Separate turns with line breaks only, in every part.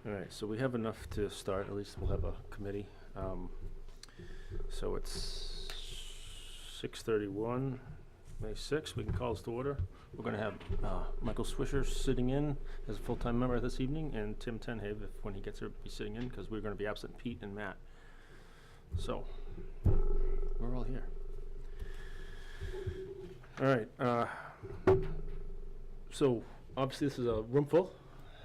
All right, so we have enough to start, at least we'll have a committee. So it's 6:31, May 6th, we can call this to order. We're gonna have Michael Swisher sitting in as a full-time member this evening, and Tim Tenhave, if when he gets here, be sitting in, because we're gonna be absent Pete and Matt. So, we're all here. All right, so obviously this is a room full.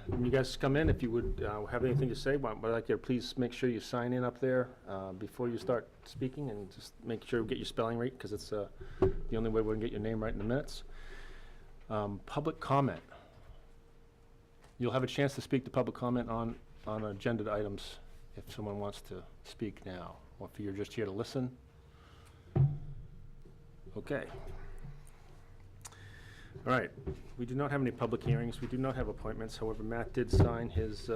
When you guys come in, if you would have anything to say, but I'd like you to please make sure you sign in up there before you start speaking, and just make sure you get your spelling right, because it's the only way we're going to get your name right in the minutes. Public comment. You'll have a chance to speak to public comment on agenda items if someone wants to speak now, or if you're just here to listen. Okay. All right, we do not have any public hearings. We do not have appointments. However, Matt did sign his,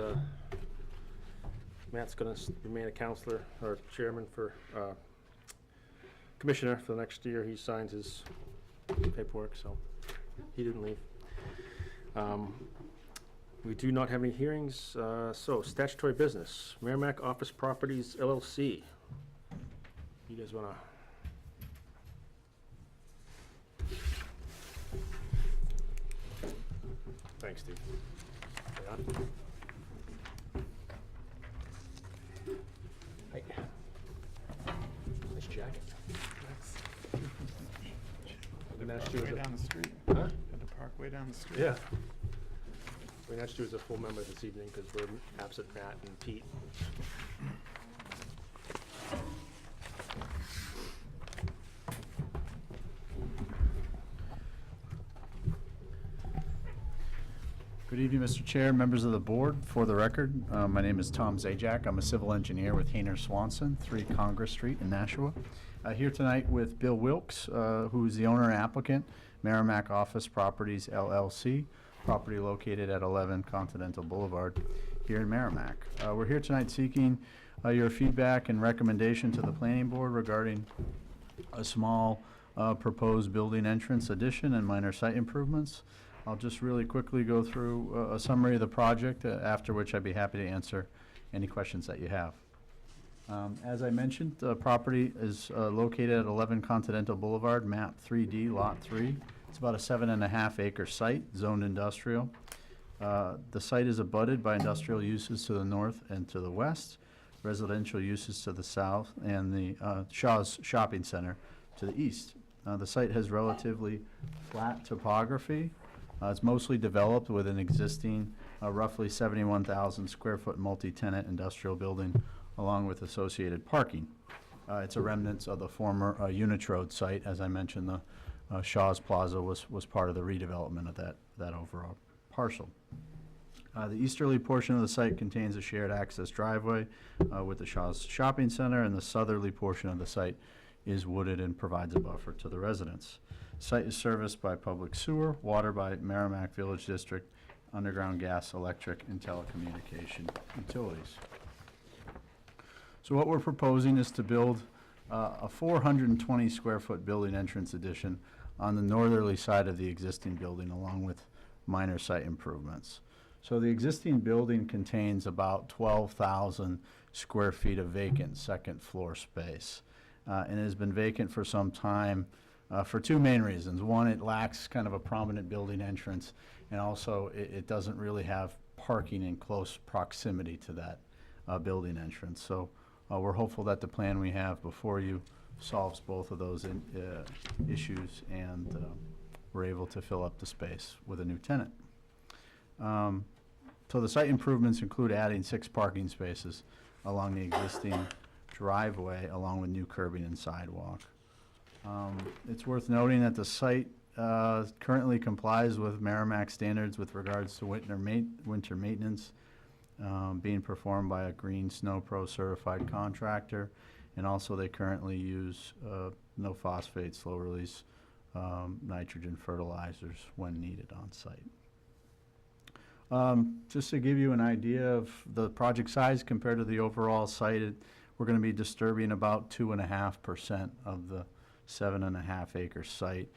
Matt's going to remain a counselor or chairman for, commissioner for the next year. He signed his paperwork, so he didn't leave. We do not have any hearings. So statutory business, Merrimack Office Properties LLC. You guys want to? Thanks, Steve. Hi. Nice jacket.
Way down the street.
Huh?
Had to park way down the street.
Yeah. We asked you as a full member this evening because we're absent Matt and Pete.
Good evening, Mr. Chair, members of the board. For the record, my name is Tom Zajac. I'm a civil engineer with Hayner Swanson, 3 Congress Street in Nashua. Here tonight with Bill Wilkes, who is the owner and applicant, Merrimack Office Properties LLC, property located at 11 Continental Boulevard here in Merrimack. We're here tonight seeking your feedback and recommendation to the planning board regarding a small proposed building entrance addition and minor site improvements. I'll just really quickly go through a summary of the project, after which I'd be happy to answer any questions that you have. As I mentioned, the property is located at 11 Continental Boulevard, map 3D, lot 3. It's about a 7.5 acre site, zoned industrial. The site is abutted by industrial uses to the north and to the west, residential uses to the south, and the Shaw's Shopping Center to the east. The site has relatively flat topography. It's mostly developed with an existing roughly 71,000 square foot multi-tenant industrial building along with associated parking. It's a remnants of the former Unitrode site. As I mentioned, the Shaw's Plaza was part of the redevelopment of that overall parcel. The easterly portion of the site contains a shared access driveway with the Shaw's Shopping Center, and the southerly portion of the site is wooded and provides a buffer to the residents. Site is serviced by public sewer, water by Merrimack Village District, underground gas, electric, and telecommunication utilities. So what we're proposing is to build a 420 square foot building entrance addition on the northerly side of the existing building, along with minor site improvements. So the existing building contains about 12,000 square feet of vacant second floor space. And has been vacant for some time for 2 main reasons. One, it lacks kind of a prominent building entrance, and also it doesn't really have parking in close proximity to that building entrance. So we're hopeful that the plan we have before you solves both of those issues, and we're able to fill up the space with a new tenant. So the site improvements include adding 6 parking spaces along the existing driveway, along with new curbing and sidewalk. It's worth noting that the site currently complies with Merrimack standards with regards to winter maintenance being performed by a Green Snow Pro certified contractor, and also they currently use no phosphate, slow release nitrogen fertilizers when needed on site. Just to give you an idea of the project size compared to the overall site, we're going to be disturbing about 2.5% of the 7.5 acre site.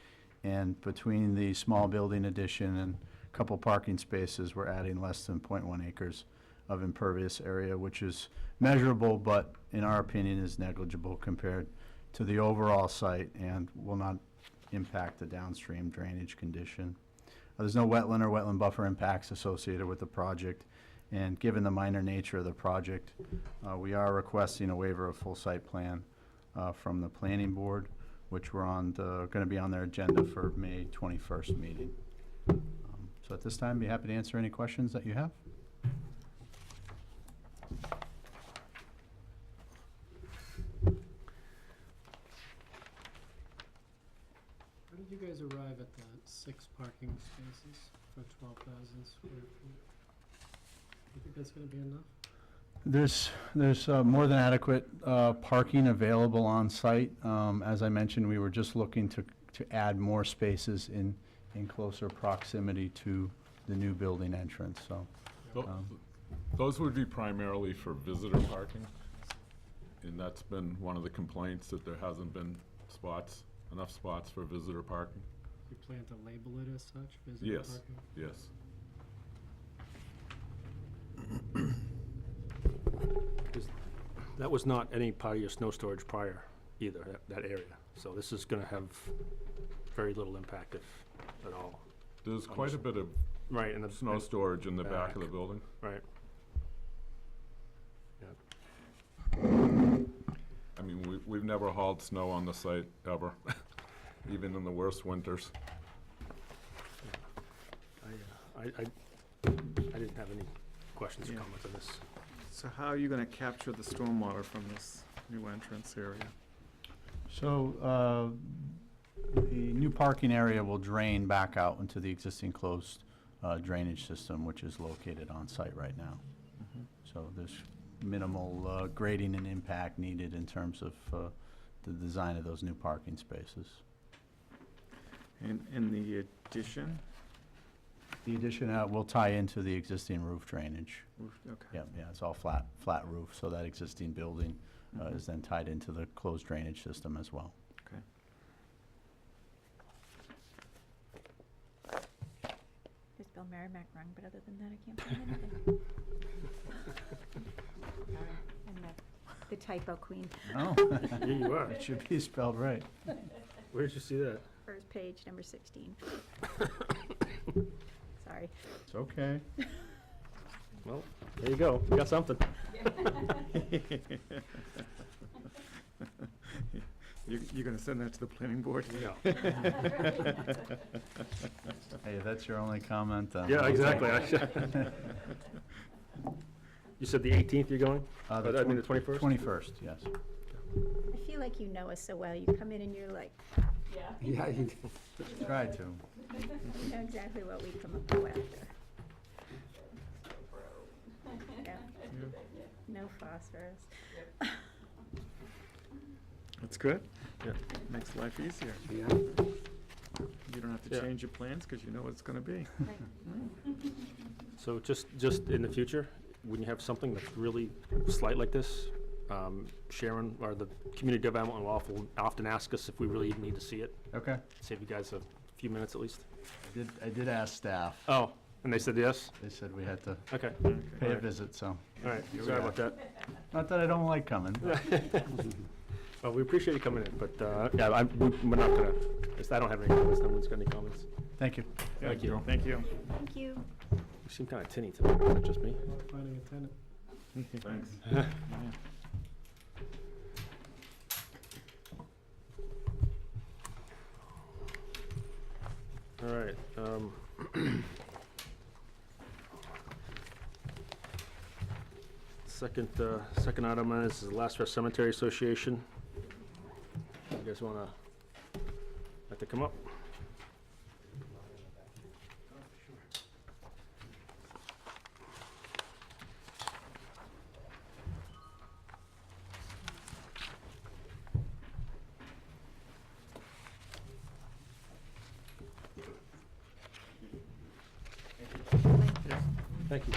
And between the small building addition and a couple parking spaces, we're adding less than 0.1 acres of impervious area, which is measurable, but in our opinion is negligible compared to the overall site and will not impact the downstream drainage condition. There's no wetland or wetland buffer impacts associated with the project, and given the minor nature of the project, we are requesting a waiver of full site plan from the planning board, which we're on going to be on their agenda for May 21st meeting. So at this time, be happy to answer any questions that you have.
How did you guys arrive at the 6 parking spaces for 12,000 square feet? You think that's gonna be enough?
There's more than adequate parking available on site. As I mentioned, we were just looking to add more spaces in closer proximity to the new building entrance, so.
Those would be primarily for visitor parking, and that's been one of the complaints, that there hasn't been enough spots for visitor parking.
You plan to label it as such, visitor
Yes.
parking?
Yes.
That was not any part of your snow storage prior either, that area. So this is gonna have very little impact, if at all.
There's quite a bit of
Right, and the
snow storage in the back of the
back.
building.
Right.
I mean, we've never hauled snow on the site, ever, even in the worst winters.
I didn't have any questions or
Yeah.
comments on this.
So how are you gonna capture the stormwater from this new entrance area?
So, the new parking area will drain back out into the existing closed drainage system, which is located on site right now. So there's minimal grading and impact needed in terms of the design of those new parking spaces.
And in the addition?
The addition will tie into the existing roof drainage.
Okay.
Yeah, it's all flat roof, so that existing building is then tied into the closed drainage system as well.
Okay.
I spelled Merrimack wrong, but other than that, I can't find anything. I'm the typo queen.
Oh,
Here you are.
it should be spelled right.
Where did you see that?
First page, number 16. Sorry.
It's okay.
Well, there you go. You got something.
You're gonna send that to the planning board?
Yeah.
Hey, if that's your only comment, then.
Yeah, exactly. You said the 18th you're going? I mean, the 21st?
21st, yes.
I feel like you know us so well. You come in and you're like,
Yeah.
Try to.
you know exactly what we come up with after. Yeah. No phosphorus.
That's good.
Yeah.
Makes life easier.
Yeah.
You don't have to
Yeah.
change your plans because you know what it's gonna be.
So just in the future, when you have something that's really slight like this, Sharon or the community development will often ask us if we really need to see it.
Okay.
Save you guys a few minutes at least.
I did ask staff.
Oh, and they said yes?
They said we had to
Okay,
pay a
Alright.
visit, so.
all right,
Here we
sorry
are.
about that.
Not that I don't like coming.
Well, we appreciate you coming in, but, yeah, we're not gonna, I don't have any comments, no one's got any comments.
Thank you.
Thank you.
Thank you.
Thank you.
You seem kinda tinny tonight, is that just me?
Finding a tenant.
Thanks.
All right, second item is the Last Rest Cemetery Association. You guys wanna, like to come up? Thank you.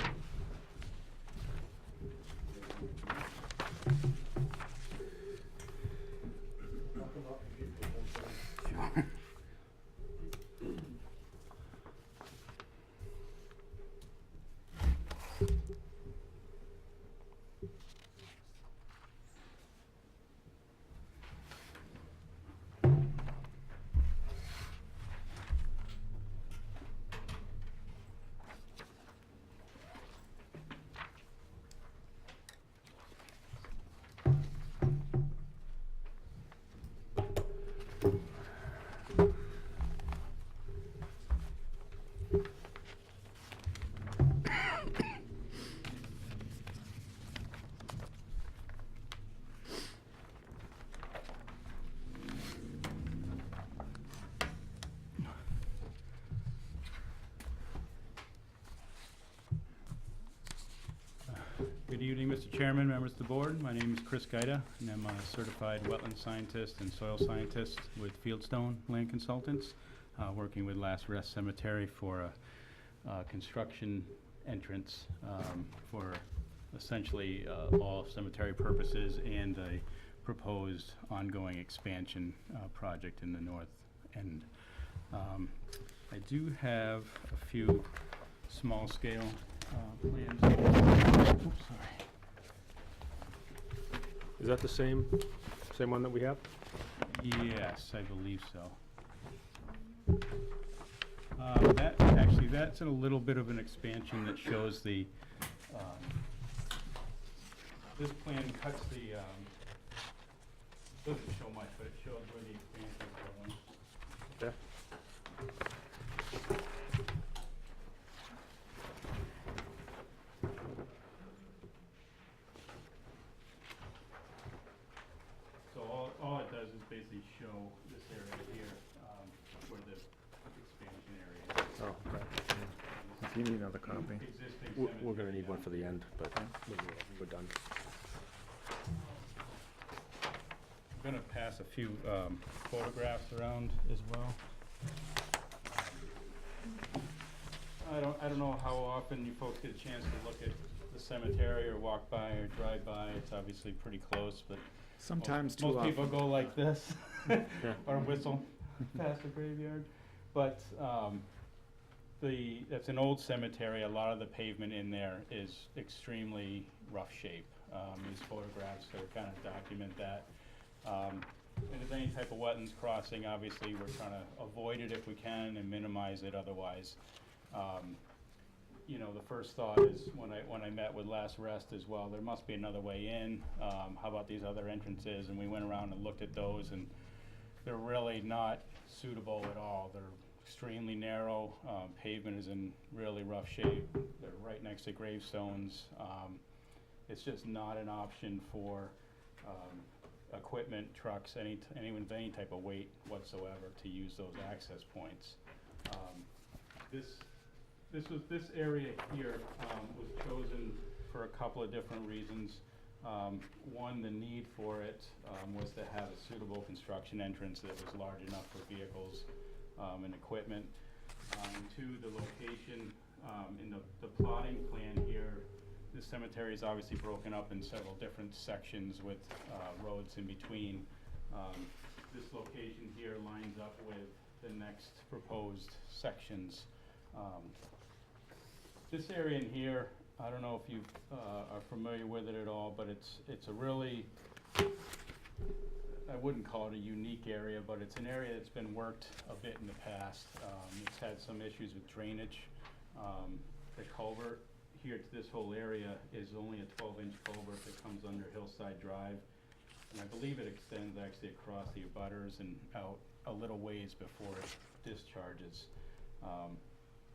evening, Mr. Chairman, members of the board. My name is Chris Gaida, and I'm a certified wetland scientist and soil scientist with Fieldstone Land Consultants, working with Last Rest Cemetery for a construction entrance for essentially all cemetery purposes and a proposed ongoing expansion project in the north end. I do have a few small-scale plans. Oops, sorry.
Is that the same one that we have?
Yes, I believe so. That's a little bit of an expansion that shows the, this plan cuts the, doesn't show much, but it shows where the expansion is going.
Okay.
So all it does is basically show this area here, where the expansion area is.
Oh, okay.
If you need another copy.
Existing
We're gonna
cemetery
need one
down
for the end, but we're done.
I'm gonna pass a few photographs around as well. I don't know how often you folks get a chance to look at the cemetery or walk by or drive by. It's obviously pretty close, but
Sometimes too
most
often.
people go like this or whistle past the graveyard. But that's an old cemetery. A lot of the pavement in there is extremely rough shape. These photographs sort of kind of document that. And if any type of wetlands crossing, obviously we're trying to avoid it if we can and minimize it otherwise. You know, the first thought is when I met with Last Rest as well, there must be another way in. How about these other entrances? And we went around and looked at those, and they're really not suitable at all. They're extremely narrow. Pavement is in really rough shape. They're right next to gravestones. It's just not an option for equipment, trucks, anyone with any type of weight whatsoever to use those access points. This area here was chosen for a couple of different reasons. One, the need for it was to have a suitable construction entrance that was large enough for vehicles and equipment. And two, the location in the plotting plan here. The cemetery is obviously broken up in several different sections with roads in between. This location here lines up with the next proposed sections. This area in here, I don't know if you are familiar with it at all, but it's a really, I wouldn't call it a unique area, but it's an area that's been worked a bit in the past. It's had some issues with drainage. The culvert here to this whole area is only a 12-inch culvert that comes under Hillside Drive. And I believe it extends actually across the abutters and out a little ways before it discharges.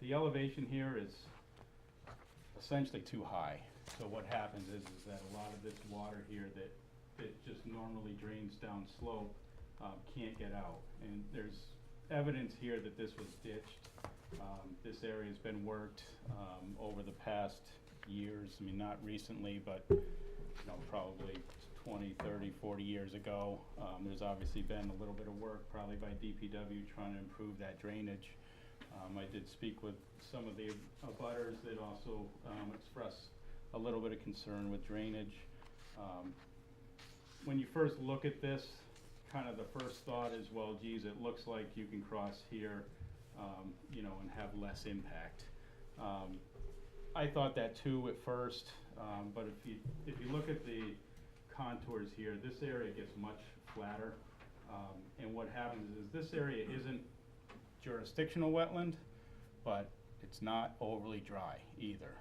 The elevation here is essentially too high. So what happens is that a lot of this water here that just normally drains down slope can't get out. And there's evidence here that this was ditched. This area has been worked over the past years. I mean, not recently, but you know, probably 20, 30, 40 years ago. There's obviously been a little bit of work, probably by DPW, trying to improve that drainage. I did speak with some of the abutters that also expressed a little bit of concern with drainage. When you first look at this, kind of the first thought is, well, geez, it looks like you can cross here, you know, and have less impact. I thought that too at first, but if you look at the contours here, this area gets much flatter, and what happens is this area isn't jurisdictional wetland, but it's not overly dry either.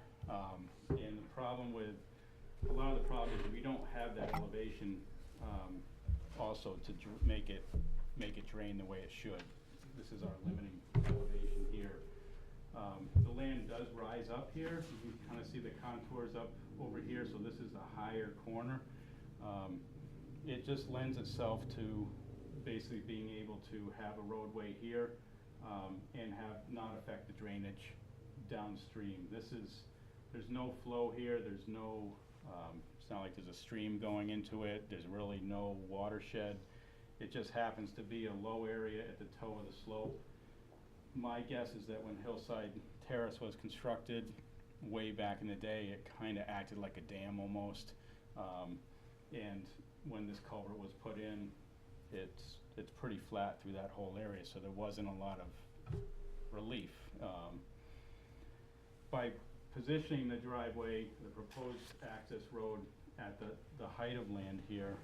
And the problem with a lot of the problem is we don't have that elevation also to make it drain the way it should. This is our limiting elevation here. The land does rise up here. You can kind of see the contours up over here, so this is the higher corner. It just lends itself to basically being able to have a roadway here and not affect the drainage downstream. There's no flow here, there's no It's not like there's a stream going into it, there's really no watershed. It just happens to be a low area at the toe of the slope. My guess is that when Hillside Terrace was constructed way back in the day, it kind of acted like a dam almost. And when this culvert was put in, it's pretty flat through that whole area, so there wasn't a lot of relief. By positioning the driveway, the proposed access road at the height of land here,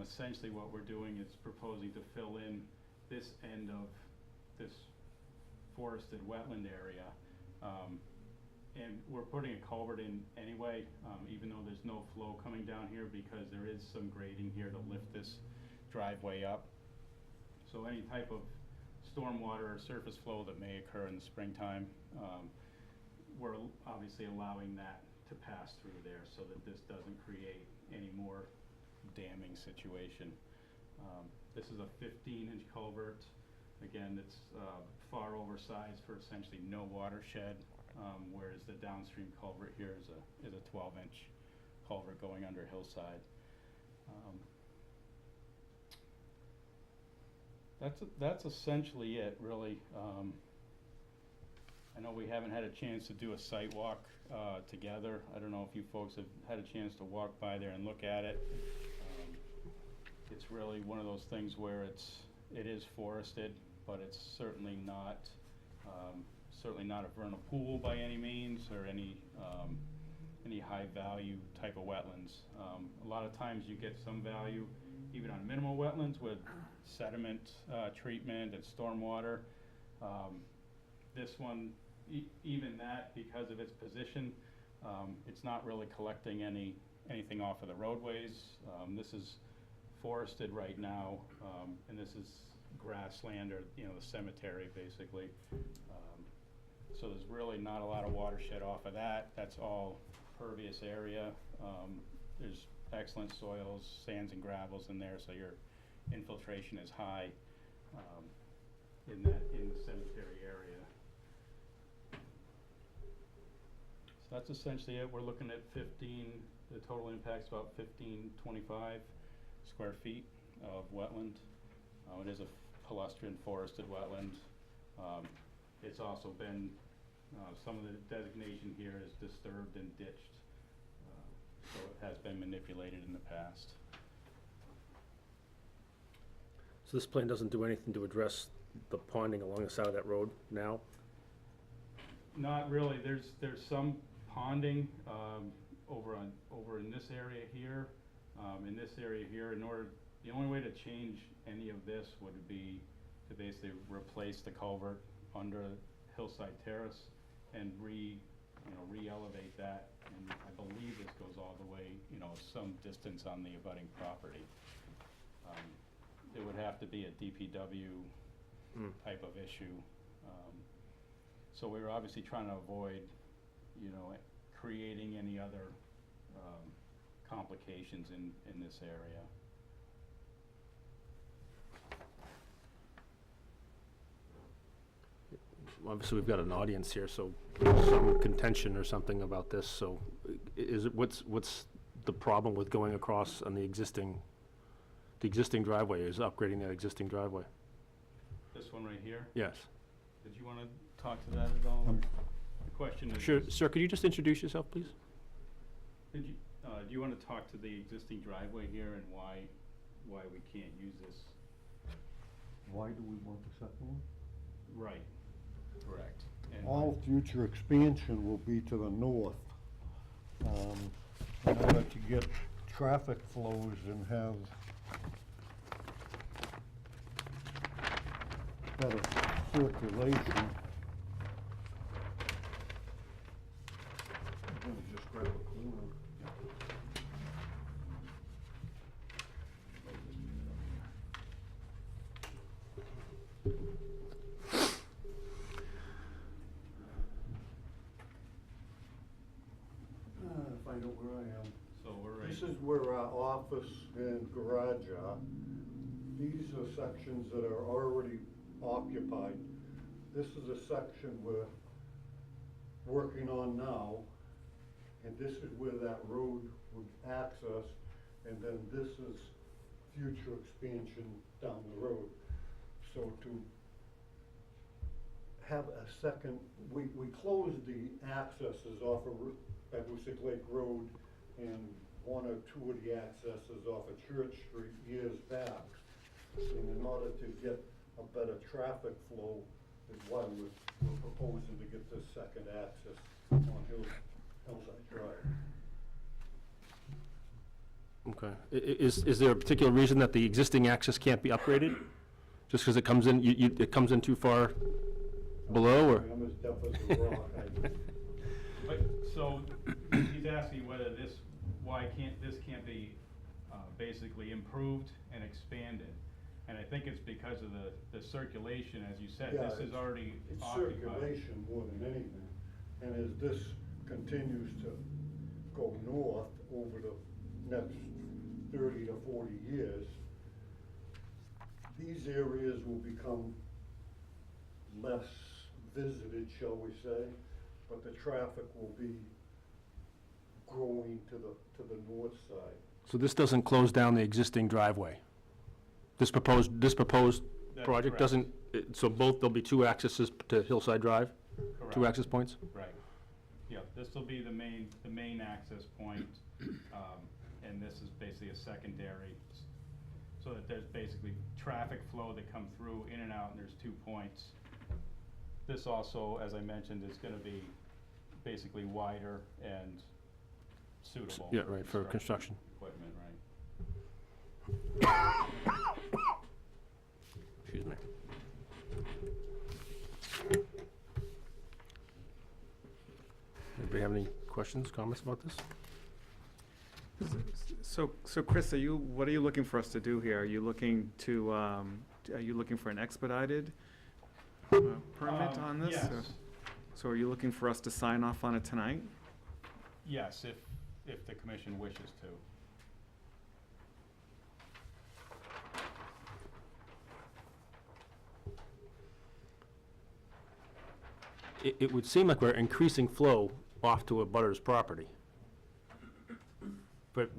essentially what we're doing is proposing to fill in this end of this forested wetland area. And we're putting a culvert in anyway, even though there's no flow coming down here, because there is some grading here to lift this driveway up. So any type of stormwater or surface flow that may occur in the springtime, we're obviously allowing that to pass through there so that this doesn't create any more damming situation. This is a 15-inch culvert. Again, it's far oversized for essentially no watershed, whereas the downstream culvert here is a 12-inch culvert going under Hillside. That's essentially it, really. I know we haven't had a chance to do a site walk together. I don't know if you folks have had a chance to walk by there and look at it. It's really one of those things where it is forested, but it's certainly not a vernal pool by any means, or any high value type of wetlands. A lot of times you get some value even on minimal wetlands with sediment treatment and stormwater. This one, even that, because of its position, it's not really collecting anything off of the roadways. This is forested right now, and this is grassland, or the cemetery basically. So there's really not a lot of watershed off of that. That's all pervious area. There's excellent soils, sands and gravels in there, so your infiltration is high in the cemetery area. So that's essentially it. We're looking at the total impact's about 1525 square feet of wetland. It is a palustrian forested wetland. It's also been, some of the designation here is disturbed and ditched, so it has been manipulated in the past.
So this plan doesn't do anything to address the ponding along the side of that road now?
Not really. There's some ponding over in this area here. In this area here, the only way to change any of this would be to basically replace the culvert under Hillside Terrace and re-elevate that. And I believe this goes all the way, some distance on the abutting property. It would have to be a DPW type of issue. So we were obviously trying to avoid, creating any other complications in this area.
Obviously, we've got an audience here, so there's some contention or something about this, so what's the problem with going across on the existing driveway, is upgrading that existing driveway?
This one right here,
Yes.
did you want to talk to that at all? The question is,
Sure, sir, could you just introduce yourself, please?
do you want to talk to the existing driveway here and why we can't use this?
Why do we want the second one?
Right, correct. And
All future expansion will be to the north. In order to get traffic flows and have better circulation. I'm gonna just grab a cooler. Find out where I am.
so we're right.
This is where our office and garage are. These are sections that are already occupied. This is a section we're working on now, and this is where that road would access, and then this is future expansion down the road. So to have a second, we closed the accesses off of Busick Lake Road and one or two of the accesses off of Church Street years back. And in order to get a better traffic flow is why we're proposing to get this second access on Hillside Drive.
Okay. Is there a particular reason that the existing access can't be upgraded? Just because it comes in, it comes in too far below, or?
I'm as deaf as a rock.
But, so, he's asking whether this, this can't be, basically improved and expanded. And I think it's because of the circulation, as you said,
Yeah,
this is already
It's
occupied.
circulation more than anything, and as this continues to go north over the next 30 to 40 years, these areas will become less visited, shall we say, but the traffic will be growing to the north side.
So this doesn't close down the existing driveway? This proposed
That's
project
correct.
doesn't, so there'll be two accesses to Hillside Drive? Two
Correct.
access points?
Right. Yeah, this will be the main access point, and this is basically a secondary, so that there's basically traffic flow that come through, in and out, and there's 2 points. This also, as I mentioned, is gonna be basically wider and suitable.
Yeah, right, for construction.
Equipment, right.
Excuse me. Anybody have any questions, comments about this?
So Chris, what are you looking for us to do here? Are you looking to, are you looking for an expedited permit on this?
Yes.
or- So are you looking for us to sign off on it tonight?
Yes, if the commission wishes to.
It would seem like we're increasing flow off to a butter's property. But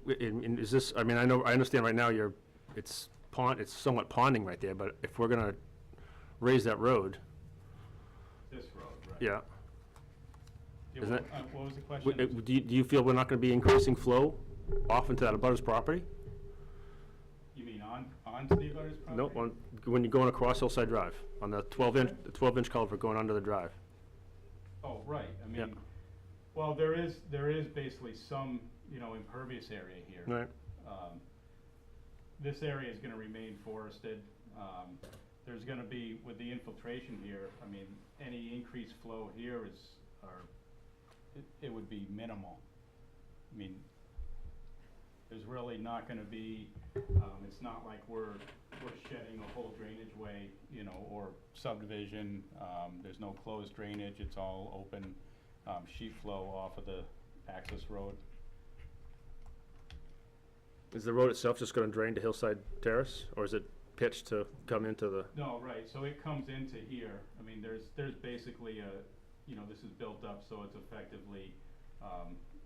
is this, I mean, I understand right now it's somewhat ponding right there, but if we're gonna raise that road,
This road, right?
yeah.
Yeah,
Isn't
what was the question?
Do you feel we're not gonna be increasing flow off into that butter's property?
You mean onto the abutters property?
No, when you're going across Hillside Drive, on the 12-inch culvert going under the drive.
Oh, right, I
Yeah.
mean, well, there is basically some, impervious area here.
Right.
This area is gonna remain forested. There's gonna be, with the infiltration here, I mean, any increased flow here it would be minimal. I mean, there's really not gonna be, it's not like we're shedding a whole drainage way, or subdivision. There's no closed drainage, it's all open, sheet flow off of the access road.
Is the road itself just gonna drain to Hillside Terrace, or is it pitched to come into the?
No, right, so it comes into here. I mean, there's basically this is built up, so it's effectively,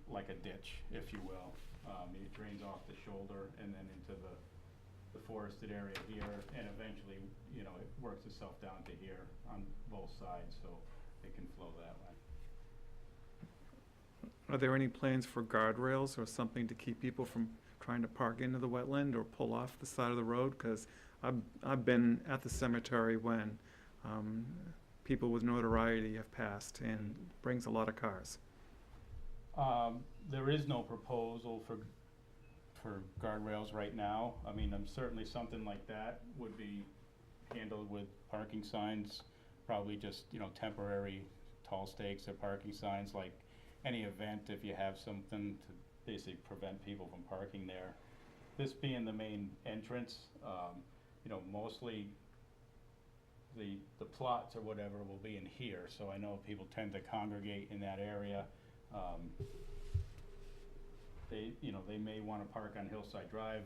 like a ditch, if you will. It drains off the shoulder and then into the forested area here, and eventually, it works itself down to here on both sides, so it can flow that way.
Are there any plans for guardrails or something to keep people from trying to park into the wetland or pull off the side of the road? Because I've been at the cemetery when people with notoriety have passed, and brings a lot of cars.
There is no proposal for guardrails right now. I mean, certainly something like that would be handled with parking signs, probably just, temporary tall stakes or parking signs, like any event, if you have something to basically prevent people from parking there. This being the main entrance, mostly the plots or whatever will be in here, so I know people tend to congregate in that area. They may wanna park on Hillside Drive.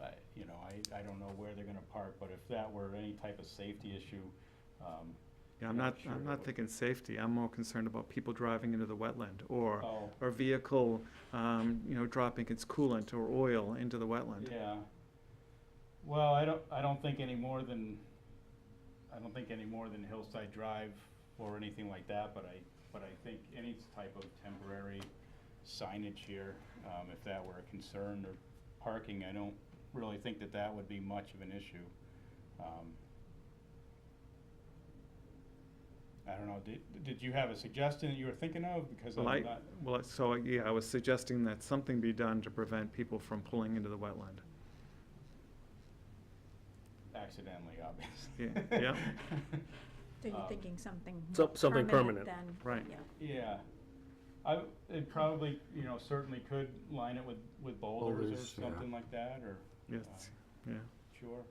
I don't know where they're gonna park, but if that were any type of safety issue,
Yeah, I'm not thinking safety. I'm more concerned about people driving into the wetland or
Oh,
or vehicle, dropping its coolant or oil into the wetland.
yeah. Well, I don't think any more than Hillside Drive or anything like that, but I think any type of temporary signage here, if that were a concern, or parking, I don't really think that would be much of an issue. I don't know, did you have a suggestion that you were thinking of? Because
Well,
I'm not,
yeah, I was suggesting that something be done to prevent people from pulling into the wetland.
accidentally, obviously.
Yeah, yeah.
So you're
Um,
thinking something
Something permanent.
then?
Right.
Yeah.
Yeah, it probably, certainly could line it with boulders or
Boulders, yeah.
something like that, or,
Yes, yeah.
sure.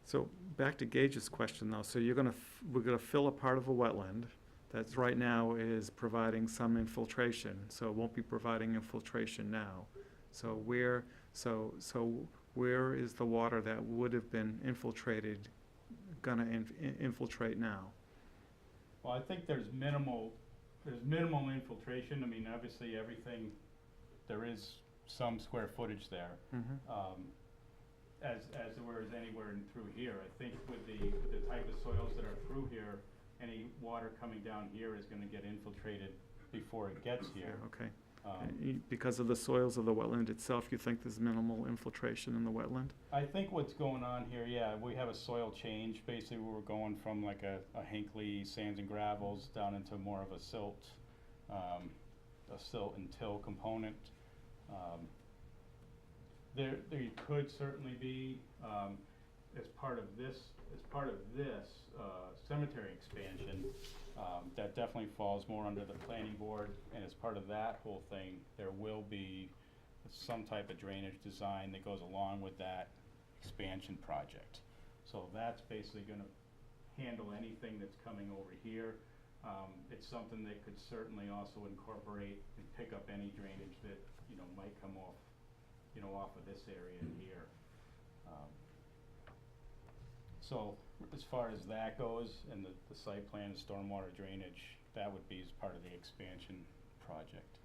So back to Gage's question though, so we're gonna fill a part of a wetland that's right now is providing some infiltration, so it won't be providing infiltration now. So where is the water that would have been infiltrated gonna infiltrate now?
Well, I think there's minimal infiltration. I mean, obviously, everything, there is some square footage there. As there is anywhere through here. I think with the type of soils that are through here, any water coming down here is gonna get infiltrated before it gets here.
Okay. Because of the soils of the wetland itself, you think there's minimal infiltration in the wetland?
I think what's going on here, yeah, we have a soil change. Basically, we're going from like a Hinckley sands and gravels down into more of a silt and till component. There could certainly be, as part of this cemetery expansion, that definitely falls more under the planning board, and as part of that whole thing, there will be some type of drainage design that goes along with that expansion project. So that's basically gonna handle anything that's coming over here. It's something that could certainly also incorporate and pick up any drainage that, might come off, off of this area here. So as far as that goes, and the site plan and stormwater drainage, that would be as part of the expansion project.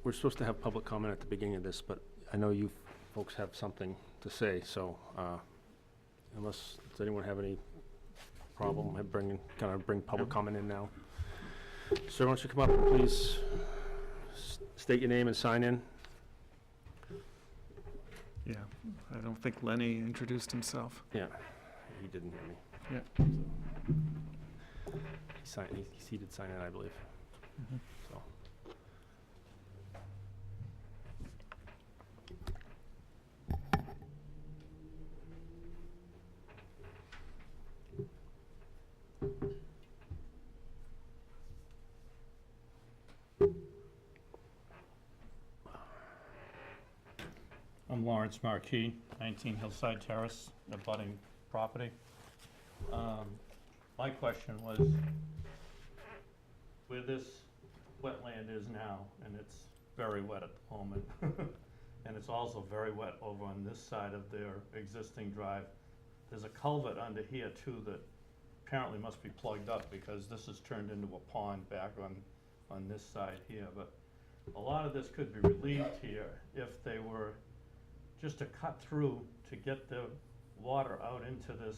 We're supposed to have public comment at the beginning of this, but I know you folks have something to say, so does anyone have any problem at bring public comment in now? Sir, why don't you come up and please state your name and sign in?
Yeah, I don't think Lenny introduced himself.
Yeah, he didn't hear me.
Yeah.
He did sign in, I believe, so.
I'm Lawrence Marquis, 19 Hillside Terrace, abutting property. My question was, where this wetland is now, and it's very wet at the moment, and it's also very wet over on this side of their existing drive. There's a culvert under here too that apparently must be plugged up because this is turned into a pond back on this side here. But a lot of this could be relieved here if they were just to cut through to get the water out into this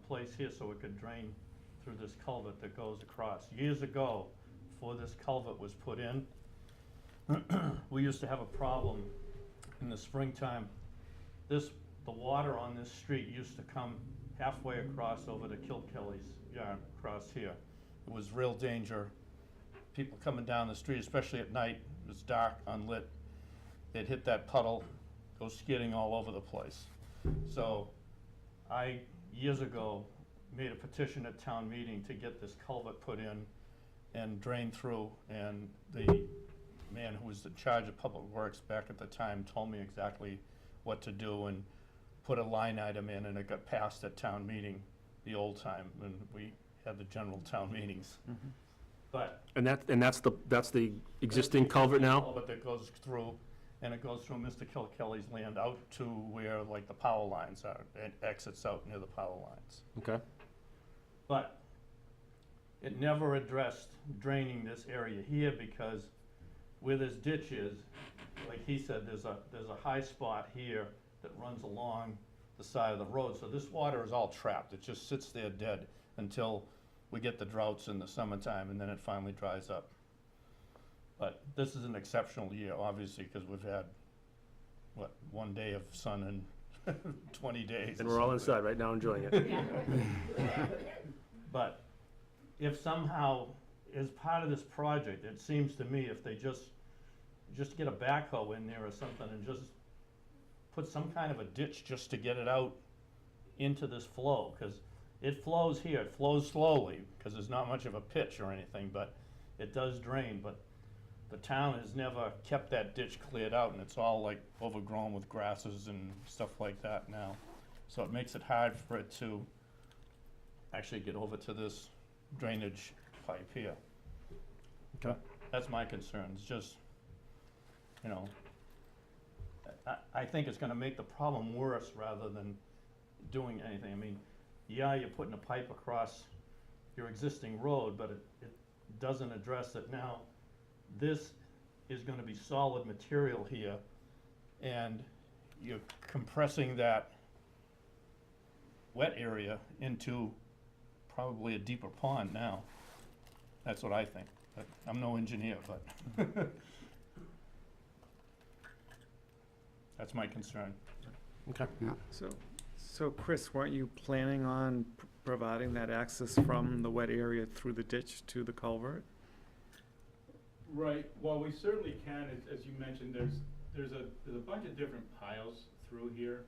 place here so it could drain through this culvert that goes across. Years ago, before this culvert was put in, we used to have a problem in the springtime. The water on this street used to come halfway across over to Kilkelly's yard across here. It was real danger. People coming down the street, especially at night, it was dark, unlit, they'd hit that puddle, go skidding all over the place. So I, years ago, made a petition at town meeting to get this culvert put in and drained through, and the man who was in charge of Public Works back at the time told me exactly what to do and put a line item in, and it got passed at town meeting the old time when we had the general town meetings. But
And that's the existing culvert now?
culvert that goes through, and it goes through Mr. Kilkelly's land out to where like the power lines are, and exits out near the power lines.
Okay.
But it never addressed draining this area here because where this ditch is, like he said, there's a high spot here that runs along the side of the road. So this water is all trapped. It just sits there dead until we get the droughts in the summertime, and then it finally dries up. But this is an exceptional year, obviously, because we've had, what, 1 day of sun in 20 days.
And we're all inside right now enjoying it.
But if somehow, as part of this project, it seems to me if they just get a backhoe in there or something and just put some kind of a ditch just to get it out into this flow, because it flows here, it flows slowly, because there's not much of a pitch or anything, but it does drain, but the town has never kept that ditch cleared out, and it's all like overgrown with grasses and stuff like that now. So it makes it hard for it to actually get over to this drainage pipe here.
Okay.
That's my concern, it's just, you know, I think it's gonna make the problem worse rather than doing anything. I mean, yeah, you're putting a pipe across your existing road, but it doesn't address that now. This is gonna be solid material here, and you're compressing that wet area into probably a deeper pond now. That's what I think, but I'm no engineer, but that's my concern.
Okay.
So Chris, weren't you planning on providing that access from the wet area through the ditch to the culvert?
Right, well, we certainly can, as you mentioned, there's a bunch of different piles through here,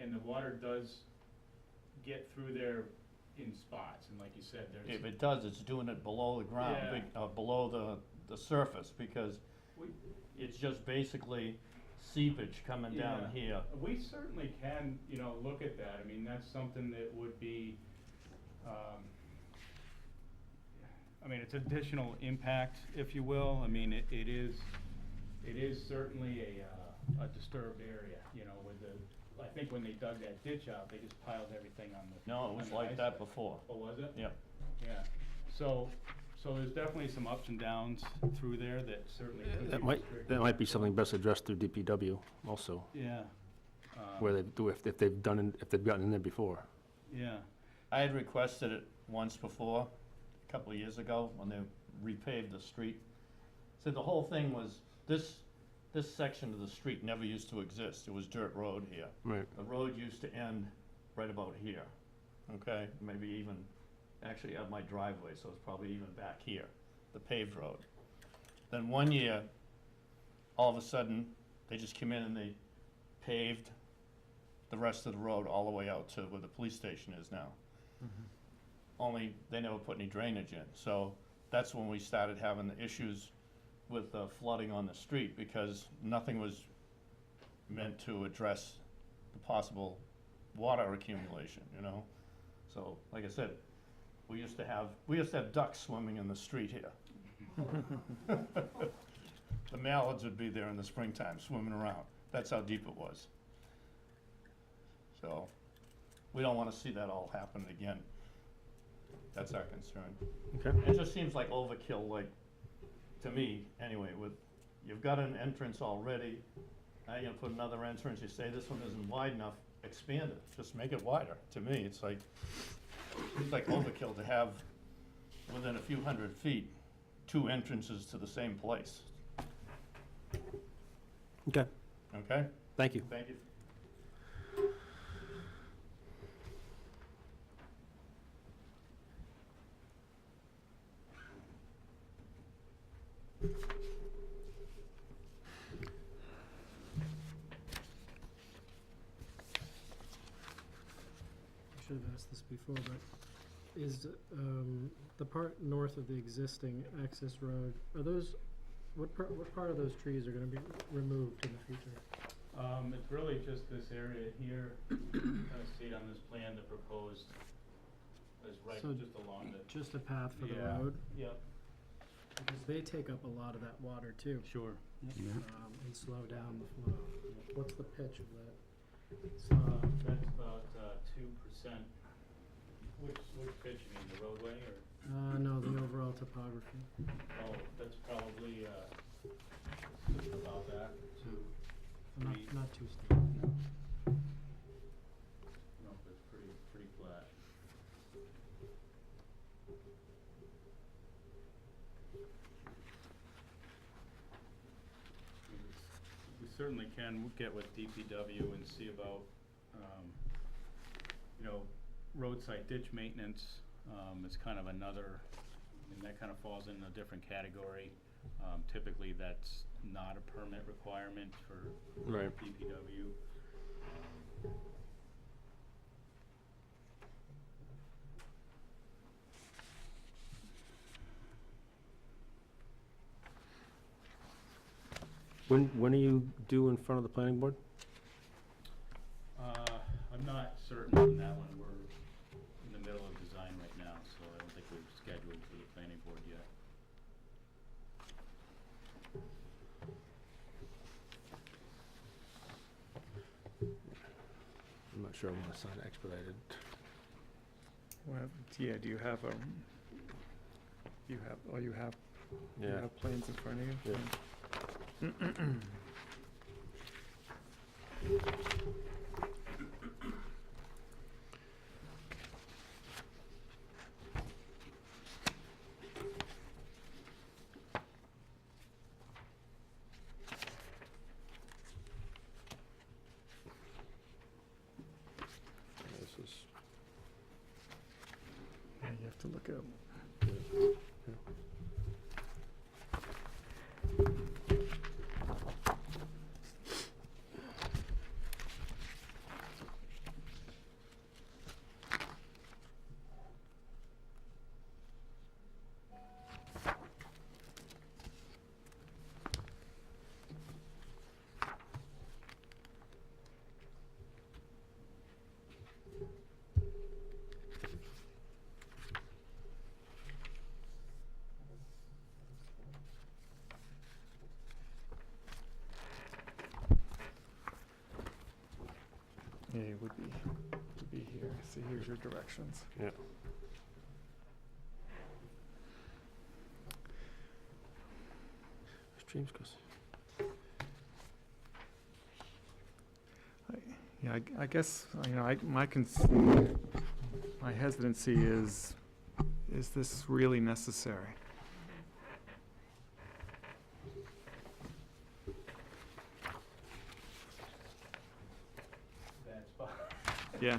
and the water does get through there in spots, and like you said, there's.
If it does, it's doing it below the ground,
Yeah.
below the surface, because
We-
it's just basically seepage coming down
Yeah.
here.
We certainly can, look at that, I mean, that's something that would be, it's additional impact, if you will, I mean, it is certainly a disturbed area, with I think when they dug that ditch out, they just piled everything on the.
No, it
on
was
the
like
high
that
side.
before.
Oh, was it?
Yeah.
Yeah, so there's definitely some ups and downs through there that certainly could be
That might
restricted.
be something best addressed through DPW also,
Yeah.
where they do, if they've gotten in there before.
Yeah,
I had requested it once before, a couple of years ago, when they repaved the street. So the whole thing was, this section of the street never used to exist, it was dirt road here.
Right.
The road used to end right about here, okay? Maybe even, actually at my driveway, so it's probably even back here, the paved road. Then one year, all of a sudden, they just came in and they paved the rest of the road all the way out to where the police station is now. Only they never put any drainage in, so that's when we started having the issues with flooding on the street, because nothing was meant to address the possible water accumulation, So, like I said, we used to have ducks swimming in the street here. The mallards would be there in the springtime, swimming around. That's how deep it was. So, we don't wanna see that all happen again. That's our concern.
Okay.
It just seems like overkill, like, to me, anyway, you've got an entrance already, now you're gonna put another entrance, you say this one isn't wide enough, expand it, just make it wider. To me, it's like overkill to have, within a few hundred feet, 2 entrances to the same place,
Okay,
okay?
thank you.
Thank you.
I should have asked this before, but is, the part north of the existing access road, are those, what part of those trees are gonna be removed in the future?
It's really just this area here, kind of see it on this plan, the proposed is right
So
just along the,
Just a path for the
Yeah.
road,
yep,
because they take up a lot of that water too,
sure.
and slow down the flow. What's the pitch of that?
That's about 2%. Which pitch, you mean, the roadway, or,
No, the overall topography.
oh, that's probably about that,
So not,
Three.
not too steep.
no, it's pretty flat. We certainly can get with DPW and see about, roadside ditch maintenance, is kind of another, and that kind of falls in a different category. Typically, that's not a permit requirement for
Right.
DPW.
When are you due in front of the planning board?
I'm not certain on that one. We're in the middle of design right now, so I don't think we've scheduled for the planning board yet.
I'm not sure I want to sign expedited.
Well, yeah, do you have a, you
Yeah.
have plans in front of you?
Yeah. This is,
Yeah, you have to look at, yeah, it would be here. See, here's your directions.
yeah. Streams goes.
Yeah, I guess, my hesitancy is this really necessary?
Bad spot.
Yeah.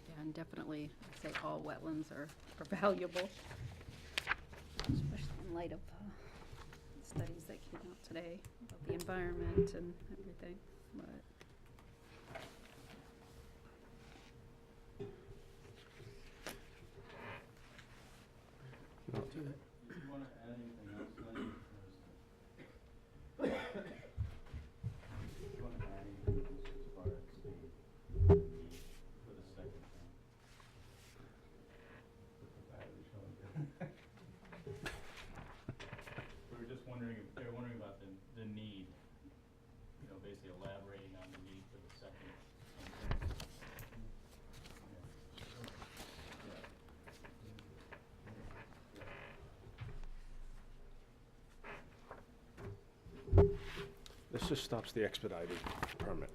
Yeah, and definitely, I'd say all wetlands are valuable, especially in light of studies that came out today about the environment and everything, but.
No.
Do it.
Do you want to add anything else, Lenny? Do you want to add anything else as far as the need for the second one? We were just wondering, they were wondering about the need, basically elaborating on the need for the second.
This just stops the expedited permit.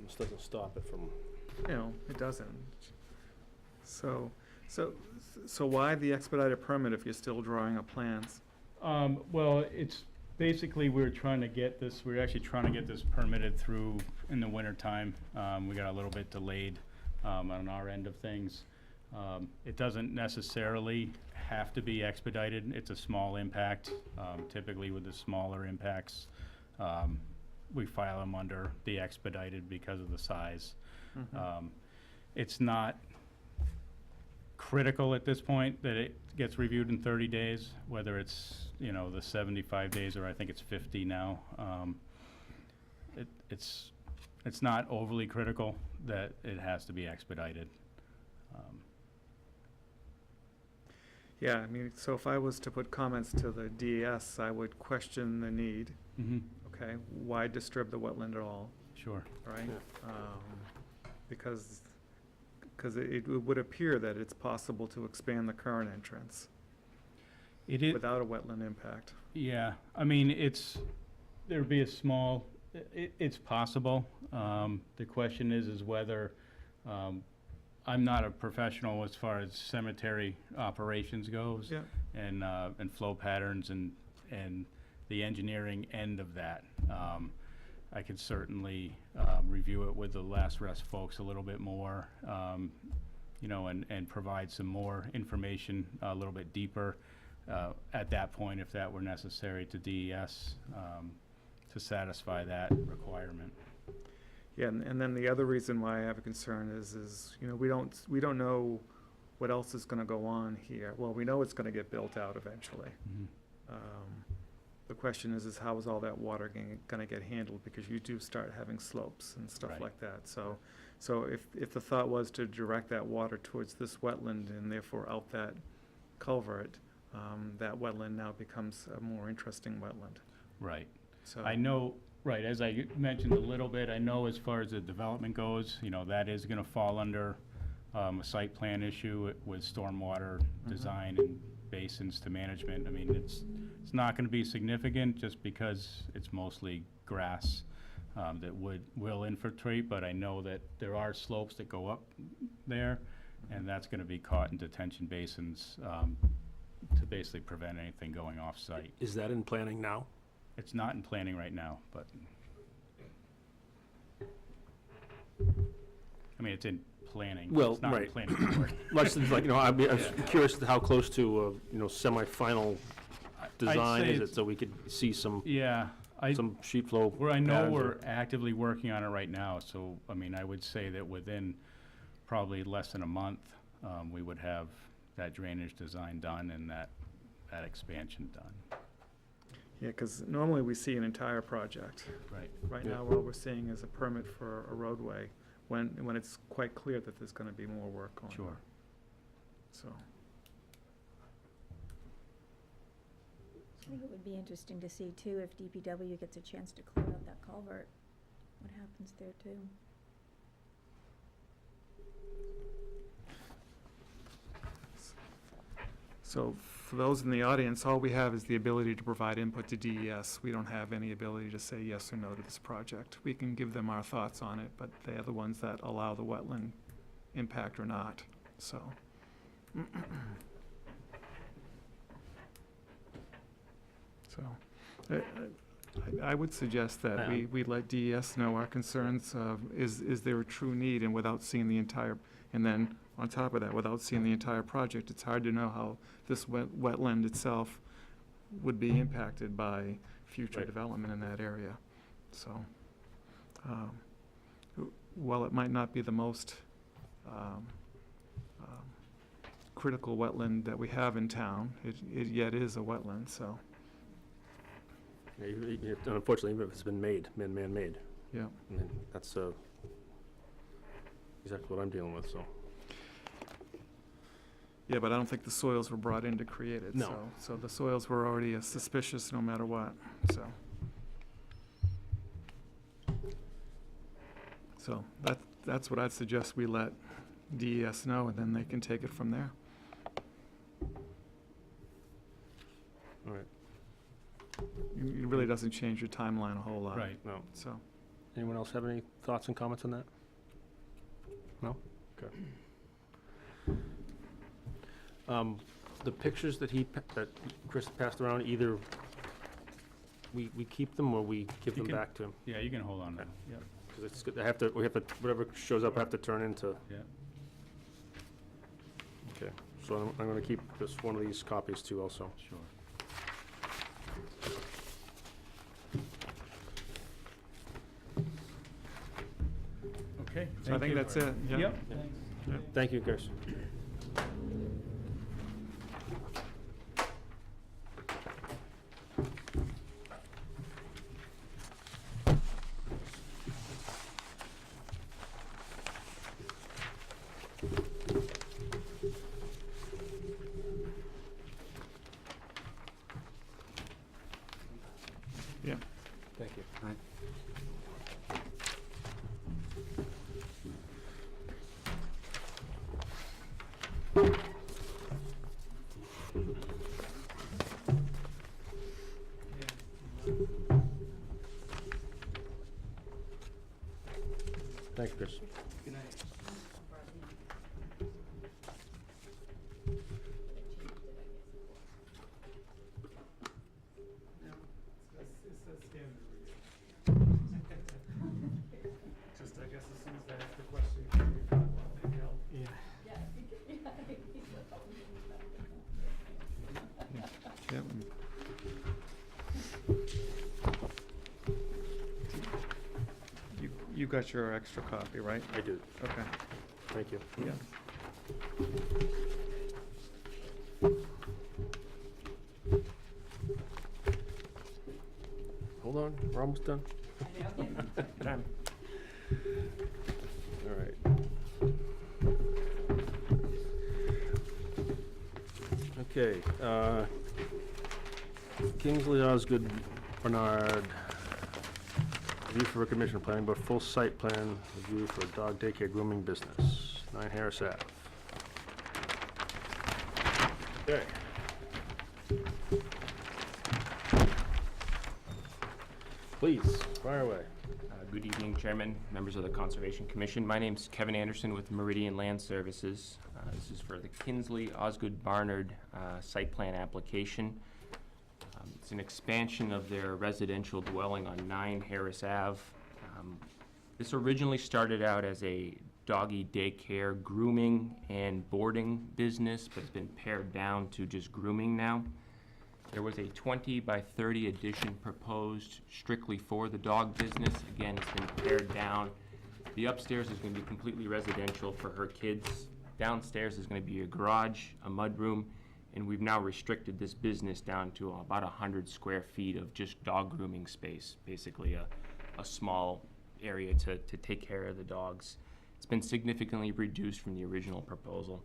This doesn't stop it from,
It doesn't. So why the expedited permit if you're still drawing up plans?
Well, it's basically, we're actually trying to get this permitted through in the winter time. We got a little bit delayed, on our end of things. It doesn't necessarily have to be expedited. It's a small impact. Typically with the smaller impacts, we file them under the expedited because of the size.
Mhm.
It's not critical at this point that it gets reviewed in 30 days, whether it's, you know, the 75 days or I think it's 50 now. It's not overly critical that it has to be expedited.
Yeah, I mean, so if I was to put comments to the DES, I would question the need, okay? Why disturb the wetland at all,
Sure.
right? Because it would appear that it's possible to expand the current entrance
It is.
without a wetland impact.
Yeah, I mean, there'd be a small, it's possible. The question is whether, I'm not a professional as far as cemetery operations goes.
Yeah.
And flow patterns and the engineering end of that. I could certainly, review it with the Last Rest folks a little bit more, you know, and provide some more information a little bit deeper, at that point, if that were necessary to DES, to satisfy that requirement.
Yeah, and then the other reason why I have a concern is, you know, we don't know what else is gonna go on here. Well, we know it's gonna get built out eventually. The question is how is all that water gonna get handled, because you do start having slopes and stuff
Right.
like that. So if the thought was to direct that water towards this wetland and therefore out that culvert, that wetland now becomes a more interesting wetland,
Right.
so.
I know, right, as I mentioned a little bit, I know as far as the development goes, you know, that is gonna fall under, a site plan issue with stormwater design and basins to management. I mean, it's not gonna be significant just because it's mostly grass, that will infiltrate, but I know that there are slopes that go up there, and that's gonna be caught in detention basins, to basically prevent anything going off-site.
Is that in planning now?
It's not in planning right now, but, I mean, it's in planning.
Well,
It's not in
right.
planning board.
Much as like, you know, I was curious to how close to, you know, semi-final design
say
is it,
it's-
so we could see some
Yeah,
some sheet flow
where I know
patterns
we're
or-
actively working on it right now, so, I mean, I would say that within probably less than a month, we would have that drainage design done and that expansion done.
Yeah, because normally we see an entire project.
Right.
Right
Yeah.
now, what we're seeing is a permit for a roadway, when it's quite clear that there's gonna be more work going on.
Sure.
So,
I think it would be interesting to see too, if DPW gets a chance to clear out that culvert, what happens there too.
so for those in the audience, all we have is the ability to provide input to DES. We don't have any ability to say yes or no to this project. We can give them our thoughts on it, but they are the ones that allow the wetland impact or not, so. So, I would suggest that we let DES know our concerns of, is there a true need, and without seeing the entire, and then on top of that, without seeing the entire project, it's hard to know how this wetland itself would be impacted by future
Right.
development in that area. So, while it might not be the most critical wetland that we have in town, it yet is a wetland, so,
Yeah, unfortunately, even if it's been man-made,
yeah.
I mean, that's exactly what I'm dealing with, so.
Yeah, but I don't think the soils were brought in to create it,
No.
so the soils were already suspicious no matter what, so. So that's what I'd suggest we let DES know, and then they can take it from there.
All right.
It really doesn't change your timeline a whole lot.
Right.
No.
So,
Anyone else have any thoughts and comments on that? No? Okay. The pictures that that Chris passed around, either we keep them or we give
You
them
can-
back to him?
Yeah, you can hold on to
Okay.
it, yeah.
Because it's, we have to, whatever shows up, I have to turn into.
Yeah.
Okay, so I'm gonna keep this, one of these copies too also.
Sure. Okay.
so I think that's it, yeah.
Yep.
Thank you, Chris.
Yeah.
Thank you. Thank you, Chris.
Just, I guess as soon as I ask the question, maybe I'll.
Yeah.
Yep. You got your extra copy, right?
I do.
Okay.
Thank you.
Yeah.
Hold on, we're almost done. Time. All right. Okay, Kingsley Osgood Bernard, review for recognition of planning board, full site plan review for a dog daycare grooming business, 9 Harris Ave. Okay. Please, fire away.
Good evening, Chairman, members of the Conservation Commission. My name's Kevin Anderson with Meridian Land Services. This is for the Kinsley Osgood Barnard site plan application. It's an expansion of their residential dwelling on 9 Harris Ave. This originally started out as a doggy daycare grooming and boarding business, but it's been pared down to just grooming now. There was a 20 by 30 addition proposed strictly for the dog business. Again, it's been pared down. The upstairs is going to be completely residential for her kids. Downstairs is going to be a garage, a mudroom, and we've now restricted this business down to about 100 square feet of just dog grooming space, basically a small area to take care of the dogs. It's been significantly reduced from the original proposal.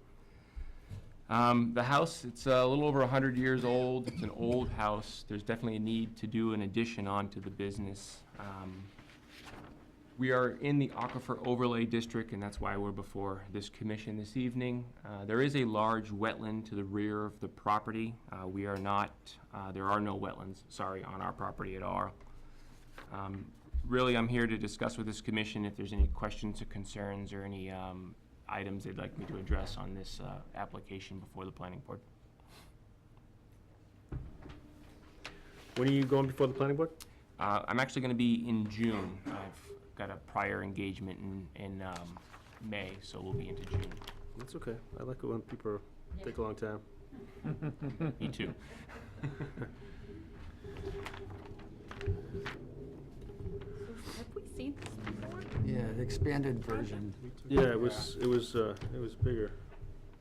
The house, it's a little over 100 years old. It's an old house. There's definitely a need to do an addition onto the business. We are in the Aquifer Overlay District, and that's why we're before this commission this evening. There is a large wetland to the rear of the property. We are not, there are no wetlands, sorry, on our property at all. Really, I'm here to discuss with this commission if there's any questions or concerns or any items they'd like me to address on this application before the planning board.
When are you going before the planning board?
I'm actually going to be in June. I've got a prior engagement in May, so we'll be into June.
That's okay. I like it when people take a long time.
Me too.
Have we seen this before?
Yeah, the expanded version.
Yeah, it was bigger.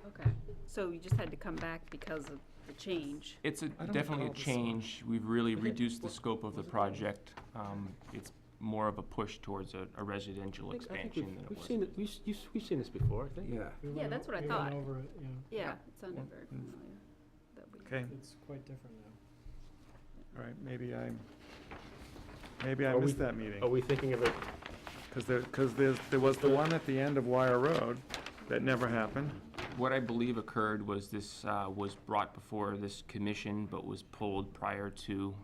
Okay, so you just had to come back because of the change.
It's
I don't
definitely a
recall this
change. We've really reduced the scope of the project. It's more of a push towards a residential
I think
expansion than it
we've
was.
seen it. We've seen this before, I think.
Yeah.
Yeah, that's what I
We
thought.
went over it, yeah.
Yeah, it sounded very familiar. That we-
Okay,
It's quite different now.
all right, maybe I
Are we-
missed that meeting.
Are we thinking of it?
Because there was the one at the end of Wire Road that never happened.
What I believe occurred was this was brought before this commission, but was pulled prior to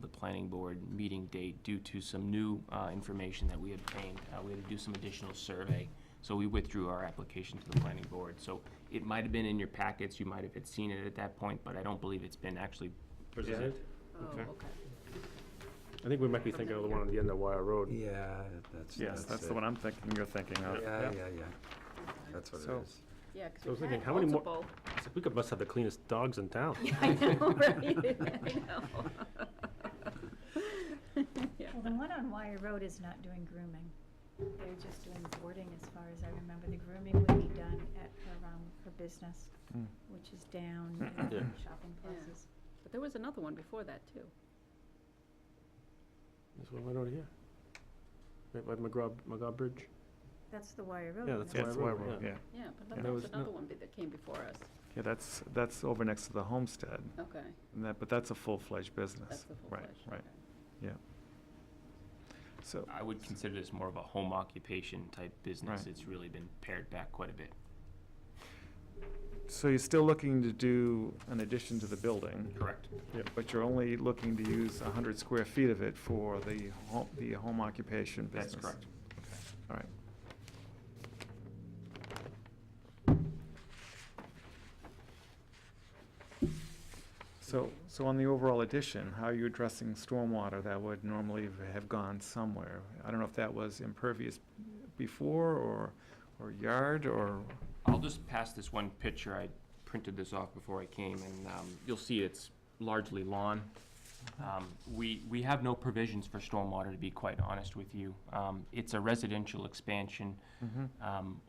the planning board meeting date due to some new information that we obtained. We had to do some additional survey, so we withdrew our application to the planning board. So it might have been in your packets, you might have had seen it at that point, but I don't believe it's been actually
Presented?
Oh,
Okay.
okay.
I think we might be thinking of the one on the end of Wire Road.
Yeah, that's.
Yes, that's
it.
the one I'm thinking, you're thinking of.
Yeah. That's what it
So-
is.
Yeah,
I
because
was
we've
thinking,
had
how many more-
multiple.
We must have the cleanest dogs in town.
Yeah, I know, right? I know. Yeah.
Well, the one on Wire Road is not doing grooming. They're just doing boarding, as far as I remember. The grooming would be done at her business,
Mm.
which is down
Yeah.
in shopping
Yeah.
plazas.
But there was another one before that, too.
This one right over here. Right by McGraw Bridge.
That's the Wire Road.
Yeah,
one,
that's
Yeah,
isn't
it's
it?
Wire
Wire
Road,
Road,
yeah.
yeah.
Yeah, but
Yeah.
there
There
was
was
another
no-
one that came before us.
Yeah, that's over next to the homestead,
Okay,
and but that's a full-fledged business.
that's the
Right,
full-fledged.
right,
okay.
So,
I would consider this more of a home occupation type business.
Right.
It's really been pared back quite a bit.
so you're still looking to do an addition to the building,
Correct.
but you're only looking to use 100 square feet of it for the home occupation business?
That's correct.
All right. So on the overall addition, how are you addressing stormwater that would normally have gone somewhere? I don't know if that was impervious before, or yard, or,
I'll just pass this one picture. I printed this off before I came, and you'll see it's largely lawn. We have no provisions for stormwater, to be quite honest with you. It's a residential expansion.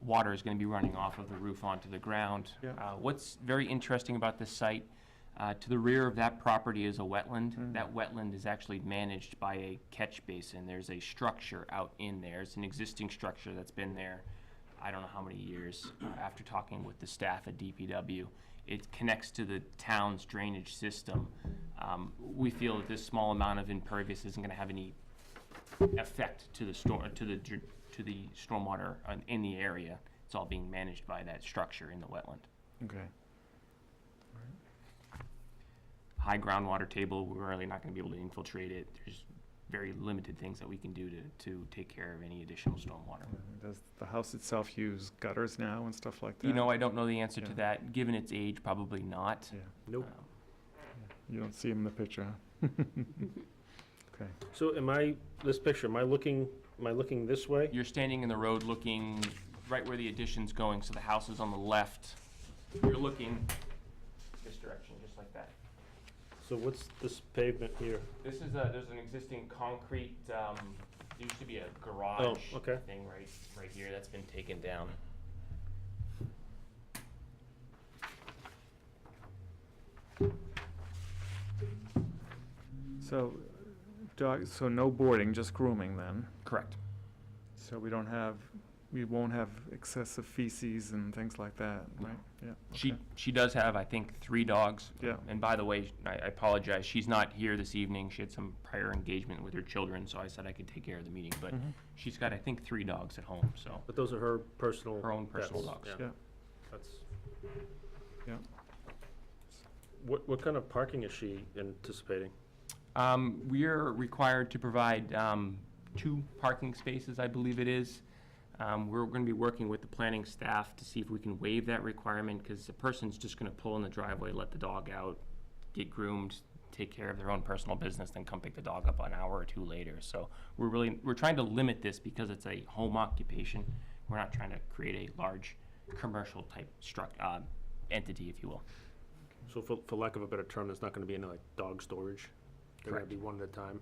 Water is going to be running off of the roof onto the ground.
Yeah.
What's very interesting about this site, to the rear of that property is a wetland. That wetland is actually managed by a catch basin. There's a structure out in there. It's an existing structure that's been there, I don't know how many years, after talking with the staff at DPW. It connects to the town's drainage system. We feel that this small amount of impervious isn't gonna have any effect to the stormwater in the area. It's all being managed by that structure in the wetland.
okay.
High groundwater table, we're really not gonna be able to infiltrate it. There's very limited things that we can do to take care of any additional stormwater.
Does the house itself use gutters now and stuff like that?
You know, I don't know the answer to
Yeah.
that. Given its age, probably not.
Yeah,
Nope.
you don't see him in the picture, huh? Okay.
So this picture, am I looking this way?
You're standing in the road looking right where the addition's going, so the house is on the left. You're looking this direction, just like that.
So what's this pavement here?
This is there's an existing concrete, there used to be a garage
okay.
thing right here that's been taken down.
So, so no boarding, just grooming then?
Correct.
So we won't have excessive feces and things like that, right? Yeah. okay.
She does have, I think, 3 dogs.
Yeah.
And by the way, I apologize, she's not here this evening. She had some prior engagement with her children, so I said I could take care of the meeting. But she's got, I think, 3 dogs at home, so
But those are her personal.
her own personal
pets.
dogs.
Yeah.
That's.
Yeah.
What kind of parking is she anticipating?
We're required to provide 2 parking spaces, I believe it is. We're going to be working with the planning staff to see if we can waive that requirement, because the person's just going to pull in the driveway, let the dog out, get groomed, take care of their own personal business, then come pick the dog up an hour or 2 later. So we're trying to limit this because it's a home occupation. We're not trying to create a large commercial type entity, if you will.
So for lack of a better term, there's not gonna be any like dog storage? They're gonna
Correct.
be one at a time?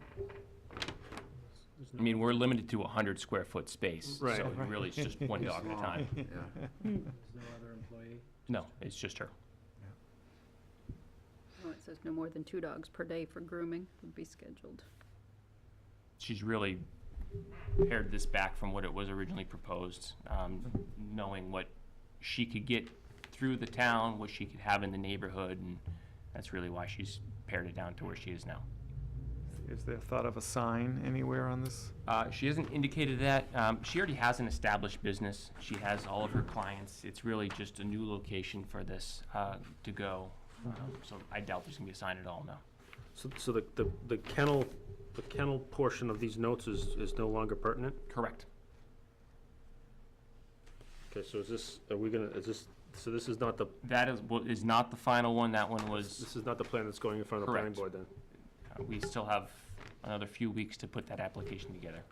I mean, we're limited to a 100 square foot space,
Right.
so really it's just one dog at a time.
Yeah.
There's no other employee?
No, it's just her.
Oh, it says no more than 2 dogs per day for grooming would be scheduled.
She's really pared this back from what it was originally proposed, knowing what she could get through the town, what she could have in the neighborhood, and that's really why she's pared it down to where she is now.
Is there thought of a sign anywhere on this?
She hasn't indicated that. She already has an established business. She has all of her clients. It's really just a new location for this to go. So I doubt there's gonna be a sign at all, no.
So the kennel portion of these notes is no longer pertinent?
Correct.
Okay, so so this is not
That is not the final one. That one was,
this is not the plan that's going in front of the planning
Correct.
board then?
we still have another few weeks to put that application together.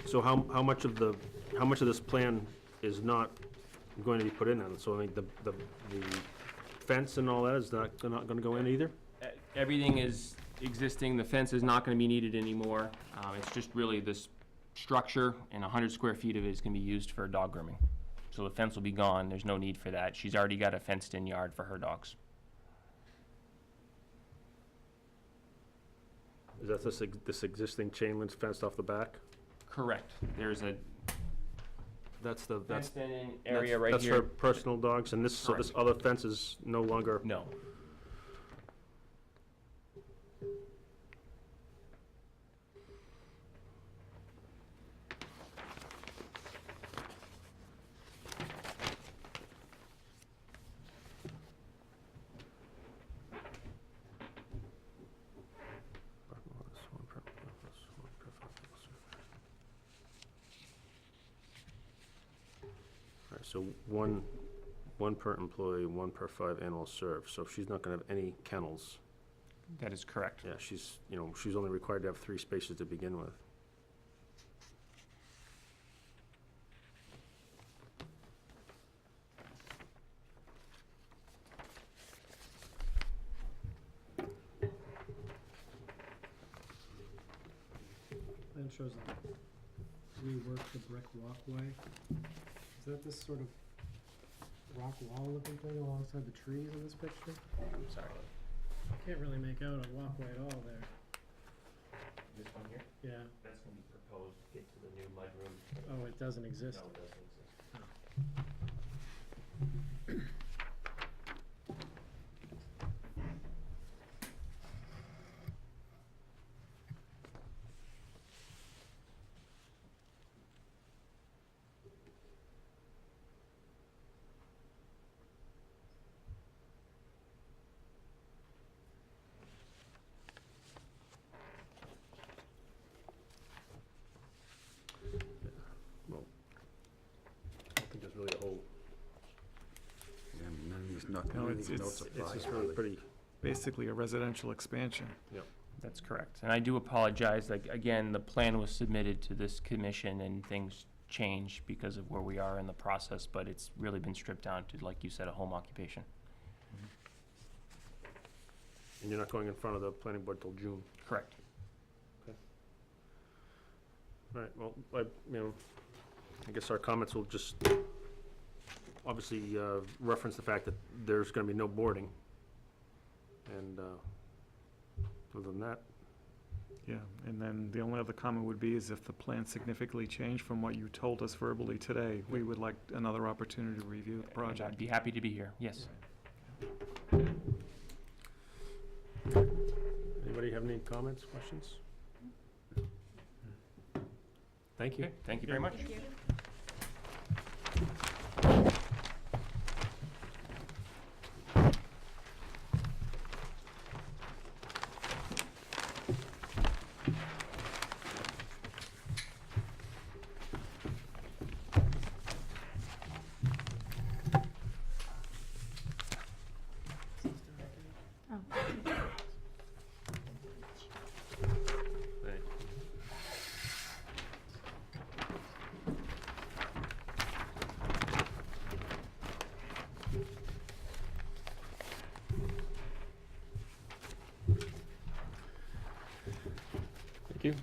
So how much of this plan is not going to be put in then? So I mean, the fence and all that is not gonna go in either?
Everything is existing. The fence is not gonna be needed anymore. It's just really this structure, and 100 square feet of it is gonna be used for dog grooming. So the fence will be gone. There's no need for that. She's already got a fenced-in yard for her dogs.
Is that this existing chain link fenced off the back?
Correct. There's a
that's the, that's,
Fenced-in area right
that's
here.
her personal dogs, and this, so this other fence is no longer,
No.
Alright, so one per employee, one per 5 animals served, so if she's not gonna have any kennels,
That is correct.
yeah, she's, you know, she's only required to have 3 spaces to begin with.
Plan shows a reworked the brick walkway. Is that this sort of rock wall looking thing alongside the trees in this picture?
I'm sorry.
Can't really make out a walkway at all there.
This one here?
Yeah.
That's gonna be proposed to get to the new mudroom.
Oh, it doesn't exist.
No, it doesn't exist.
I don't think there's really a whole,
Yeah, none of these,
No,
none of
it's-
these
it's-
notes
it's
apply.
just really pretty,
Basically a residential expansion.
That's correct. And I do apologize, like, again, the plan was submitted to this commission and things changed because of where we are in the process, but it's really been stripped down to, like you said, a home occupation.
and you're not going in front of the planning board till June.
Correct.
Alright, well, I guess our comments will just obviously reference the fact that there's gonna be no boarding. And other than that,
Yeah, and then the only other comment would be is if the plan significantly changed from what you told us verbally today, we would like another opportunity to review the
And
project.
I'd be happy to be here, yes.
anybody have any comments, questions? Thank you.
Okay, thank you very much.
Thank you. Oh, thank you.
Thank you.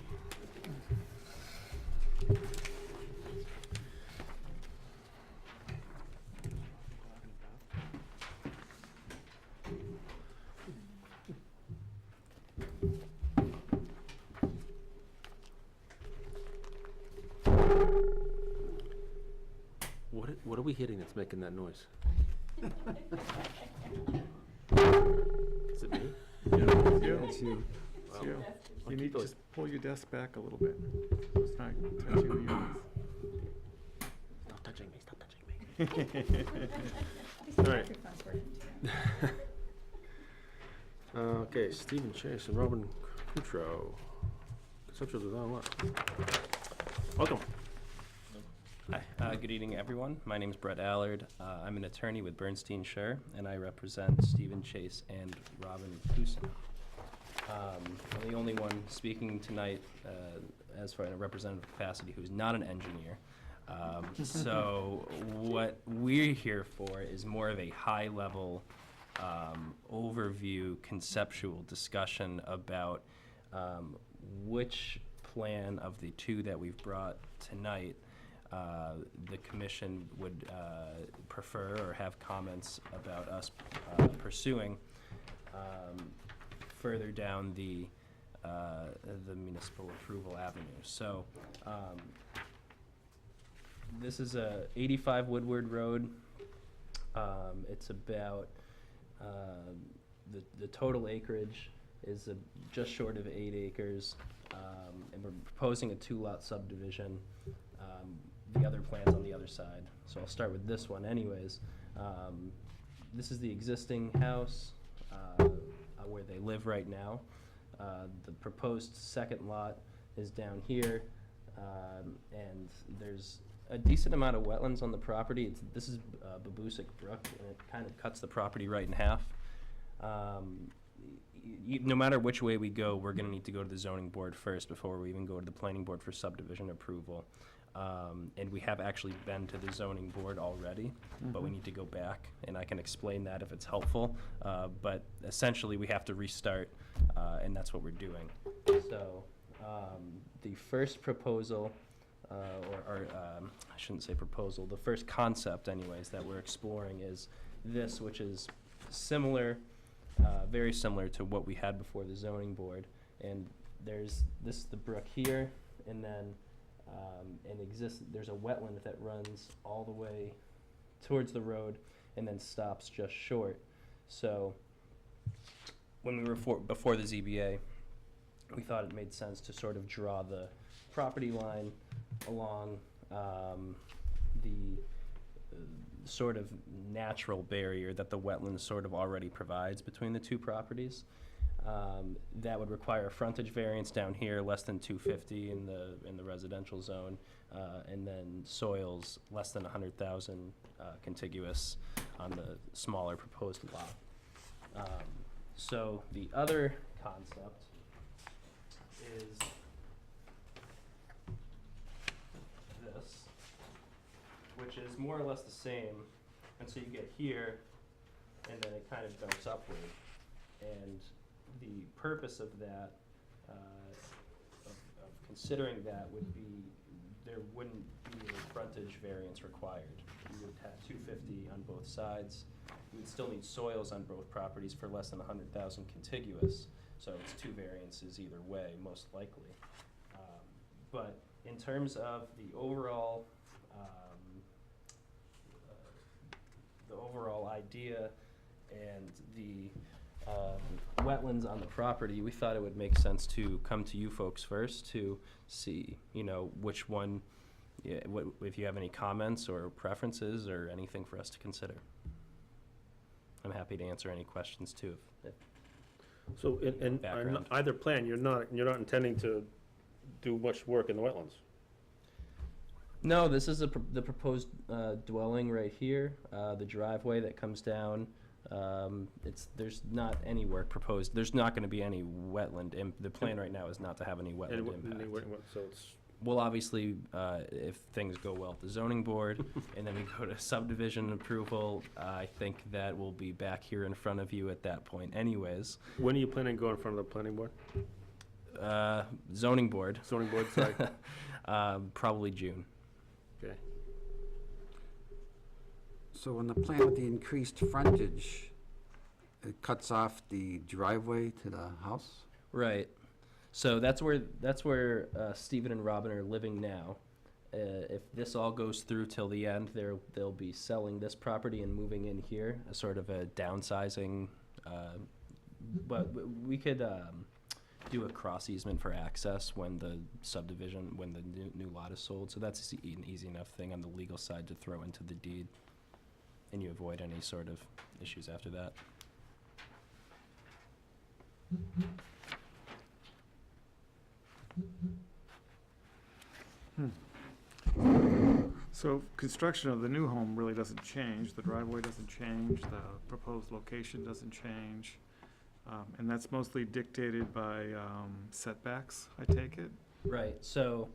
What are we hitting that's making that noise? Is it me?
It's you.
It's you.
It's you.
I'll
You
keep
need to
it.
just pull your desk back a little bit. So it's not touching the
Stop touching me, stop touching me.
This
All right.
microphone's working too.
Okay, Stephen Chase and Robin Kutro. Conceptual design what? Welcome.
Hi, good evening, everyone. My name is Brett Allard. I'm an attorney with Bernstein Scher, and I represent Stephen Chase and Robin Kusin. I'm the only one speaking tonight as far in a representative capacity who's not an engineer. So what we're here for is more of a high-level overview, conceptual discussion about which plan of the two that we've brought tonight the commission would prefer or have comments about us pursuing further down the municipal approval avenue. So This is a 85 Woodward Road. It's about, the total acreage is just short of 8 acres. And we're proposing a 2-lot subdivision. The other plan's on the other side, so I'll start with this one anyways. This is the existing house where they live right now. The proposed second lot is down here, and there's a decent amount of wetlands on the property. This is Babusick Brook, and it kind of cuts the property right in half. No matter which way we go, we're gonna need to go to the zoning board first before we even go to the planning board for subdivision approval. And we have actually been to the zoning board already, but we need to go back, and I can explain that if it's helpful. But essentially, we have to restart, and that's what we're doing. So, the first proposal, I shouldn't say proposal, the first concept anyways that we're exploring is this, which is similar, very similar to what we had before the zoning board. And there's the brook here, and then there's a wetland that runs all the way towards the road and then stops just short. So when we were before the ZBA, we thought it made sense to sort of draw the property line along the sort of natural barrier that the wetland sort of already provides between the two properties. That would require a frontage variance down here, less than 250 in the residential zone, and then soils less than 100,000 contiguous on the smaller proposed lot. So the other concept is this, which is more or less the same. And so you get here, and then it kind of jumps upward. And the purpose of that, of considering that, would be there wouldn't be a frontage variance required. You would have 250 on both sides. You would still need soils on both properties for less than 100,000 contiguous. So it's 2 variances either way, most likely. But in terms of the overall idea and the wetlands on the property, we thought it would make sense to come to you folks first to see, which one, if you have any comments or preferences or anything for us to consider. I'm happy to answer any questions too.
So in
Background.
either plan, you're not intending to do much work in the wetlands?
No, this is the proposed dwelling right here, the driveway that comes down. There's not any work proposed. There's not going to be any wetland. The plan right now is not to have any wetland impact.
So it's,
Well, obviously, if things go well at the zoning board, and then we go to subdivision approval, I think that we'll be back here in front of you at that point anyways.
when are you planning to go in front of the planning board?
Zoning board,
Zoning board, sorry.
probably June.
Okay.
So on the plan with the increased frontage, it cuts off the driveway to the house?
Right. So that's where Stephen and Robin are living now. If this all goes through till the end, they'll be selling this property and moving in here, a sort of a downsizing. But we could do a cross easement for access when the subdivision, when the new lot is sold. So that's an easy enough thing on the legal side to throw into the deed, and you avoid any sort of issues after that.
So construction of the new home really doesn't change, the driveway doesn't change, the proposed location doesn't change. And that's mostly dictated by setbacks, I take it?
Right, so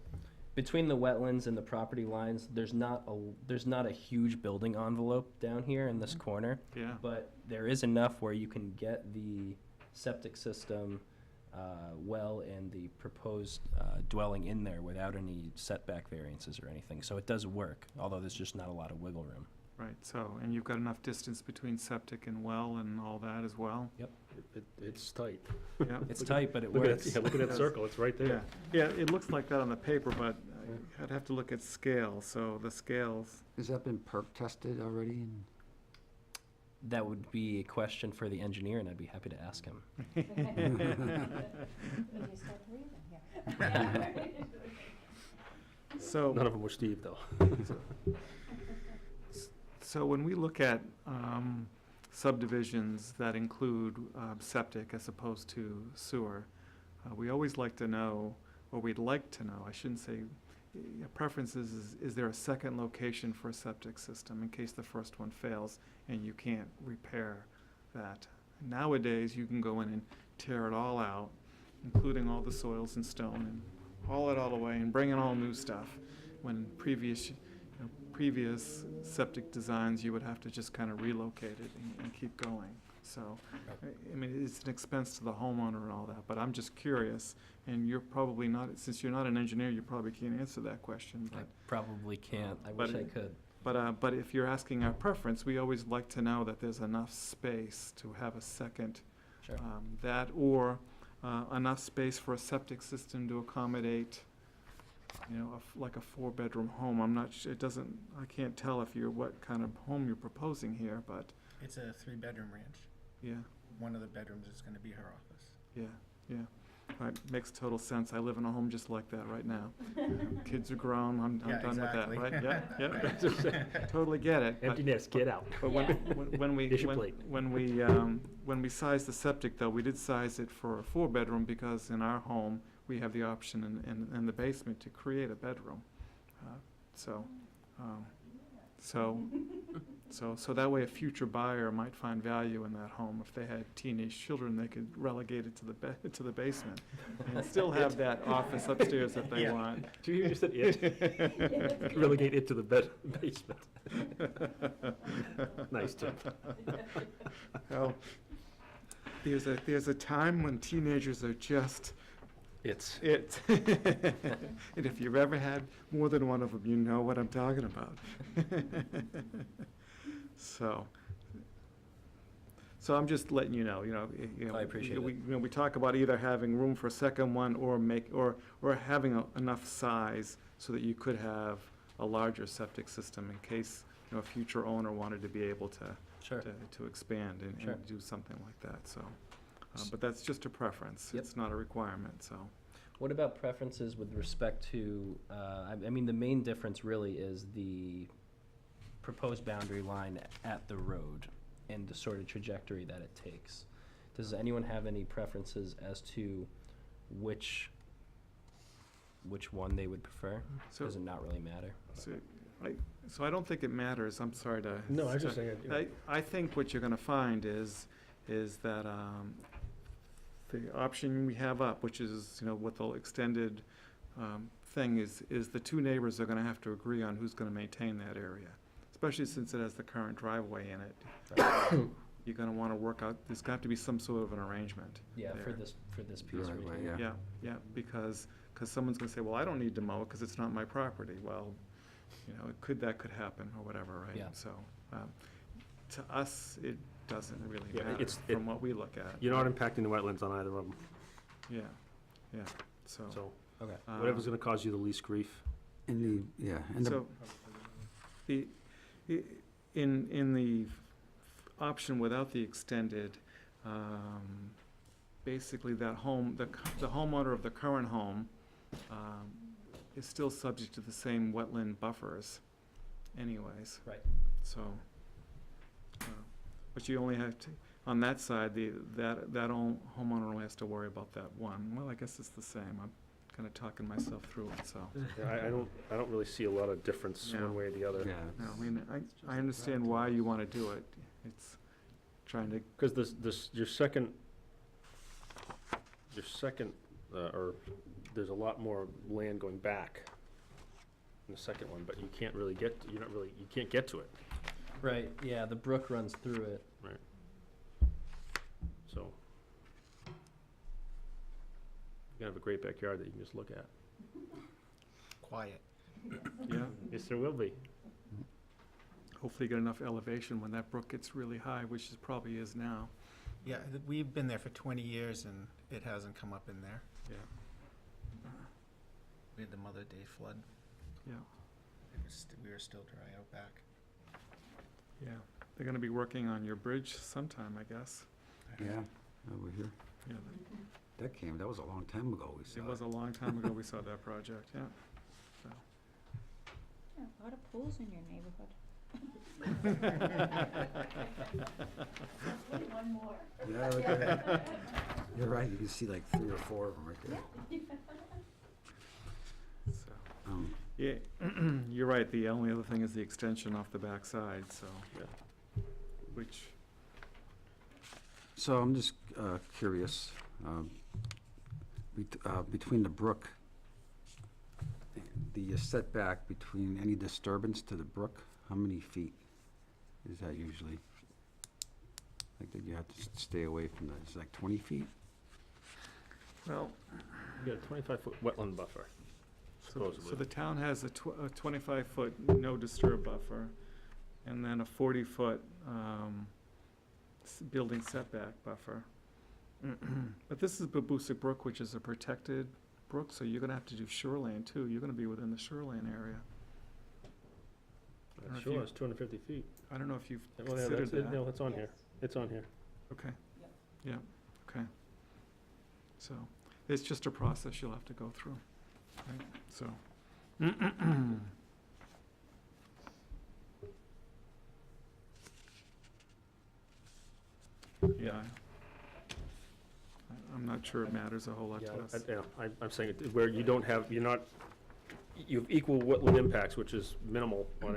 between the wetlands and the property lines, there's not a huge building envelope down here in this corner,
Yeah,
but there is enough where you can get the septic system, well, and the proposed dwelling in there without any setback variances or anything. So it does work, although there's just not a lot of wiggle room.
right, so, and you've got enough distance between septic and well and all that as well?
It's tight.
Yeah.
It's tight, but it
Look at
works.
that, yeah, look at that circle, it's right there.
Yeah, it looks like that on the paper, but I'd have to look at scale, so the scales,
Has that been perk tested already? And
That would be a question for the engineer, and I'd be happy to ask him.
Would you start breathing here?
so.
None of them were Steve, though.
So when we look at subdivisions that include septic as opposed to sewer, we always like to know, or we'd like to know, I shouldn't say, preferences is there a second location for a septic system in case the first one fails and you can't repair that? Nowadays, you can go in and tear it all out, including all the soils and stone, and haul it all away and bring in all new stuff. When previous septic designs, you would have to just kind of relocate it and keep going. So, I mean, it's an expense to the homeowner and all that, but I'm just curious, and you're probably not, since you're not an engineer, you probably can't answer that question,
I
but.
probably can't. I wish I could.
But if you're asking our preference, we always like to know that there's enough space to have a second,
Sure.
that, or enough space for a septic system to accommodate, you know, like a 4-bedroom home. I'm not, it doesn't, I can't tell if you're, what kind of home you're proposing here, but,
It's a 3-bedroom ranch.
yeah,
One of the bedrooms is gonna be her office.
yeah. Right, makes total sense. I live in a home just like that right now. Kids are grown, I'm
Yeah,
done with that,
exactly.
right? Yeah. Totally get it. but-
Empty nest, get out.
But when we,
Dish your plate.
when we sized the septic, though, we did size it for a 4-bedroom because in our home, we have the option in the basement to create a bedroom. So that way a future buyer might find value in that home. If they had teenage children, they could relegate it to the basement and still have that office upstairs that they
Yeah.
want.
Do you just said it? Relegate it to the basement. Nice tip.
Well, there's a time when teenagers are just
It's.
it. And if you've ever had more than one of them, you know what I'm talking about. So I'm just letting you know,
I appreciate it.
we talk about either having room for a second one or having enough size so that you could have a larger septic system in case, a future owner wanted to be able to
Sure.
to expand
Sure.
and do something like that, so. But that's just a preference.
Yep.
It's not a requirement, so.
What about preferences with respect to, I mean, the main difference really is the proposed boundary line at the road and the sort of trajectory that it takes. Does anyone have any preferences as to which one they would prefer?
So-
Does it not really matter?
So I don't think it matters, I'm sorry to.
No, I was just saying,
I think what you're gonna find is that, the option we have up, which is, what the extended, thing is the two neighbors are gonna have to agree on who's gonna maintain that area. Especially since it has the current driveway in it. You're gonna wanna work out, there's got to be some sort of an arrangement.
Yeah, for
there.
this piece right
Driveway,
here.
yeah.
Yeah, because someone's gonna say, well, I don't need to mow it because it's not my property. Well, that could happen or whatever, right?
Yeah.
So, to us, it doesn't really
Yeah,
matter from what we look at.
You're not impacting the wetlands on either of them,
Yeah, so.
so
Okay.
whatever's gonna cause you the least grief.
And
So, in the option without the extended, basically that home, the homeowner of the current home, is still subject to the same wetland buffers anyways.
Right.
So, but you only have to, on that side, that homeowner only has to worry about that one. Well, I guess it's the same. I'm kinda talking myself through it, so.
Yeah, I don't really see a lot of difference
No.
one way or the other.
Yeah.
No, I mean, I understand why you wanna do it. It's trying to,
Because your second, or there's a lot more land going back in the second one, but you can't really you can't get to it,
Right, yeah, the brook runs through it.
so. You're gonna have a great backyard that you can just look at.
Quiet.
yeah,
Yes, there will be.
hopefully get enough elevation when that brook gets really high, which it probably is now.
Yeah, we've been there for 20 years and it hasn't come up in there.
Yeah.
We had the Mother Day flood. We were still dry out back.
Yeah. They're gonna be working on your bridge sometime, I guess.
Yeah, over here.
Yeah,
That was a long time ago we saw
it was a long time ago we saw that project, yeah. So,
Yeah, a lot of pools in your neighborhood. One more.
Yeah, look at that. You're right, you can see like 3 or 4 of them right there.
so.
Um,
Yeah, you're right, the only other thing is the extension off the backside, so, which,
So I'm just curious, between the brook, the setback between any disturbance to the brook, how many feet is that usually? Like that you have to stay away from that, it's like 20 feet?
well,
You got a 25-foot wetland buffer,
so
supposedly.
the town has a 25-foot no disturb buffer, and then a 40-foot building setback buffer. But this is Babusick Brook, which is a protected brook, so you're gonna have to do shoreline too. You're gonna be within the shoreline area. I don't know if
Sure,
you-
it's 250 feet.
I don't know if you've
Well, yeah,
considered
that's,
that.
no, it's on here. It's on here.
Okay. Yeah, okay. So, it's just a process you'll have to go through, right? So. Yeah. I'm not sure it matters a whole lot
Yeah,
to us.
I'm saying it where you don't have, you're not, you have equal wetland impacts, which is minimal on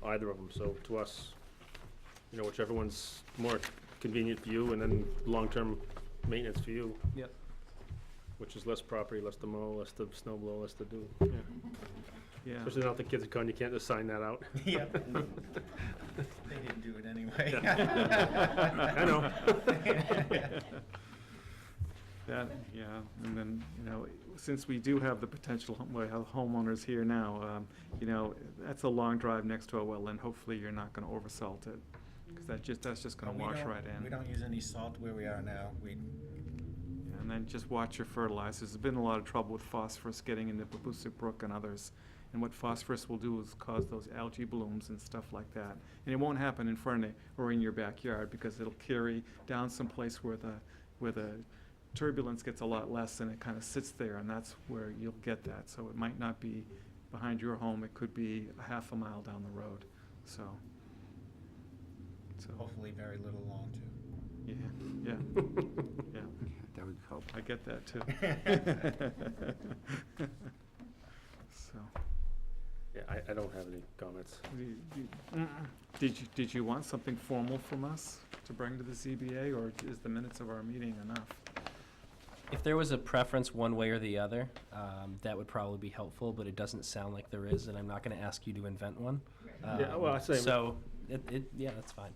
either of them. So to us, whichever one's more convenient for you, and then long-term maintenance for you.
Yep.
Which is less property, less to mow, less to snow blow, less to do.
Yeah.
Especially now that the kids are gone, you can't just sign that out.
Yeah. They didn't do it anyway.
I know.
That, yeah, and then, since we do have the potential, we have homeowners here now, that's a long drive next to a wetland. Hopefully, you're not gonna oversalt it, because that's just gonna
But we
wash
don't-
right in.
We don't use any salt where we are now.
And then just watch your fertilizers. There's been a lot of trouble with phosphorus getting into Babusick Brook and others. And what phosphorus will do is cause those algae blooms and stuff like that. And it won't happen in front of or in your backyard, because it'll carry down someplace where the turbulence gets a lot less, and it kind of sits there, and that's where you'll get that. So it might not be behind your home, it could be a half a mile down the road, so.
Hopefully very little long too.
Yeah, yeah.
That would help.
I get that too. So.
Yeah, I don't have any comments.
Did you want something formal from us to bring to the ZBA, or is the minutes of our meeting enough?
If there was a preference one way or the other, that would probably be helpful, but it doesn't sound like there is, and I'm not gonna ask you to invent one.
Yeah, well, I say-
So, yeah, that's fine.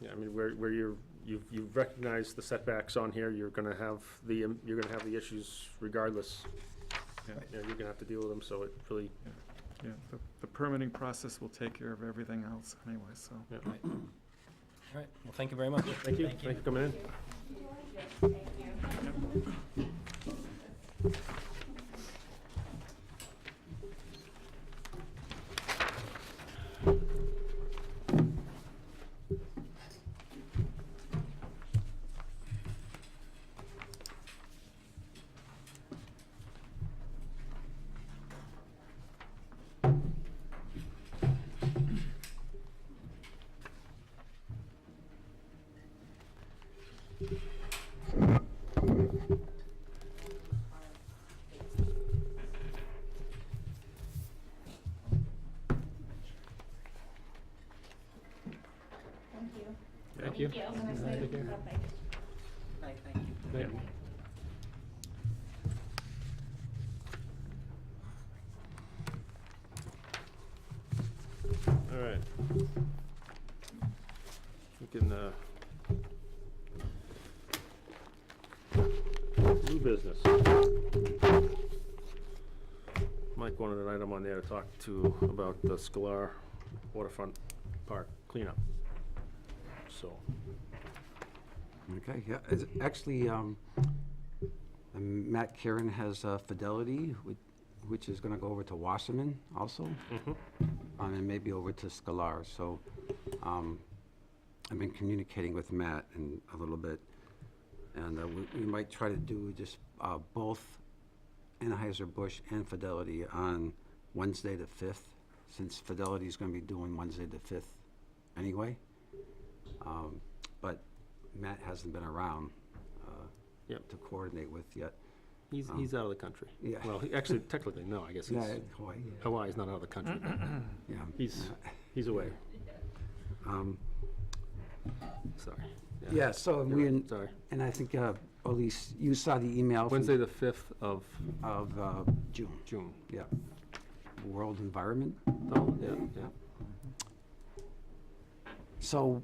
Yeah, I mean, where you've recognized the setbacks on here, you're gonna have the issues regardless.
Yeah.
You're gonna have to deal with them, so it really.
Yeah, the permitting process will take care of everything else anyway, so.
Yeah.
All right, well, thank you very much.
Thank you for coming in. Thank you.
Take care. Bye-bye.
Yeah. All right. We can, new business. Mike wanted an item on there to talk to about the Scalar Waterfront Park cleanup. So,
Okay, yeah, actually, Matt Karen has Fidelity which is gonna go over to Wasserman also, and then maybe over to Scalar. So, I've been communicating with Matt and a little bit, and we might try to do just both Anheuser-Busch and Fidelity on Wednesday the 5th, since Fidelity's gonna be doing Wednesday the 5th anyway. But Matt hasn't been around
Yep.
to coordinate with yet.
He's out of the country.
Yeah.
Well, actually, technically, no, I guess he's,
Yeah, Hawaii.
Hawaii's not out of the country.
Yeah.
He's away.
Um,
Sorry.
Yeah, so
You're
we,
right, sorry.
and I think, Elise, you saw the email. from-
Wednesday, the 5th of
Of June,
June.
yeah. World Environment.
Oh, yeah, yeah.
So,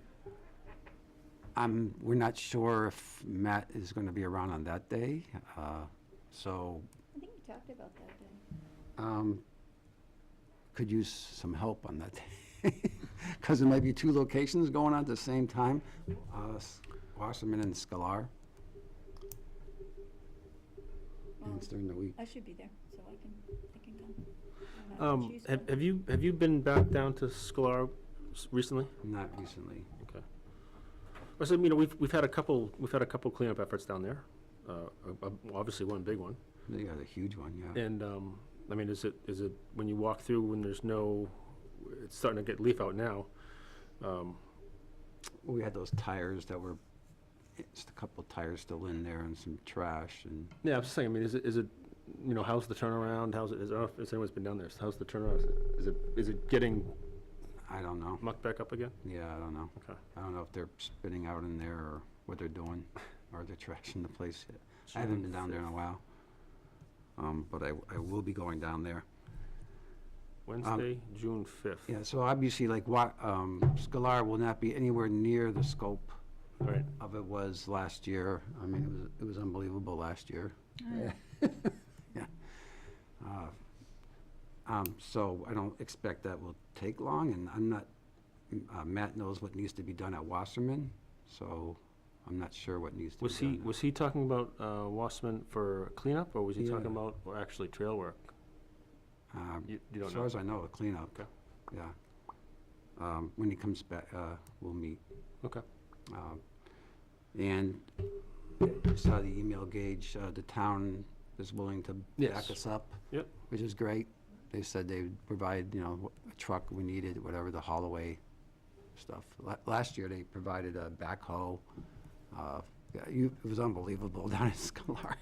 we're not sure if Matt is gonna be around on that day, so,
I think we talked about that then.
could use some help on that day. Because there might be two locations going on at the same time, Wasserman and Scalar. And it's during the week.
I should be there, so I can come. I'm not on Tuesday.
Have you been back down to Scalar recently?
Not recently.
Okay. I said, you know, we've had a couple cleanup efforts down there. Obviously one big one.
They got a huge one, yeah.
And I mean, is it when you walk through when there's no, it's starting to get leaf out now.
We had those tires that were, just a couple tires still in there and some trash and.
Yeah, I'm just saying. I mean, is it you know, how's the turnaround? I don't know if anyone's been down there. How's the turnaround? Is it getting
I don't know.
mucked back up again?
Yeah, I don't know.
Okay.
I don't know if they're spitting out in there or what they're doing, or they're trashing the place yet. I haven't been down there in a while. But I will be going down there.
Wednesday, June 5th.
Yeah, so obviously, like, Scalar will not be anywhere near the scope
Right.
of it was last year. I mean, it was unbelievable last year. Yeah. So I don't expect that will take long, and I'm not, Matt knows what needs to be done at Wasserman, so I'm not sure what needs to be done.
Was he talking about Wasserman for cleanup, or was he talking
Yeah.
about or actually trail work? You don't
As
know?
far as I know, a cleanup.
Okay.
Yeah. When he comes back, we'll meet.
Okay.
And you saw the email, Gage, the town is willing to
Yes.
back us up.
Yep.
Which is great. They said they would provide, you know, a truck we needed, whatever the haul away stuff. Last year, they provided a backhoe. Yeah, it was unbelievable down in Scalar.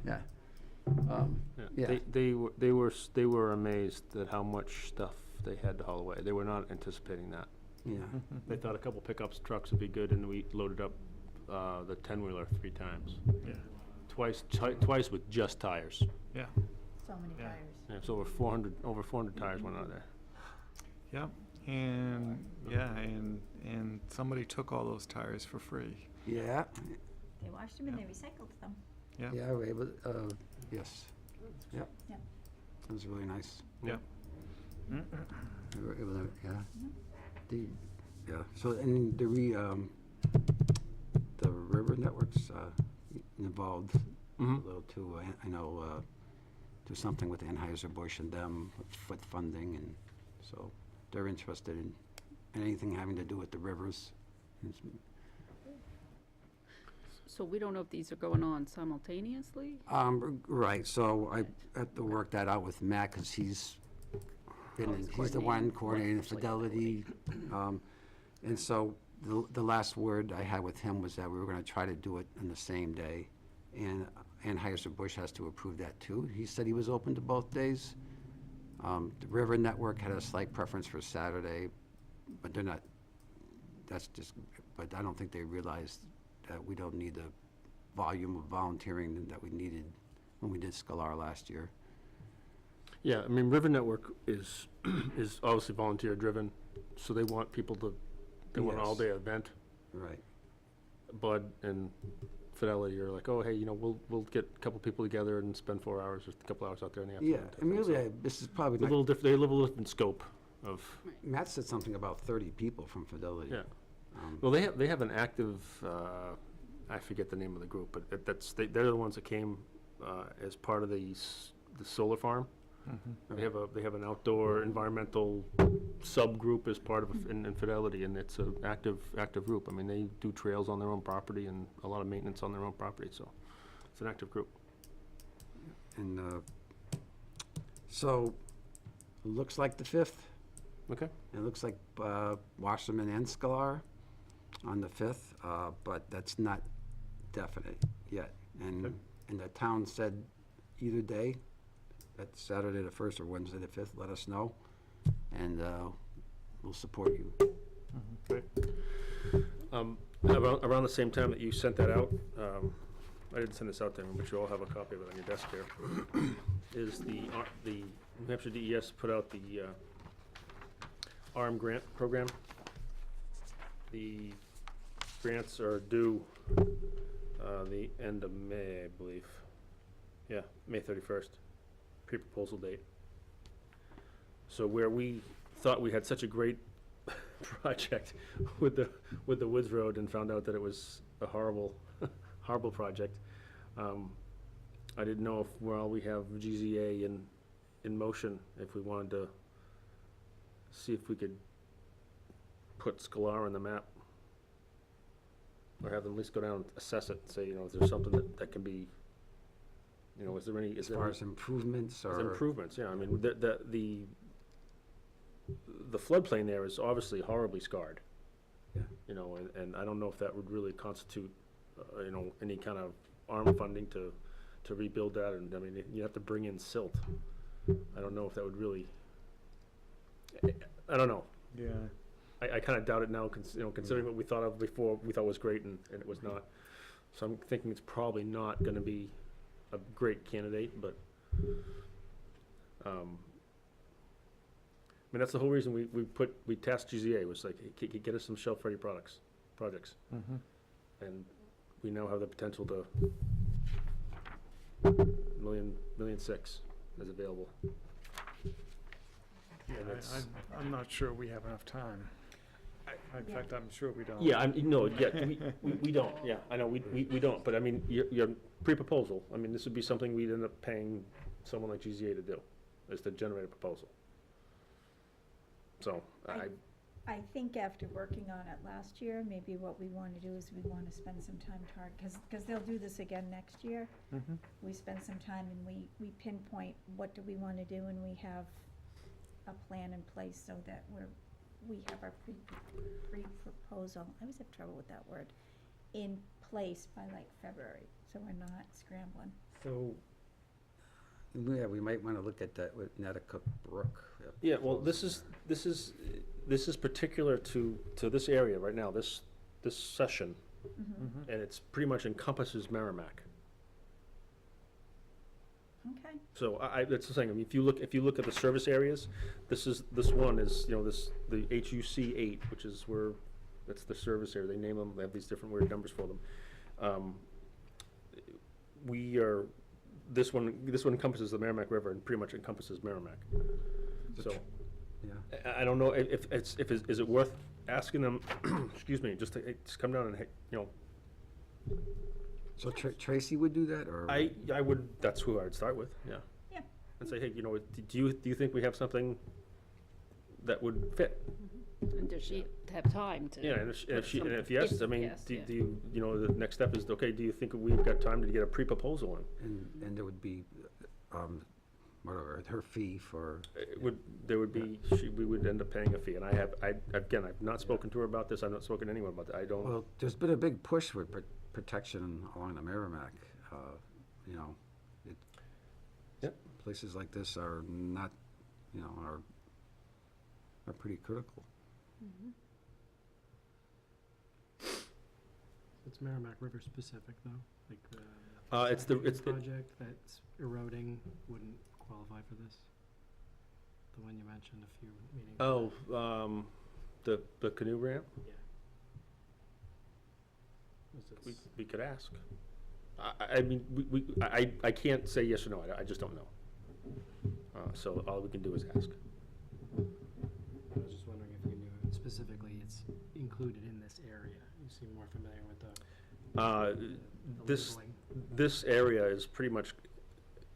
Yeah. Yeah.
They were amazed at how much stuff they had to haul away. They were not anticipating that.
Yeah.
They thought a couple pickups, trucks would be good, and we loaded up the 10-wheeler 3 times.
Yeah.
Twice with just tires.
Yeah.
So many
Yeah.
tires.
Yeah, so over 400 tires went out of there.
Yep. And, yeah, and somebody took all those tires for free.
Yeah.
They washed them and they recycled them.
Yeah.
Yeah, we were able, yes. Yep.
Yep.
It was really nice.
Yep.
We were able to, yeah.
Mm-hmm.
Yeah, so, and the river networks involved a little too. I know, do something with Anheuser-Busch and them with funding, and so they're interested in anything having to do with the rivers.
So we don't know if these are going on simultaneously?
Right, so I have to work that out with Matt, because he's the one coordinating Fidelity. And so the last word I had with him was that we were gonna try to do it on the same day. And Anheuser-Busch has to approve that too. He said he was open to both days. The River Network had a slight preference for Saturday, but they're not, but I don't think they realized that we don't need the volume of volunteering that we needed when we did Scalar last year.
Yeah, I mean, River Network is obviously volunteer-driven, so they want people to, they want an
Yes.
all-day event.
Right.
Bud and Fidelity are like, oh, hey, you know, we'll get a couple people together and spend 4 hours, or a couple hours out there in the
Yeah,
afternoon.
I mean, really, this is probably
They're a
not,
little different, they live a little different scope of,
Matt said something about 30 people from Fidelity.
yeah. Well, they have an active, I forget the name of the group, but they're the ones that came as part of the the solar farm. They have an outdoor environmental subgroup as part of in Fidelity, and it's an active group. I mean, they do trails on their own property and a lot of maintenance on their own property, so it's an active group.
And, so, looks like the 5th.
Okay.
It looks like Wasserman and Sklar on the 5th, but that's not definite yet. And the town said either day, that's Saturday the 1st or Wednesday the 5th, let us know, and we'll support you.
Around the same time that you sent that out, I didn't send this out to everyone, but you all have a copy of it on your desk here, is the New Hampshire DES put out the ARM grant program. The grants are due the end of May, I believe. Yeah, May 31st, pre-proposal date. So where we thought we had such a great project with the Woods Road and found out that it was a horrible project, I didn't know if, while we have GZA in motion, if we wanted to see if we could put Sklar on the map, or have them at least go down and assess it and say, you know, is there something that can be, you know, is there any,
As far as improvements or?
Improvements, yeah, I mean, the floodplain there is obviously horribly scarred.
Yeah.
You know, and I don't know if that would really constitute, you know, any kind of ARM funding to rebuild that, and, I mean, you have to bring in silt. I don't know if that would really, I don't know.
Yeah.
I kind of doubt it now, you know, considering what we thought of before, we thought was great, and it was not. So I'm thinking it's probably not gonna be a great candidate, but, I mean, that's the whole reason we tasked GZA, was like, hey, get us some shelf-ready projects. And we now have the potential to, $1.6 million is available.
Yeah,
And it's-
I'm not sure we have enough time. In fact, I'm sure we don't.
Yeah, we don't, yeah, I know, we don't, but I mean, your pre-proposal, I mean, this would be something we'd end up paying someone like GZA to do, is to generate a proposal. So,
I think after working on it last year, maybe what we want to do is we want to spend some time because they'll do this again next year. We spend some time and we pinpoint what do we want to do, and we have a plan in place so that we have our pre-proposal, I always have trouble with that word, in place by like February, so we're not scrambling.
So, yeah, we might want to look at that with Netticook Brook.
yeah, well, this is particular to this area right now, this session, and it's pretty much encompasses Merrimack.
Okay.
So that's the thing, I mean, if you look at the service areas, this one is, you know, the HUC 8, which is where, that's the service area, they name them, they have these different weird numbers for them. This one encompasses the Merrimack River and pretty much encompasses Merrimack. So,
Yeah.
I don't know if is it worth asking them, excuse me, just to come down and, you know.
So Tracy would do that, or?
I would, that's who I'd start with, yeah.
Yeah.
And say, hey, you know, do you think we have something that would fit?
And does she have time to?
Yeah, and if yes, I mean,
Yes,
do
yeah.
you, you know, the next step is, okay, do you think we've got time to get a pre-proposal in?
And there would be, whatever, her fee for,
There would be, we would end up paying a fee, and I've not spoken to her about this, I've not spoken to anyone about that, I don't.
well, there's been a big push with protection along the Merrimack, you know.
Yep.
Places like this are not, you know, are pretty critical.
It's Merrimack River specific though, like
It's the
project that's eroding wouldn't qualify for this? The one you mentioned a few meetings ago.
Oh, the canoe ramp?
Yeah. Was it
We could ask. I mean, I can't say yes or no, I just don't know. So all we can do is ask.
I was just wondering if you knew specifically it's included in this area. You seem more familiar with the labeling.
This area is pretty much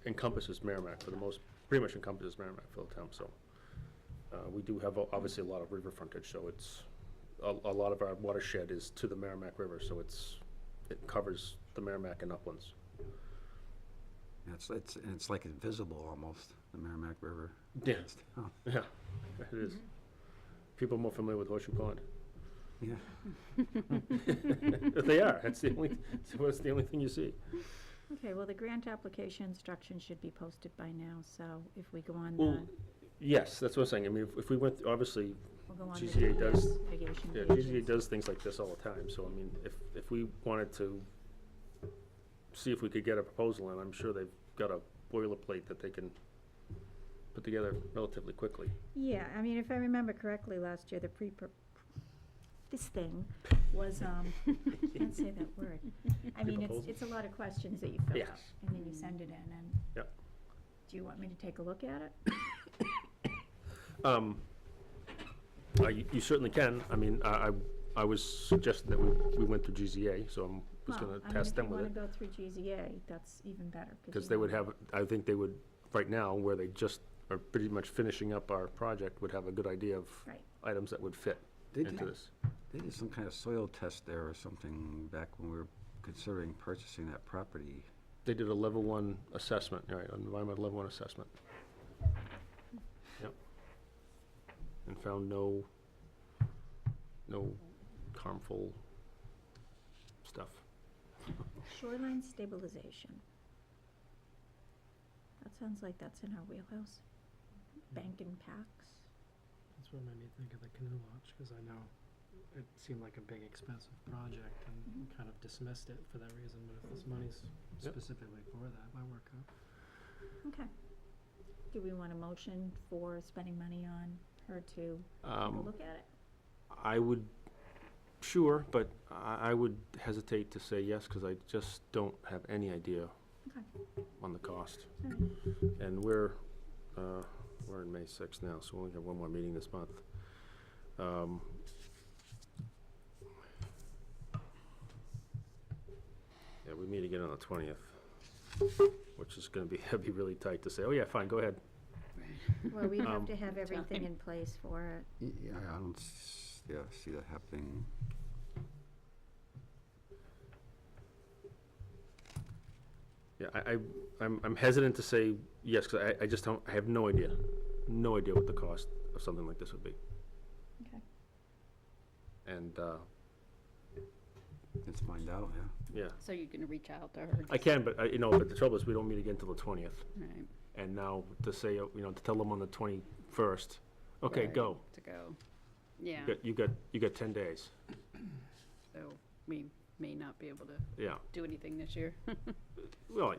encompasses Merrimack for the most, pretty much encompasses Merrimack for the town, so. We do have, obviously, a lot of river frontage, so it's, a lot of our watershed is to the Merrimack River, so it covers the Merrimack and uplands.
Yeah, it's like invisible almost, the Merrimack River.
Yeah.
Oh,
Yeah, it is. People more familiar with Horseshoe Pond.
yeah.
But they are, that's the only thing you see.
Okay, well, the grant application instructions should be posted by now, so if we go on
Well,
the,
yes, that's what I'm saying, I mean, if we went, obviously,
we'll go on the
GZA does,
mitigation
yeah,
pages.
GZA does things like this all the time, so I mean, if we wanted to see if we could get a proposal, and I'm sure they've got a boilerplate that they can put together relatively quickly.
Yeah, I mean, if I remember correctly, last year, the this thing was, can't say that word. I mean, it's a lot of questions that you fill
Yes.
out, and then you send it in, and.
Yep.
Do you want me to take a look at it?
You certainly can, I mean, I was suggesting that we went through GZA, so I was gonna test them with it.
If you wanna go through GZA, that's even better.
Because
you
they would
know-
have, I think they would, right now, where they just are pretty much finishing up our project, would have a good idea of
Right.
items that would fit
They
into
did,
this.
they did some kind of soil test there or something back when we were considering purchasing that property.
They did a level 1 assessment, right, an environmental level 1 assessment. Yep. And found no harmful stuff.
Shoreline stabilization. That sounds like that's in our wheelhouse. Bank and packs.
That's what made me think of the canoe launch, because I know it seemed like a big expensive project and we kind of dismissed it for that reason, but if this money's
Yep.
specifically for that, it might work out.
Okay. Do we want a motion for spending money on her to take a look at it?
I would, sure, but I would hesitate to say yes, because I just don't have any idea
Okay.
on the cost.
All right.
And we're in May 6th now, so we only have one more meeting this month. Yeah, we meet again on the 20th, which is gonna be, that'd be really tight to say, oh yeah, fine, go ahead.
Well, we have
Um,
to have everything in place for it.
Yeah, I don't, see that happening.
Yeah, I'm hesitant to say yes, because I just don't, I have no idea what the cost of something like this would be.
Okay.
And,
Let's find out, yeah.
yeah,
So you're gonna reach out to her?
I can, but but the trouble is, we don't meet again till the 20th.
Right,
And now to say, to tell them on the 21st, okay,
Right.
go.
to go. Yeah,
You got 10 days,
so we may not be able to
yeah.
do anything this year.
Well,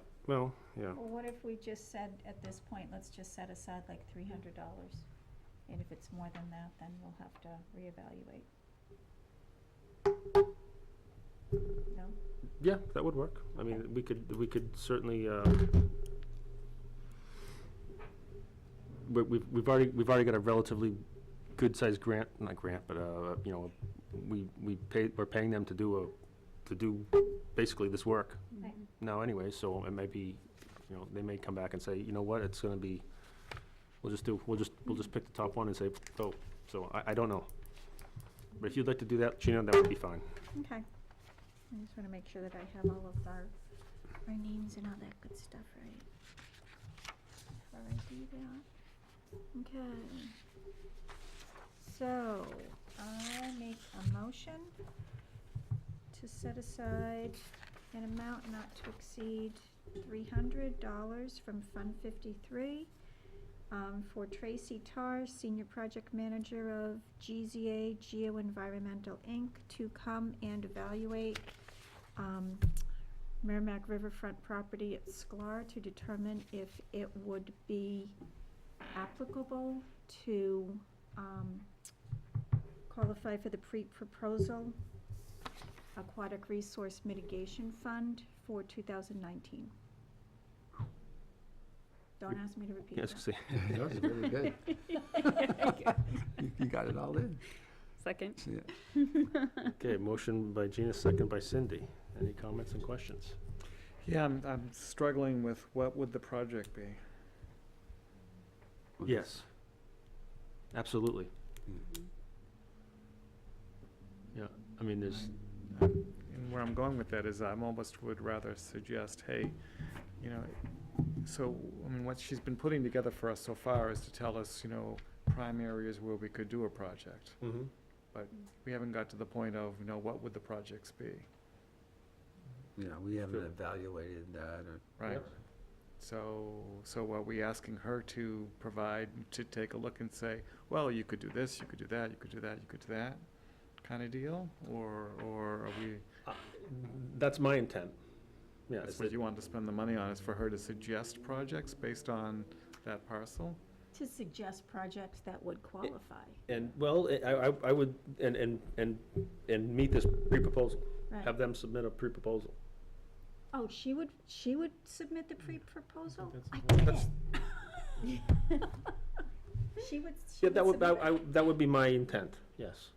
yeah.
Well, what if we just said, at this point, let's just set aside like $300? And if it's more than that, then we'll have to reevaluate. No?
Yeah, that would work. I mean, we could certainly, we've already got a relatively good-sized grant, not grant, but, we're paying them to do basically this work
Right.
now anyway, so it might be, they may come back and say, you know what, it's gonna be, we'll just pick the top one and say, go. So I don't know. But if you'd like to do that, Gina, that would be fine.
Okay. I just want to make sure that I have all of our names and all that good stuff right before I do that. Okay. So, I make a motion to set aside an amount not to exceed $300 from Fund 53 for Tracy Tarr, Senior Project Manager of GZA Geoenvironmental Inc., to come and evaluate Merrimack Riverfront property at Sklar to determine if it would be applicable to qualify for the pre-proposal Aquatic Resource Mitigation Fund for 2019. Don't ask me to repeat
Yes,
that.
see.
That was really good. You got it all in.
Second?
Yeah.
Okay, motion by Gina, second by Cindy. Any comments and questions?
Yeah, I'm struggling with what would the project be?
Yes. Absolutely. Yeah, I mean, there's,
And where I'm going with that is I'm almost would rather suggest, hey, you know, so, I mean, what she's been putting together for us so far is to tell us, you know, prime areas where we could do a project.
mhm.
But we haven't got to the point of, you know, what would the projects be,
You know, we haven't
Sure.
evaluated that or.
right?
Yep.
So are we asking her to provide, to take a look and say, well, you could do this, you could do that, you could do that, you could do that, kind of deal? Or are we,
That's my intent. Yeah,
that's
is
what
that-
you want to spend the money on, is for her to suggest projects based on that parcel?
To suggest projects that would qualify,
and, well, I would, and meet this pre-proposal.
right?
Have them submit a pre-proposal.
Oh, she would submit the pre-proposal? I
That's-
can't. She would
Yeah, that would,
submit-
that would be my intent, yes.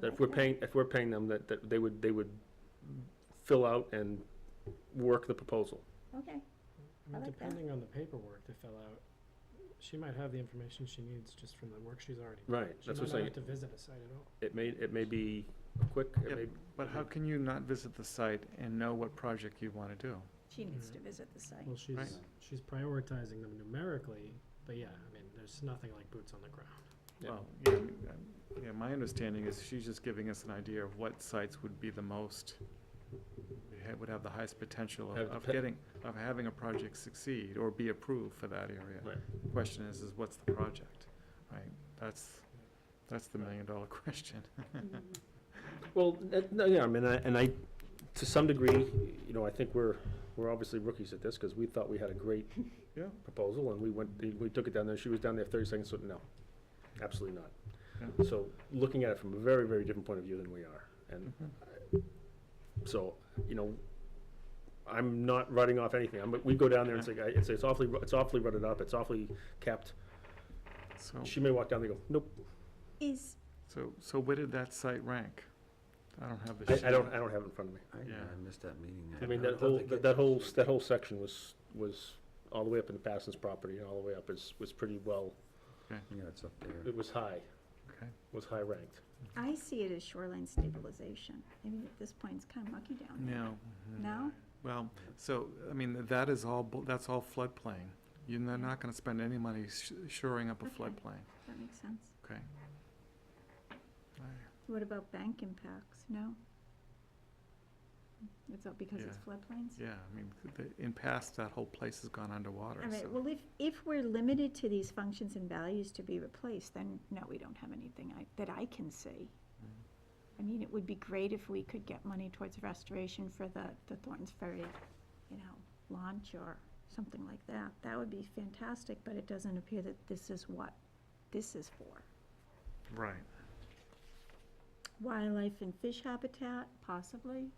That if we're
Okay.
paying them, that they would fill out and work the proposal.
Okay,
I
I
mean,
like that.
depending on the paperwork to fill out, she might have the information she needs just from the work she's already done.
Right,
She
that's
might
what
not
I'm
have
saying.
to visit a site at all.
It may be quick, it
Yep.
may,
But how can you not visit the site and know what project you want to do?
She needs to visit the site.
Well,
Right.
she's prioritizing them numerically, but yeah, I mean, there's nothing like boots on the ground.
Yeah.
Well, yeah, I mean, yeah, my understanding is she's just giving us an idea of what sites would be the most, would have the highest potential
Have the
of
pe-
getting, of having a project succeed or be approved for that area.
Right.
The question is what's the project, right? That's the million-dollar question.
well, no, yeah, I mean, I, to some degree, you know, I think we're obviously rookies at this, because we thought we had a great
Yeah.
proposal, and we took it down there, she was down there 30 seconds, so no, absolutely not.
Yeah.
So, looking at it from a very, very different point of view than we are, and
Mhm.
so, you know, I'm not writing off anything. We go down there and say, it's awfully rutted up, it's awfully kept.
So,
She may walk down there and go, nope,
Is,
so where did that site rank? I don't have the sheet.
I don't have it in front of me.
Yeah.
I missed that meeting.
I mean,
don't think it-
that whole section was all the way up in Parsons property, and all the way up was pretty well,
Yeah, it's up there.
it was high,
Okay.
was high ranked.
I see it as shoreline stabilization. I mean, at this point, it's kind of mucky down there.
No.
No?
Well, so, I mean, that is all, that's all floodplain. You're not gonna spend any money shoring up a
Okay.
floodplain,
That makes sense.
okay?
What about bank impacts? No? It's all because it's
Yeah.
floodplains?
Yeah, I mean, in past, that whole place has gone underwater,
All right,
so.
well, if we're limited to these functions and values to be replaced, then no, we don't have anything that I can see. I mean, it would be great if we could get money towards restoration for the Thornton's Ferry, you know, launch or something like that. That would be fantastic, but it doesn't appear that this is what this is for.
Right.
Wildlife and fish habitat, possibly.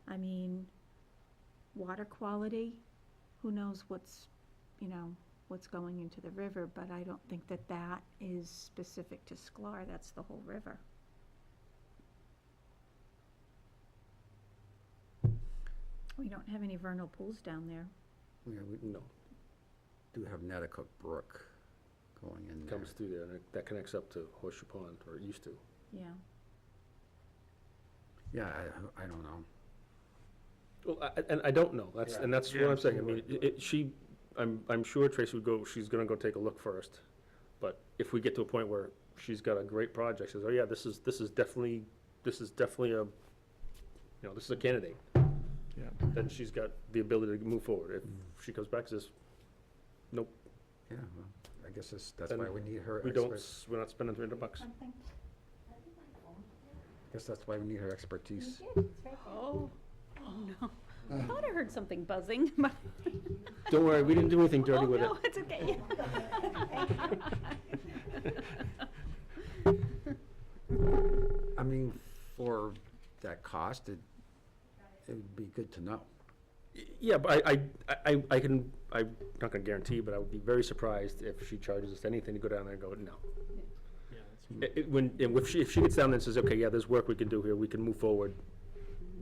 I mean, water quality, who knows what's, you know, what's going into the river, but I don't think that that is specific to Sklar, that's the whole river. We don't have any vernal pools down there.
Yeah, we
No,
do have Netticook Brook going in there.
comes through there, and that connects up to Horseshoe Pond, or it used to.
Yeah.
Yeah, I don't know.
Well, and I don't know, that's what
Yeah,
I'm saying, I mean, I'm sure Tracy she's gonna go take a look first, but if we get to a point where she's got a great project, says, oh yeah, this is definitely a, you know, this is a candidate,
Yeah.
then she's got the ability to move forward. If she comes back and says, nope,
Yeah, well, I guess that's
Then
why we need her
we
expert.
we're not spending $300.
Something.
I guess that's why we need her expertise.
Oh, no. I thought I heard something buzzing, but.
Don't worry, we didn't do anything dirty
Oh,
with it.
no, it's okay.
I mean, for that cost, it would be good to know.
Yeah, but I'm not gonna guarantee, but I would be very surprised if she charges us anything to go down there and go, no.
Yeah, that's
If she gets down there and says, okay, yeah, there's work we can do here, we can move forward,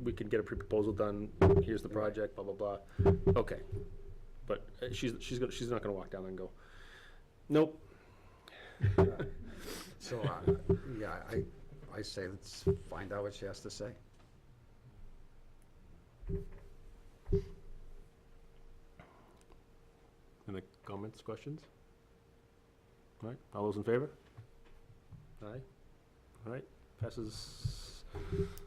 we can get a pre-proposal done, here's the project, blah, blah, blah. Okay, but she's not gonna walk down there and go, nope.
So, yeah, I say let's find out what she has to say.
Any comments, questions? All right, all those in favor? Aye, all right, passes,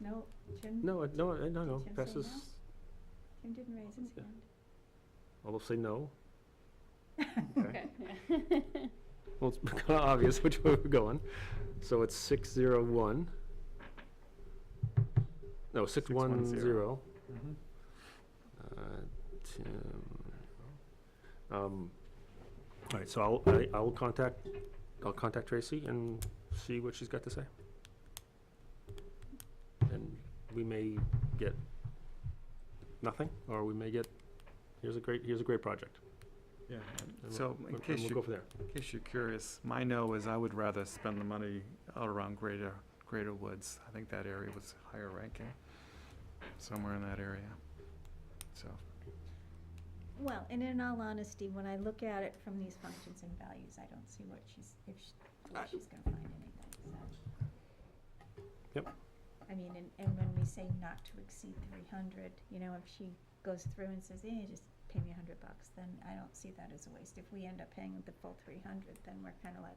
No, Jim?
no,
Jim say
passes,
no? Jim didn't raise his
Yeah.
hand.
all those say no.
Okay.
Well, it's kind of obvious which way we're going. So it's 601. No, 610. Tim. All right, so I'll contact Tracy and see what she's got to say. And we may get nothing, or we may get, here's a great project.
Yeah,
And
so
we'll-
in
and
case
we'll
you,
go from there.
in case you're curious, my no is I would rather spend the money out around Greater Woods. I think that area was higher ranking, somewhere in that area, so.
Well, and in all honesty, when I look at it from these functions and values, I don't see where she's gonna find anything, so.
Yep.
I mean, and when we say not to exceed 300, you know, if she goes through and says, just pay me $100, then I don't see that as a waste. If we end up paying the full 300, then we're kinda like,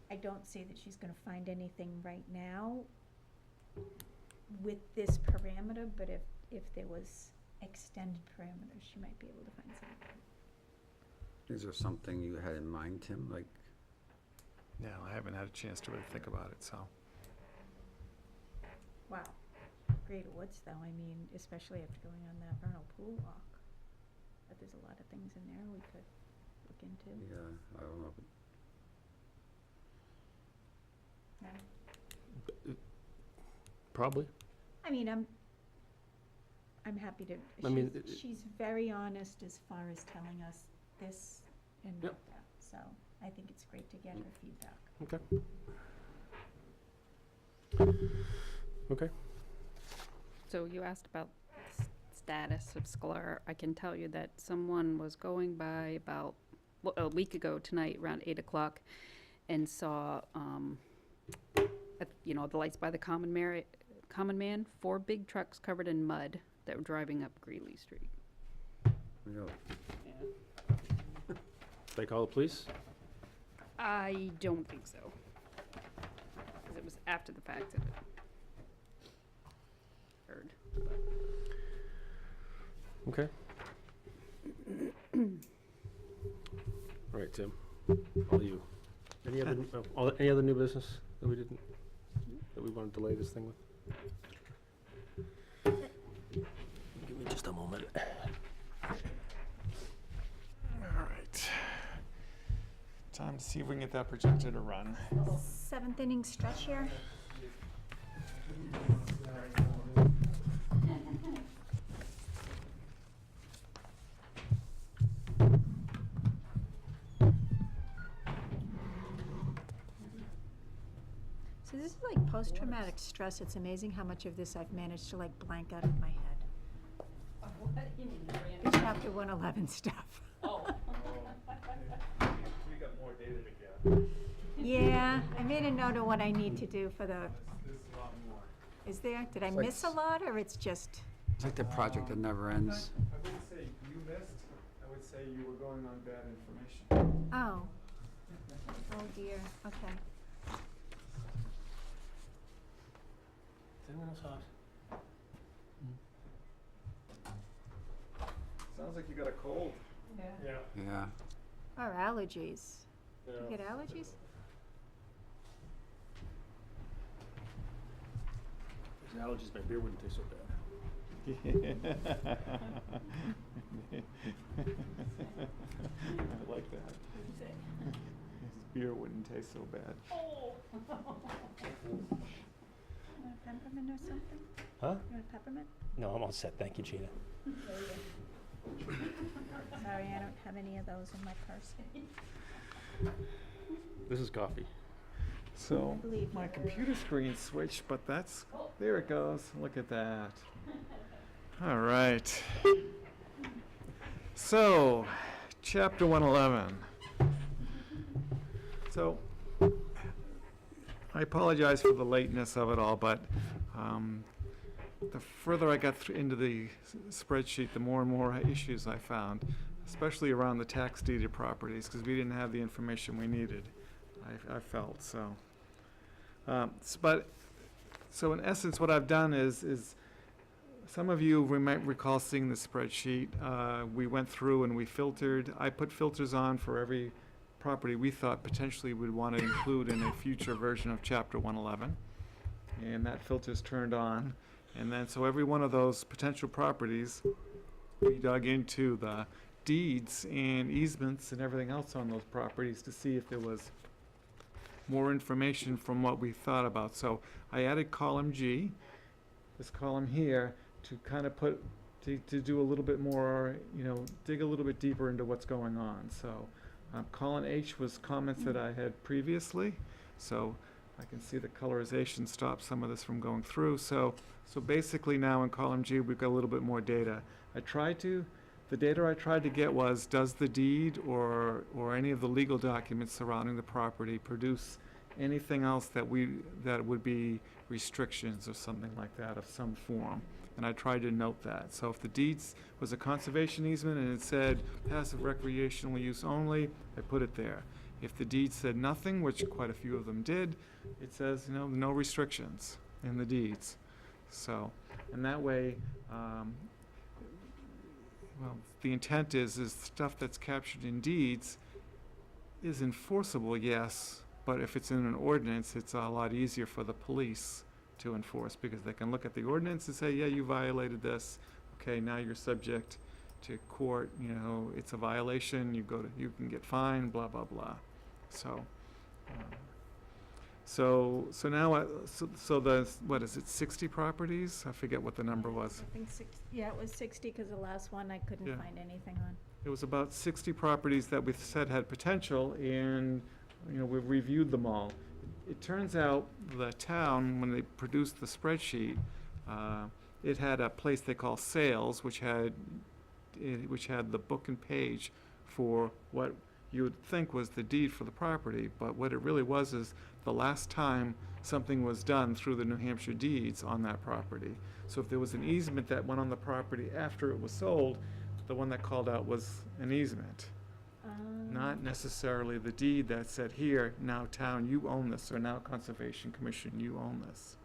I don't see that she's gonna find anything right now with this parameter, but if there was extended parameters, she might be able to find something.
Is there something you had in mind, Tim, like?
No, I haven't had a chance to really think about it, so.
Wow. Greater Woods, though, I mean, especially after going on that vernal pool walk. But there's a lot of things in there we could look into.
Yeah, I don't know.
Yeah.
Probably.
I mean, I'm happy to,
I mean,
she's very honest as far as telling us this and
Yep.
that, so I think it's great to get her feedback.
Okay. Okay.
So you asked about status of Sklar. I can tell you that someone was going by about a week ago tonight, around 8 o'clock, and saw, the lights by the Common Man, 4 big trucks covered in mud that were driving up Greeley Street.
Really?
They call the police?
I don't think so. Because it was after the fact that it heard.
Okay. All right, Tim, all you. Any other new business that we want to delay this thing with? Give me just a moment.
All right. Time to see if we can get that projector to run.
Little 7th inning stretch here. So this is like post-traumatic stress. It's amazing how much of this I've managed to like blank out of my head. The chapter 111 stuff.
We got more data to get.
Yeah, I made a note of what I need to do for the,
There's a lot more.
is there? Did I
It's like
miss a lot, or it's just?
It's like the project that never ends.
I wouldn't say you missed, I would say you were going on bad information.
Oh. Oh dear, okay.
Is anyone else hot?
Sounds like you got a cold.
Yeah.
Yeah.
Or allergies. You get allergies?
There's allergies, my beer wouldn't taste so bad.
I like that. Beer wouldn't taste so bad.
You want a peppermint or something?
Huh?
You want a peppermint?
No, I'm all set, thank you, Gina.
Sorry, I don't have any of those in my purse.
This is coffee.
So,
I believe
my
you.
computer screen switched, but that's, there it goes. Look at that. All right. So, chapter 111. So, I apologize for the lateness of it all, but the further I got into the spreadsheet, the more and more issues I found, especially around the tax deeded properties, because we didn't have the information we needed, I felt, so. So in essence, what I've done is some of you might recall seeing the spreadsheet. We went through and we filtered. I put filters on for every property we thought potentially we'd want to include in a future version of Chapter 111. And that filter's turned on. And then, so every one of those potential properties, we dug into the deeds and easements and everything else on those properties to see if there was more information from what we thought about. So I added column G, this column here, to kind of to do a little bit more, dig a little bit deeper into what's going on. So column H was comments that I had previously. So I can see the colorization stops some of this from going through. So basically now in column G, we've got a little bit more data. The data I tried to get was, does the deed or any of the legal documents surrounding the property produce anything else that would be restrictions or something like that of some form? And I tried to note that. So if the deeds was a conservation easement and it said passive recreational use only, I put it there. If the deed said nothing, which quite a few of them did, it says, no restrictions in the deeds. So, and that way, well, the intent is stuff that's captured in deeds is enforceable, yes, but if it's in an ordinance, it's a lot easier for the police to enforce, because they can look at the ordinance and say, yeah, you violated this. Okay, now you're subject to court, it's a violation, you can get fined, blah, blah, blah. So, so now, what is it, 60 properties? I forget what the number was.
I think it was 60, because the last one I couldn't
Yeah.
find anything on.
It was about 60 properties that we said had potential, and, we've reviewed them all. It turns out the town, when they produced the spreadsheet, it had a place they call sales, which had the book and page for what you would think was the deed for the property, but what it really was is the last time something was done through the New Hampshire deeds on that property. So if there was an easement that went on the property after it was sold, the one that called out was an easement. Not necessarily the deed that said, here, now town, you own this, or now Conservation Commission, you own this.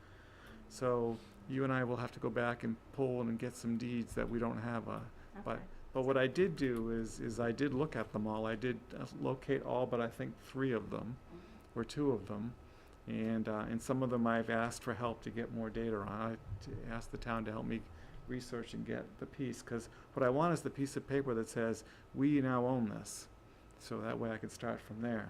So you and I will have to go back and pull and get some deeds that we don't have, but what I did do is I did look at them all. I did locate all but I think 3 of them, or 2 of them. And some of them I've asked for help to get more data on. I asked the town to help me research and get the piece, because what I want is the piece of paper that says, we now own this. So that way I can start from there,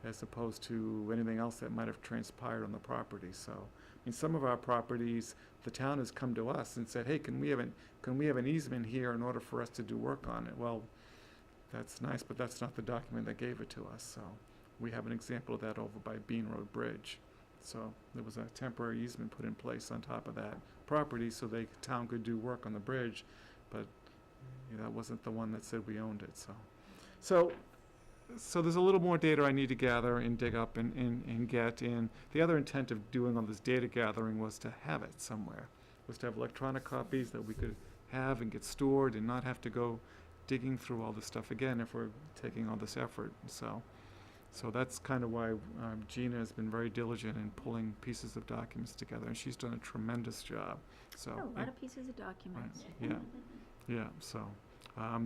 as opposed to anything else that might have transpired on the property. So, some of our properties, the town has come to us and said, hey, can we have an easement here in order for us to do work on it? Well, that's nice, but that's not the document that gave it to us. So we have an example of that over by Bean Road Bridge. So there was a temporary easement put in place on top of that property so the town could do work on the bridge, but that wasn't the one that said we owned it. So there's a little more data I need to gather and dig up and get. And the other intent of doing all this data gathering was to have it somewhere, was to have electronic copies that we could have and get stored and not have to go digging through all this stuff again if we're taking all this effort. So that's kind of why Gina has been very diligent in pulling pieces of documents together, and she's done a tremendous job. So
A lot of pieces of documents.
yeah. So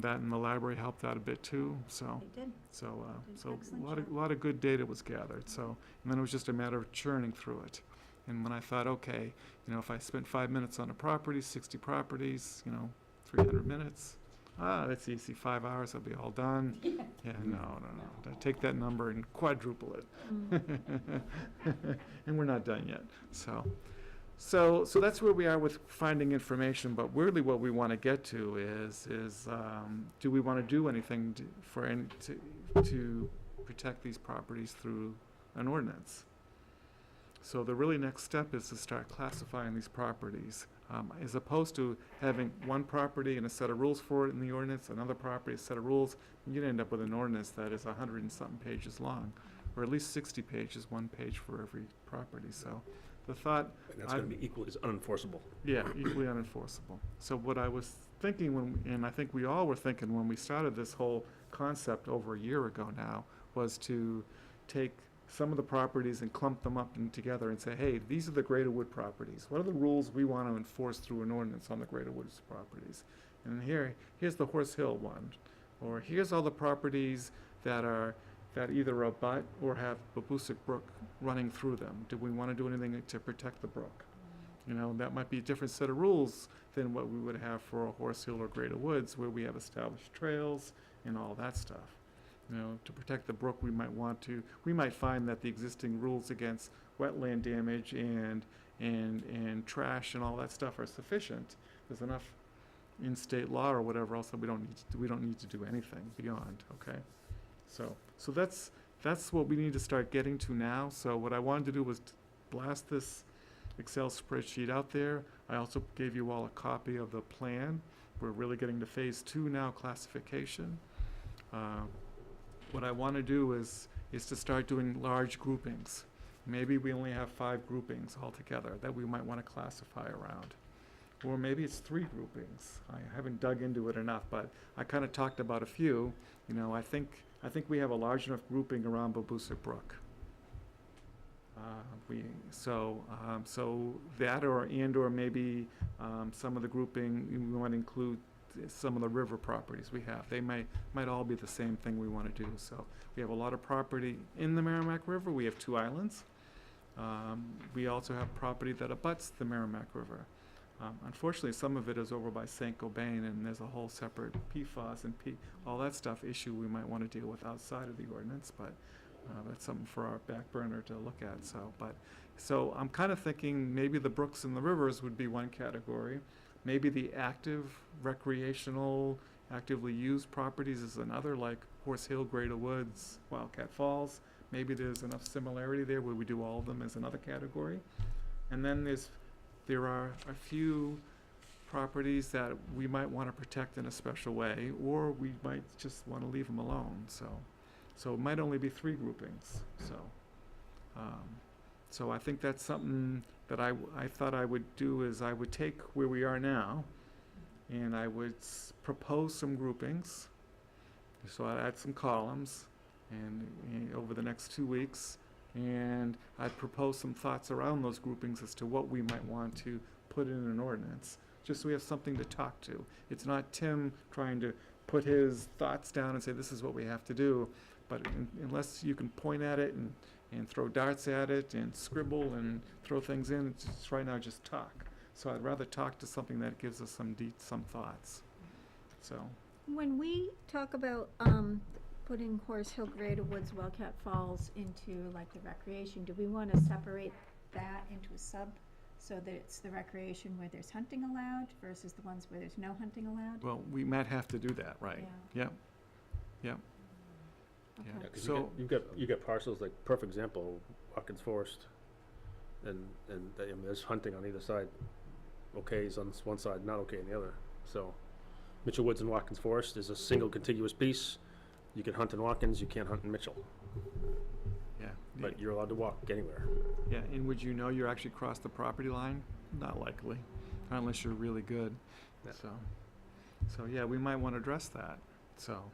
that and the library helped out a bit too. So
They did.
so
Did an excellent
a lot of good data was gathered. So, and then it was just a matter of churning through it. And when I thought, okay, if I spent 5 minutes on a property, 60 properties, 300 minutes. That's easy. 5 hours, I'll be all done. Yeah, no. Take that number and quadruple it. And we're not done yet. So that's where we are with finding information. But really, what we want to get to is do we want to do anything to protect these properties through an ordinance? So the really next step is to start classifying these properties, as opposed to having one property and a set of rules for it in the ordinance, another property, a set of rules. You'd end up with an ordinance that is 100 and something pages long, or at least 60 pages, 1 page for every property. So the thought,
And that's gonna be equally as unenforceable.
yeah, equally unenforceable. So what I was thinking and I think we all were thinking when we started this whole concept over a year ago now, was to take some of the properties and clump them up together and say, hey, these are the Greater Wood properties. What are the rules we want to enforce through an ordinance on the Greater Woods properties? And here's the Horse Hill one. Or here's all the properties that either abut or have Babusick Brook running through them. Do we want to do anything to protect the brook? You know, that might be a different set of rules than what we would have for a Horse Hill or Greater Woods, where we have established trails and all that stuff. You know, to protect the brook, we might find that the existing rules against wetland damage and trash and all that stuff are sufficient. There's enough in state law or whatever else that we don't need to do anything beyond, okay? So that's what we need to start getting to now. So what I wanted to do was blast this Excel spreadsheet out there. I also gave you all a copy of the plan. We're really getting to phase 2 now, classification. What I want to do is to start doing large groupings. Maybe we only have 5 groupings altogether that we might want to classify around. Or maybe it's 3 groupings. I haven't dug into it enough, but I kind of talked about a few. You know, I think we have a large enough grouping around Babusick Brook. So that or maybe some of the grouping, we want to include some of the river properties we have. They might all be the same thing we want to do. So we have a lot of property in the Merrimack River. We have 2 islands. We also have property that abuts the Merrimack River. Unfortunately, some of it is over by St. Gobain, and there's a whole separate PFAS and all that stuff issue we might want to deal with outside of the ordinance, but that's something for our back burner to look at. So I'm kind of thinking maybe the brooks and the rivers would be one category. Maybe the active, recreational, actively used properties is another, like Horse Hill, Greater Woods, Wildcat Falls. Maybe there's enough similarity there where we do all of them as another category. And then there are a few properties that we might want to protect in a special way, or we might just want to leave them alone. So it might only be 3 groupings. So I think that's something that I thought I would do is I would take where we are now and I would propose some groupings. So I'd add some columns and over the next 2 weeks, and I'd propose some thoughts around those groupings as to what we might want to put in an ordinance, just so we have something to talk to. It's not Tim trying to put his thoughts down and say this is what we have to do, but unless you can point at it and throw darts at it and scribble and throw things in, it's just right now just talk. So I'd rather talk to something that gives us some thoughts. So
When we talk about putting Horse Hill, Greater Woods, Wildcat Falls into like the recreation, do we want to separate that into a sub so that it's the recreation where there's hunting allowed versus the ones where there's no hunting allowed?
well, we might have to do that, right?
Yeah.
Yep.
Okay.
Yeah.
Yeah, 'cause
So-
you got parcels, like, perfect example, Watkins Forest, and I mean, there's hunting on either side. Okays on one side, not okay on the other. So Mitchell Woods and Watkins Forest is a single contiguous piece. You can hunt in Watkins, you can't hunt in Mitchell,
Yeah.
but you're allowed to walk anywhere.
Yeah, and would you know you're actually crossed the property line? Not likely, unless you're really good.
Yeah.
So yeah, we might want to address that. So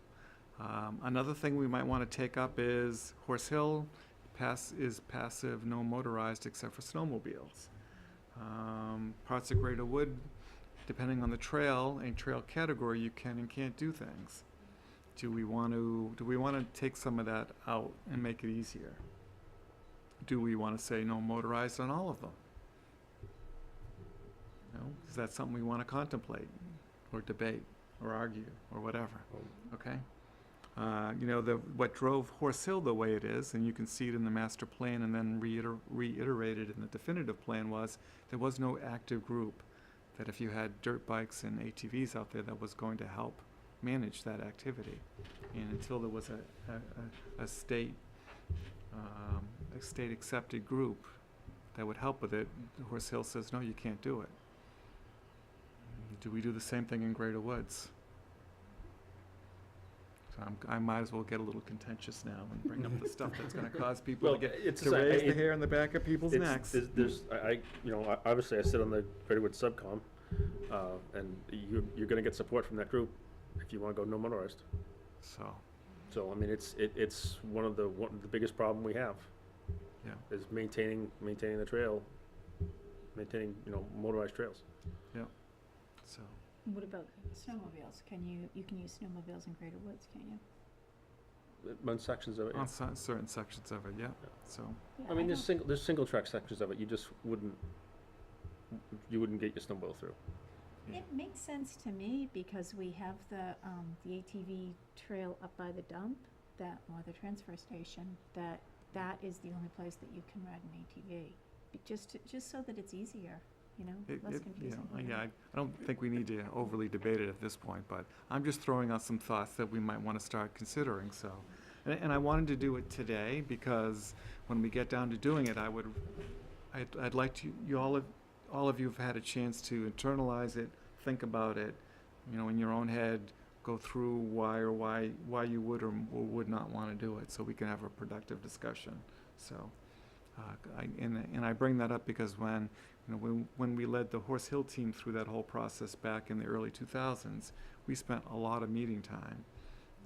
another thing we might want to take up is Horse Hill is passive, no motorized except for snowmobiles. Parts of Greater Wood, depending on the trail and trail category, you can and can't do things. Do we want to take some of that out and make it easier? Do we want to say no motorized on all of them? No? Is that something we want to contemplate or debate or argue or whatever? Okay? What drove Horse Hill the way it is, and you can see it in the master plan and then reiterated in the definitive plan, was there was no active group that if you had dirt bikes and ATVs out there that was going to help manage that activity. And until there was a state accepted group, that would help with it. Horse Hill says, no, you can't do it. Do we do the same thing in Greater Woods? So I might as well get a little contentious now and bring up the stuff that's gonna cause people
Well,
to
it's
to
just-
raise the
it-
hair on the back of people's necks.
Obviously I sit on the Greater Woods Subcom, and you're gonna get support from that group if you wanna go no motorized. So, I mean, it's one of the biggest problem we have.
Yeah.
Is maintaining the trail, motorized trails.
So,
What about snowmobiles? You can use snowmobiles in Greater Woods, can't you?
On sections of it, yeah.
on certain sections of it, yeah, so.
I mean, there's single track sections of it, you just wouldn't get your snowmobile through.
It makes sense to me because we have the ATV trail up by the dump or the transfer station, that is the only place that you can ride an ATV. Just so that it's easier, less confusing.
I don't think we need to overly debate it at this point, but I'm just throwing out some thoughts that we might want to start considering, so. And I wanted to do it today because when we get down to doing it, I'd like to, all of you have had a chance to internalize it, think about it, in your own head, go through why you would or would not want to do it, so we can have a productive discussion. So, I bring that up because when we led the Horse Hill team through that whole process back in the early 2000s, we spent a lot of meeting time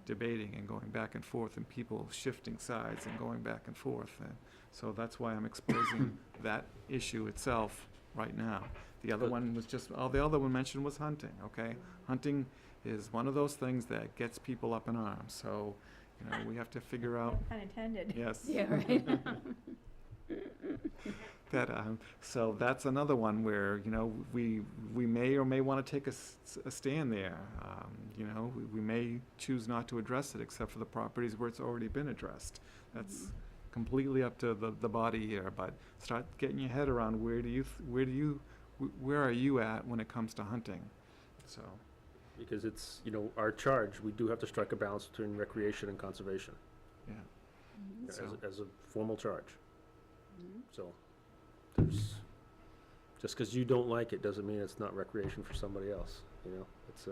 debating and going back and forth, and people shifting sides and going back and forth. And so that's why I'm exposing that issue itself right now. The other one was the other one mentioned was hunting, okay? Hunting is one of those things that gets people up in arms, so, we have to figure out.
Pun intended.
Yes.
Yeah, right.
So that's another one where, we may or may want to take a stand there. We may choose not to address it except for the properties where it's already been addressed. That's completely up to the body here, but start getting your head around where are you at when it comes to hunting? So.
Because it's, our charge, we do have to strike a balance between recreation and conservation.
Yeah.
As a formal charge.
Mhm.
So, just because you don't like it doesn't mean it's not recreation for somebody else, it's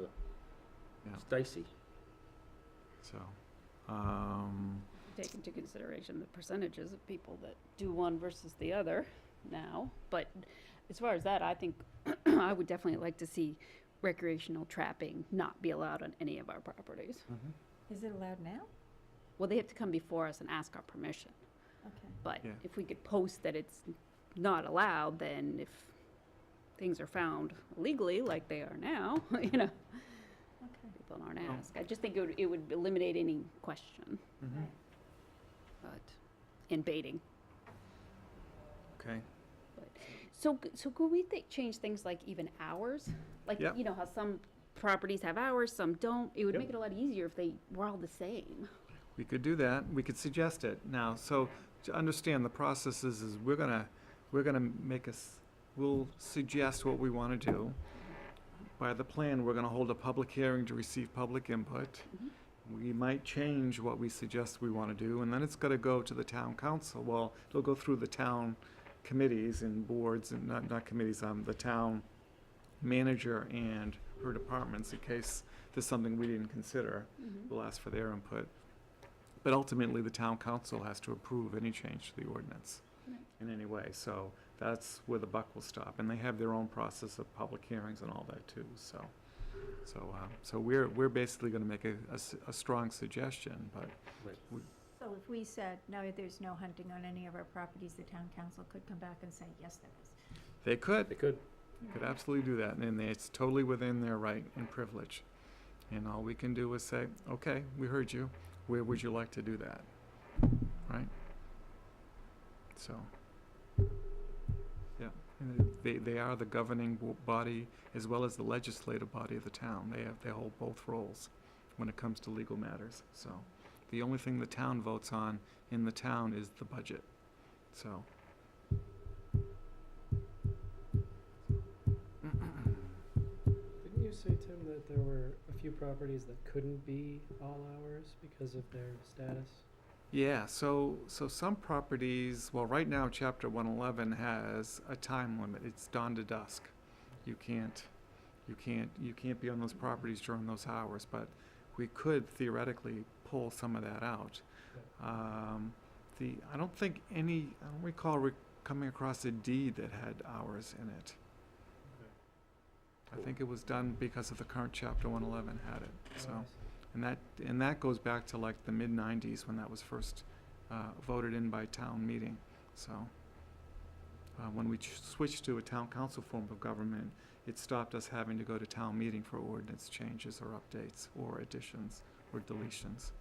it's dicey.
So,
Take into consideration the percentages of people that do one versus the other now, but as far as that, I think I would definitely like to see recreational trapping not be allowed on any of our properties.
Is it allowed now?
Well, they have to come before us and ask our permission,
Okay.
but
Yeah.
if we could post that it's not allowed, then if things are found illegally, like they are now,
Okay.
people aren't asked. I just think it would eliminate any question,
mhm.
and baiting.
Okay.
So could we change things like even hours? Like,
Yep.
How some properties have hours, some don't? It would
Yep.
make it a lot easier if they were all the same.
We could do that. We could suggest it. Now, so to understand the process is we're gonna we'll suggest what we want to do. By the plan, we're gonna hold a public hearing to receive public input. We might change what we suggest we want to do, and then it's gotta go to the town council. Well, it'll go through the town committees and boards, and not committees, the town manager and her departments, in case there's something we didn't consider. We'll ask for their input. But ultimately, the town council has to approve any change to the ordinance in any way. So that's where the buck will stop. And they have their own process of public hearings and all that too, so. So we're basically gonna make a strong suggestion, but
So if we said, no, there's no hunting on any of our properties, the town council could come back and say, yes, there is.
they could.
They could.
Could absolutely do that, and it's totally within their right and privilege. And all we can do is say, okay, we heard you, where would you like to do that? Right? So, yeah, and they are the governing body as well as the legislative body of the town. They hold both roles when it comes to legal matters, so. The only thing the town votes on in the town is the budget, so.
Didn't you say, Tim, that there were a few properties that couldn't be all hours because of their status?
Yeah, so some properties, well, right now, chapter 111 has a time limit. It's dawn to dusk. You can't be on those properties during those hours, but we could theoretically pull some of that out. I don't recall coming across a deed that had hours in it. I think it was done because of the current chapter 111 had it, so. And that goes back to like the mid-90s when that was first voted in by town meeting. So when we switched to a town council form of government, it stopped us having to go to town meeting for ordinance changes or updates or additions or deletions.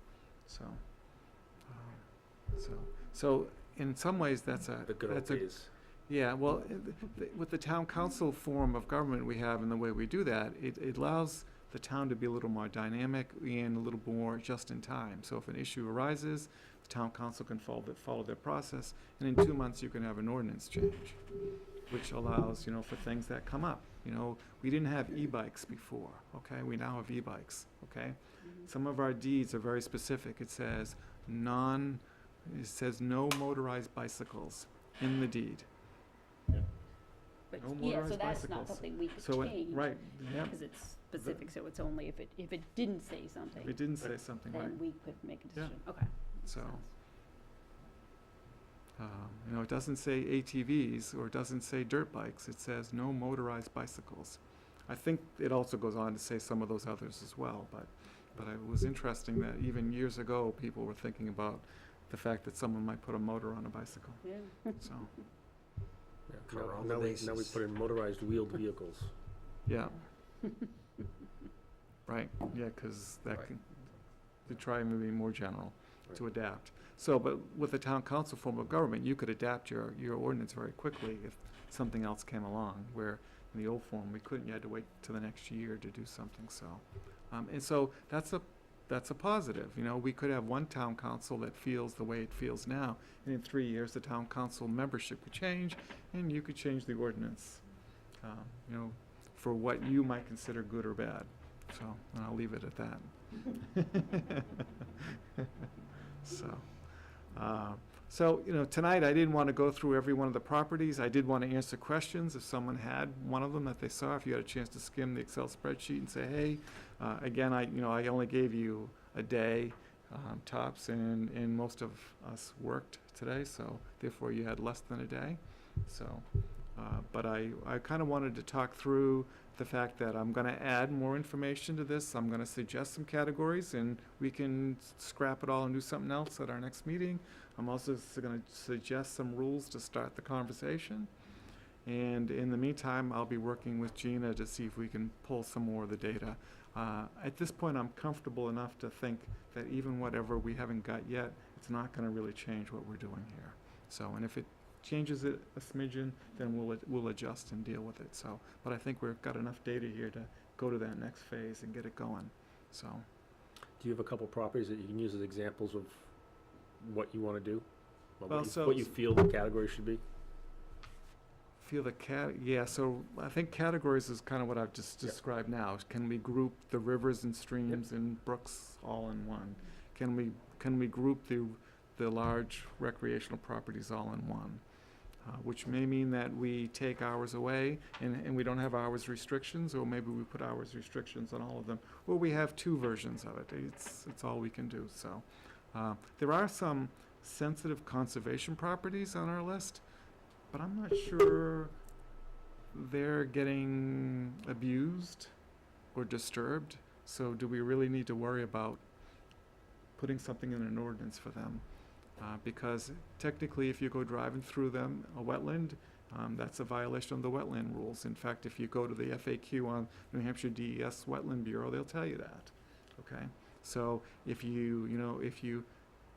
So in some ways that's a
The good old days.
yeah, well, with the town council form of government we have and the way we do that, it allows the town to be a little more dynamic and a little more just in time. So if an issue arises, the town council can follow their process, and in 2 months you can have an ordinance change, which allows, for things that come up. We didn't have e-bikes before, okay? We now have e-bikes, okay? Some of our deeds are very specific. It says no motorized bicycles in the deed.
But,
No
yeah, so
motorized
that's
bicycles.
not something we could
So,
change.
right, yeah.
Because it's specific, so it's only if it didn't say something,
If it didn't say something, right.
then we could make a
Yeah.
decision. Okay.
So, it doesn't say ATVs or it doesn't say dirt bikes. It says no motorized bicycles. I think it also goes on to say some of those others as well, but it was interesting that even years ago, people were thinking about the fact that someone might put a motor on a bicycle,
Yeah.
so,
Yeah,
Cover all the
now we
bases.
put in motorized wheeled vehicles.
yeah. Right, yeah, 'cause that
Right.
can, to try and be more general, to adapt. So, but with the town council form of government, you could adapt your ordinance very quickly if something else came along, where in the old form, we couldn't, you had to wait till the next year to do something, so. And so, that's a positive, we could have one town council that feels the way it feels now, and in 3 years, the town council membership could change, and you could change the ordinance, for what you might consider good or bad. So, and I'll leave it at that. So, tonight I didn't want to go through every one of the properties. I did want to answer questions if someone had one of them that they saw, if you had a chance to skim the Excel spreadsheet and say, hey, again, I only gave you a day, tops, and most of us worked today, so therefore you had less than a day. So, but I kind of wanted to talk through the fact that I'm going to add more information to this. I'm going to suggest some categories, and we can scrap it all and do something else at our next meeting. I'm also going to suggest some rules to start the conversation. And in the meantime, I'll be working with Gina to see if we can pull some more of the data. At this point, I'm comfortable enough to think that even whatever we haven't got yet, it's not going to really change what we're doing here. So, and if it changes it a smidgen, then we'll adjust and deal with it. So, but I think we've got enough data here to go to that next phase and get it going. So,
Do you have a couple properties that you can use as examples of what you want to do?
Well, so-
What you feel the category should be?
yeah, so I think categories is kind of what I've just
Yep.
described now. Can we group the rivers and streams and brooks all in one? Can we group the large recreational properties all in one? Which may mean that we take hours away and we don't have hours restrictions, or maybe we put hours restrictions on all of them, or we have two versions of it. It's all we can do, so. There are some sensitive conservation properties on our list, but I'm not sure they're getting abused or disturbed, so do we really need to worry about putting something in an ordinance for them? Because technically, if you go driving through them, a wetland, that's a violation of the wetland rules. In fact, if you go to the FAQ on New Hampshire DES Wetland Bureau, they'll tell you that, okay? So if you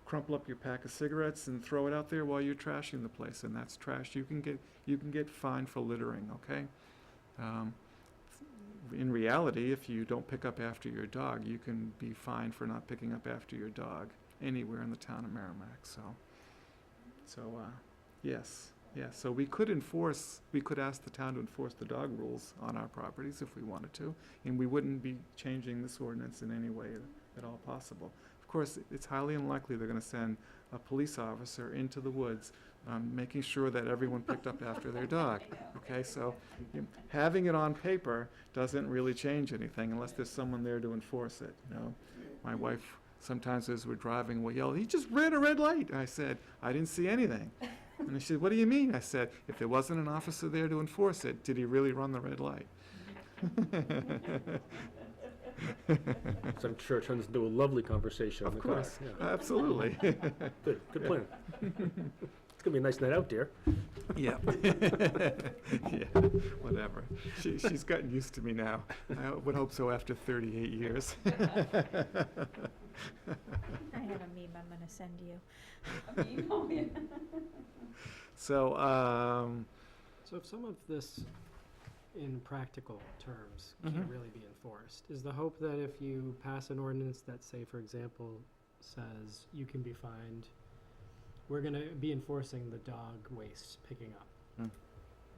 crumple up your pack of cigarettes and throw it out there while you're trashing the place, and that's trash, you can get fined for littering, okay? In reality, if you don't pick up after your dog, you can be fined for not picking up after your dog anywhere in the town of Merrimack, yes. So we could ask the town to enforce the dog rules on our properties if we wanted to, and we wouldn't be changing this ordinance in any way at all possible. Of course, it's highly unlikely they're gonna send a police officer into the woods, making sure that everyone picked up after their dog. Okay, so having it on paper doesn't really change anything unless there's someone there to enforce it, you know? My wife, sometimes as we're driving, will yell, "He just ran a red light." I said, "I didn't see anything." And she said, "What do you mean?" I said, "If there wasn't an officer there to enforce it, did he really run the red light?"
So I'm sure it turns into a lovely conversation in
Of
the car.
course,
Yeah.
absolutely.
Good plan. It's gonna be a nice night out there.
Yeah. Yeah, whatever. She's gotten used to me now. I would hope so after 38 years.
I have a meme I'm gonna send you.
So,
So if some of this, in practical terms, can't really be enforced, is the hope that if you pass an ordinance that, say, for example, says you can be fined, we're gonna be enforcing the dog waste picking up,
Mm.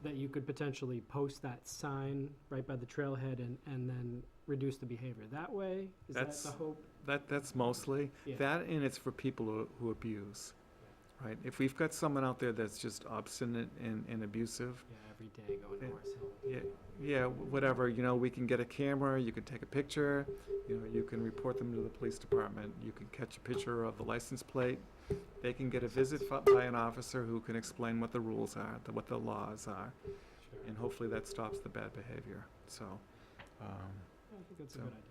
that you could potentially post that sign right by the trailhead and then reduce the behavior that way? Is that
That's-
the hope?
that's mostly,
Yeah.
that and it's for people who abuse, right? If we've got someone out there that's just obstinate and abusive,
Yeah, every day going to
Yeah.
Horse Hill.
yeah, whatever, you know, we can get a camera, you can take a picture, you know, you can report them to the police department, you can catch a picture of the license plate. They can get a visit by an officer who can explain what the rules are, what the laws are,
Sure.
and hopefully that stops the bad behavior, so.
I think that's a
so-
good idea.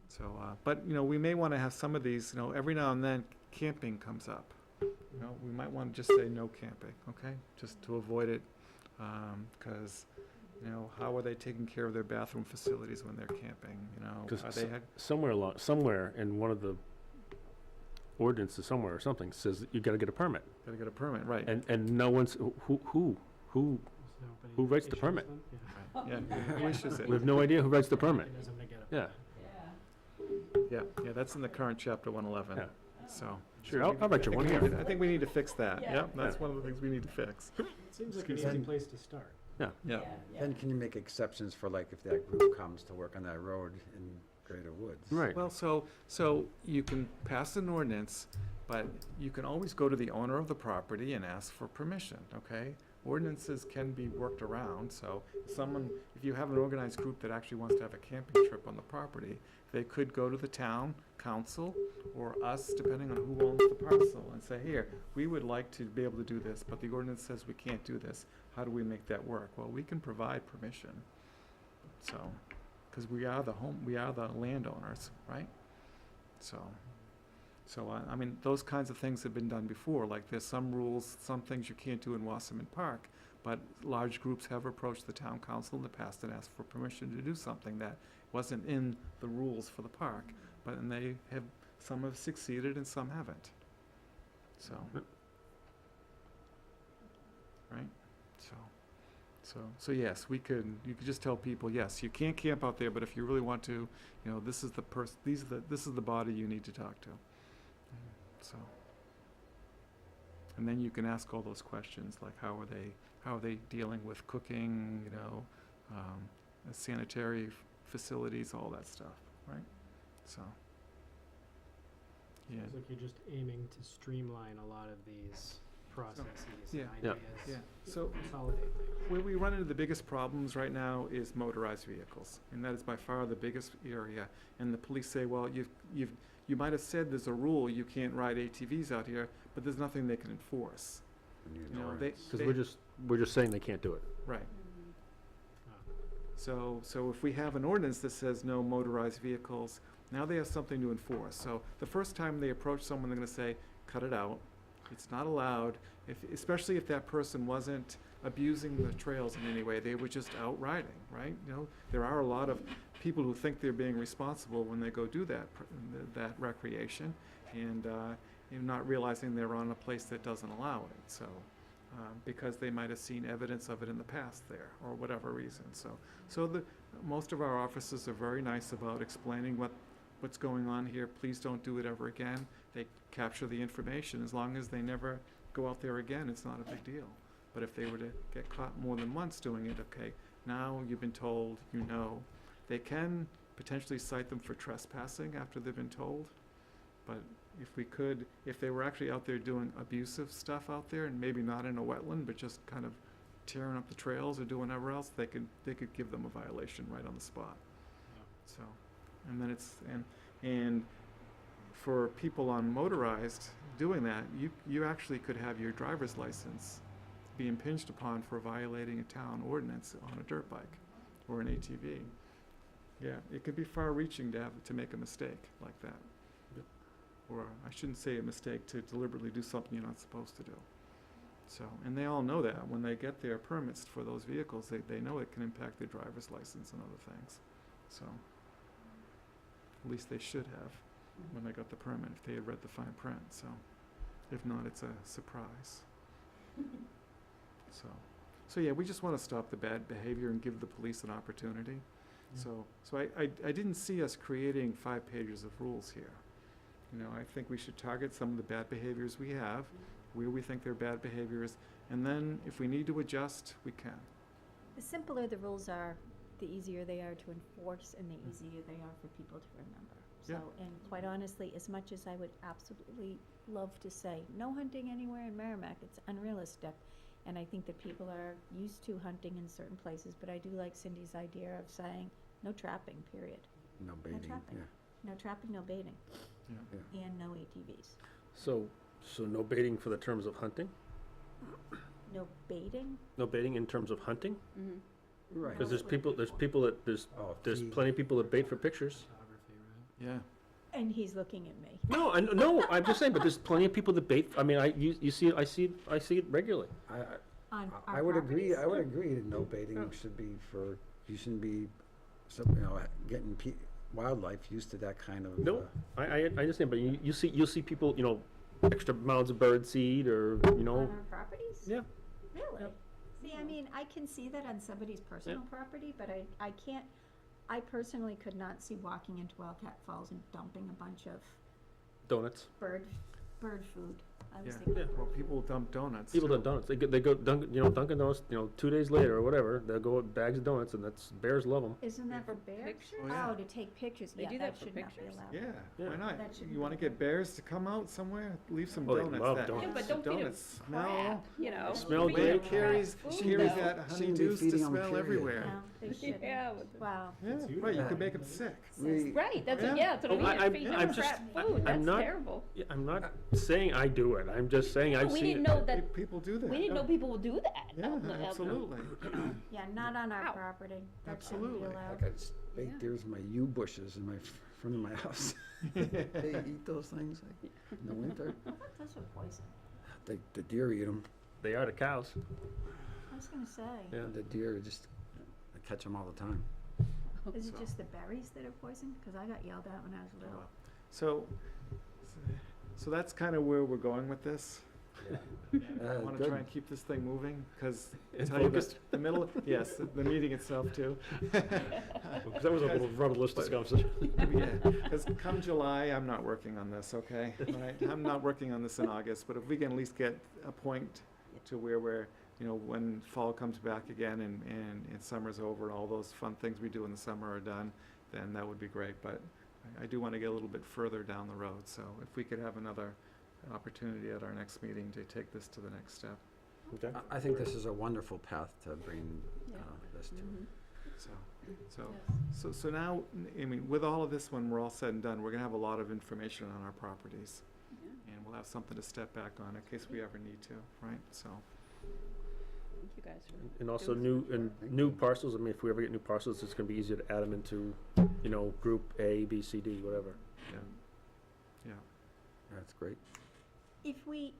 So, but, you know, we may want to have some of these, you know, every now and then camping comes up. You know, we might want to just say no camping, okay? Just to avoid it, because, you know, how are they taking care of their bathroom facilities when they're camping, you know?
Because
Are they,
somewhere in one of the ordinances somewhere or something says that you gotta get a permit.
gotta get a permit, right?
And no one's, who
Nobody
Who writes the
issues
permit?
them?
Yeah, who issues it?
we have no idea who writes the permit.
Mechanism to get a
Yeah,
Yeah, that's in the current chapter 111,
Yeah.
so.
sure, I'll write you one here.
I think we need to fix that, yep, that's one of the things we need to fix.
Seems like an
Excuse
easy
me.
place to start.
Yeah,
Then can you make exceptions for like if that group comes to work on that road in Greater Woods?
Right.
well, so you can pass an ordinance, but you can always go to the owner of the property and ask for permission, okay? Ordinances can be worked around, so if you have an organized group that actually wants to have a camping trip on the property, they could go to the town council or us, depending on who owns the parcel, and say, here, we would like to be able to do this, but the ordinance says we can't do this. How do we make that work? Well, we can provide permission, so, because we are the landowners, right? So, I mean, those kinds of things have been done before, like there's some rules, some things you can't do in Wasserman Park, but large groups have approached the town council in the past and asked for permission to do something that wasn't in the rules for the park, and some have succeeded and some haven't. So, right, so yes, you could just tell people, yes, you can't camp out there, but if you really want to, you know, this is the body you need to talk to. So, and then you can ask all those questions, like how are they dealing with cooking, you know, sanitary facilities, all that stuff, right? So, yeah.
Seems like you're just aiming to streamline a lot of these processes
yeah.
and
Yeah.
ideas.
Yeah, so
Consolidate things.
where we run into the biggest problems right now is motorized vehicles, and that is by far the biggest area. And the police say, well, you might have said there's a rule, you can't ride ATVs out here, but there's nothing they can enforce. You know,
Because we're just saying they can't do it.
right.
Oh.
So if we have an ordinance that says no motorized vehicles, now they have something to enforce. So the first time they approach someone, they're gonna say, cut it out. It's not allowed, especially if that person wasn't abusing the trails in any way, they were just out riding, right? You know, there are a lot of people who think they're being responsible when they go do that recreation, and you're not realizing they're on a place that doesn't allow it, so, because they might have seen evidence of it in the past there, or whatever reason, so most of our officers are very nice about explaining what's going on here, please don't do it ever again. They capture the information, as long as they never go out there again, it's not a big deal. But if they were to get caught more than once doing it, okay, now you've been told, you know, they can potentially cite them for trespassing after they've been told, but if we could, if they were actually out there doing abusive stuff out there, and maybe not in a wetland, but just kind of tearing up the trails or doing whatever else, they could give them a violation right on the spot. So, and then and for people on motorized doing that, you actually could have your driver's license be impinged upon for violating a town ordinance on a dirt bike or an ATV. Yeah, it could be far-reaching to make a mistake like that.
Yep.
Or, I shouldn't say a mistake, to deliberately do something you're not supposed to do. So, and they all know that. When they get their permits for those vehicles, they know it can impact their driver's license and other things. So, at least they should have when they got the permit, if they had read the fine print, so. If not, it's a surprise. So yeah, we just want to stop the bad behavior and give the police an opportunity. So I didn't see us creating 5 pages of rules here. You know, I think we should target some of the bad behaviors we have, where we think they're bad behaviors, and then if we need to adjust, we can.
The simpler the rules are, the easier they are to enforce and the easier they are for people to remember. So,
Yeah.
and quite honestly, as much as I would absolutely love to say, no hunting anywhere in Merrimack, it's unrealistic. And I think that people are used to hunting in certain places, but I do like Cindy's idea of saying, no trapping, period.
No baiting,
trapping.
yeah.
No trapping, no baiting,
Yeah.
and no ATVs.
So no baiting for the terms of hunting?
No baiting?
No baiting in terms of hunting?
Right.
Because there's people that,
Oh,
there's
fee.
plenty of people that bait for pictures.
Photography, right?
Yeah.
And he's looking at me.
No, no, I'm just saying, but there's plenty of people that bait, I mean, you see, I see it regularly.
On
I
our
would agree,
properties?
I would agree that no baiting
Yeah.
should be for, you shouldn't be, getting wildlife used to that kind of.
No, I understand, but you'll see people, extra mounds of bird seed or,
On our properties?
Yeah.
Really?
Yep.
See, I mean, I can see that on somebody's personal property, but I can't, I personally could not see walking into Wildcat Falls and dumping a bunch of
donuts.
bird food. I was
Yeah.
thinking,
Well, people dump donuts.
People
too.
don't donuts. They go Dunkin' Donuts, 2 days later or whatever, they'll go with bags of donuts, and bears love them.
isn't that for bears?
pictures?
Oh, yeah.
Oh, to take pictures,
They
yeah,
do
that
that for
should not be
pictures?
allowed.
Yeah,
Yeah.
why not?
That shouldn't
You want to
be
get bears to come out somewhere? Leave some
Oh, they
donuts.
love
that
donuts.
Yeah, but don't feed 'em
donuts smell.
crap, you know?
Smell
Feed 'em
great.
It
crap
carries
food,
Shouldn't be
that
though.
shouldn't be
honeydews to
feeding 'em,
smell
period.
everywhere.
No, they shouldn't.
Yeah, with the-
Wow.
Yeah, right, you could make them sick.
Right, that's
Yeah.
what, yeah, that's what I
Oh,
mean,
I-
you're feeding
I'm
them
just-
crap food,
I'm
that's
not-
terrible.
Yeah, I'm not saying I do it, I'm just saying I've
We
seen
didn't
it.
know that,
People do that.
we didn't know people would do that.
Yeah,
out in the- out in the-
absolutely.
Yeah, not on our
Ow.
property. That shouldn't be
Absolutely.
allowed.
I got baked
Yeah.
deers in my yew bushes in my front of my house. They eat those things in the winter.
I thought those were poison.
The deer eat them.
They are the cows.
I was gonna say,
Yeah.
The deer just, I catch them all the time.
is it
So-
just the berries that are poison? Cause I got yelled at when I was little.
So that's kind of where we're going with this. I want to
Good.
try and keep this thing moving, because
And
tell you
focused.
the middle, yes, the meeting itself too.
That was a little rudderless discussion.
Because come July, I'm not working on this, okay? Right? I'm not working on this in August, but if we can at least get a point to where we're, when fall comes back again and summer's over and all those fun things we do in the summer are done, then that would be great. But I do want to get a little bit further down the road, so if we could have another opportunity at our next meeting to take this to the next step.
Okay.
I think this is a wonderful path to bring
Yeah.
this to.
Mhm.
So now, I mean, with all of this, when we're all said and done, we're gonna have a lot of information on our properties.
Yeah.
And we'll have something to step back on in case we ever need to, right? So,
Thank you guys for.
And also
doing
new parcels, I mean, if we ever get new parcels, it's gonna be easier to add them into, group A, B, C, D, whatever.
yeah.
That's great.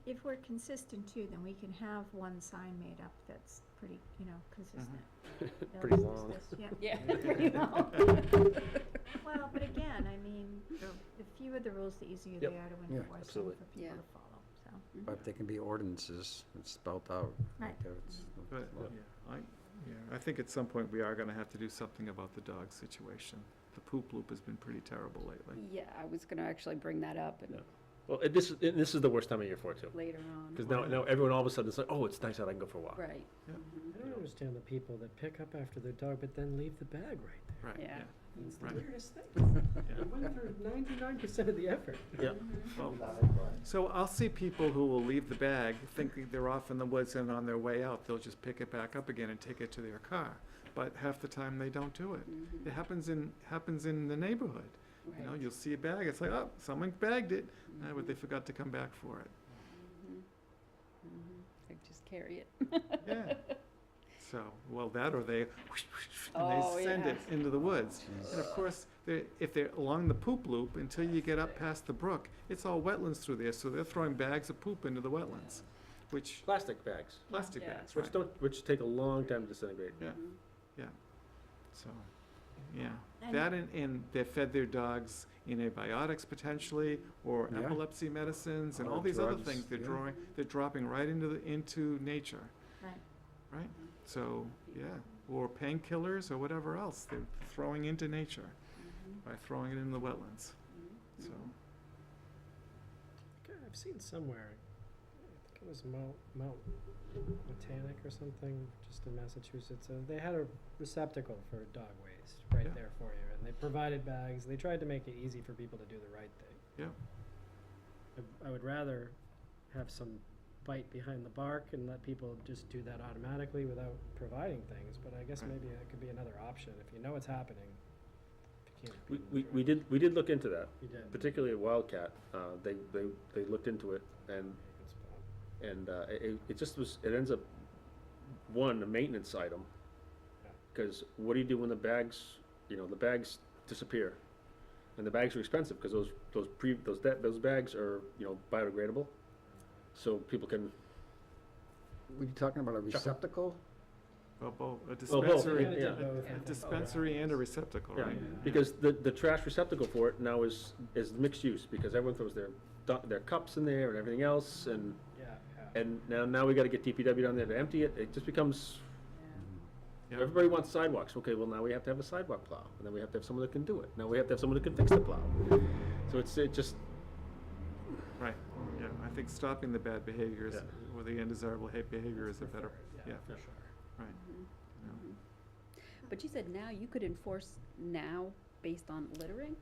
If we're consistent too, then we can have one sign made up that's pretty, consistent. No,
Pretty
this is
long.
this, Yeah.
Yeah.
Pretty long. Well, but again, I mean, the fewer the rules, the easier they
Yep.
are to
Yeah,
enforce and
absolutely.
for people
Yeah.
to follow, so.
But they can be ordinances, it's spelled out.
Right.
there, it's-
But, I think at some point we are gonna have to do something about the dog situation. The poop loop has been pretty terrible lately.
Yeah, I was gonna actually bring that up and
Yeah. Well, this is the worst time of year for it too.
later on.
Because now everyone all of a sudden is like, oh, it's nice out, I can go for a walk.
Right.
Yeah.
Mhm.
I don't understand the people that pick up after their dog but then leave the bag right there.
Right,
Yeah.
yeah.
It's the
Right.
weirdest thing.
Yeah.
We went through 99% of the effort.
Yeah.
Well, so I'll see people who will leave the bag thinking they're off in the woods, and on their way out, they'll just pick it back up again and take it to their car. But half the time they don't do it.
Mhm.
It happens in the neighborhood. You know,
Right.
you'll see a bag, it's like, oh, someone bagged it, but they forgot to come back for it.
Mhm. Mhm. They just carry it.
Yeah. So, well, that or they, and
Oh,
they send it
yes.
into the woods. And of course, if they're along the poop loop, until you get up past the brook, it's all wetlands through there, so they're throwing bags of poop into the wetlands, which,
Plastic bags,
plastic
Yeah.
bags,
which
right?
which take a long time to disintegrate.
Yeah.
Mhm.
So, yeah.
And-
That and they fed their dogs antibiotics potentially, or
Yeah.
epilepsy medicines, and
Or
all these other
drugs,
things
yeah.
they're dropping right into nature.
Right.
Right? So, yeah, or painkillers or whatever else they're throwing into nature
Mhm.
by throwing it in the wetlands,
Mhm.
so.
Okay, I've seen somewhere, I think it was Mount Botanic or something, just in Massachusetts. They had a receptacle for dog waste right
Yeah.
there for you, and they provided bags. They tried to make it easy for people to do the right thing.
Yeah.
I would rather have some bite behind the bark and let people just do that automatically without providing things, but I guess
Right.
maybe it could be another option if you know it's happening. If you can't
We did look into that,
You did.
particularly at Wildcat. They looked into it, and
Good spot.
it just was, it ends up, one, a maintenance item.
Yeah.
Because what do you do when the bags, the bags disappear? And the bags are expensive, because those bags are, biodegradable. So people can,
Were you talking about a receptacle?
Well, both, a
both,
dispensary,
yeah.
a dispensary and a receptacle,
yeah,
right?
because the trash receptacle for it now is mixed use, because everyone throws their cups in there and everything else, and
Yeah.
now we gotta get DPW down there to empty it. It just becomes,
Yeah.
everybody wants sidewalks. Okay, well, now we have to have a sidewalk plow, and then we have to have someone that can do it. Now we have to have someone that can fix the plow. So it just,
Right, yeah, I think stopping the bad behaviors,
Yeah.
or the undesirable behavior is a better, yeah,
for sure.
right.
Mhm.
you know.
Mhm. But you said now you could enforce now based on littering?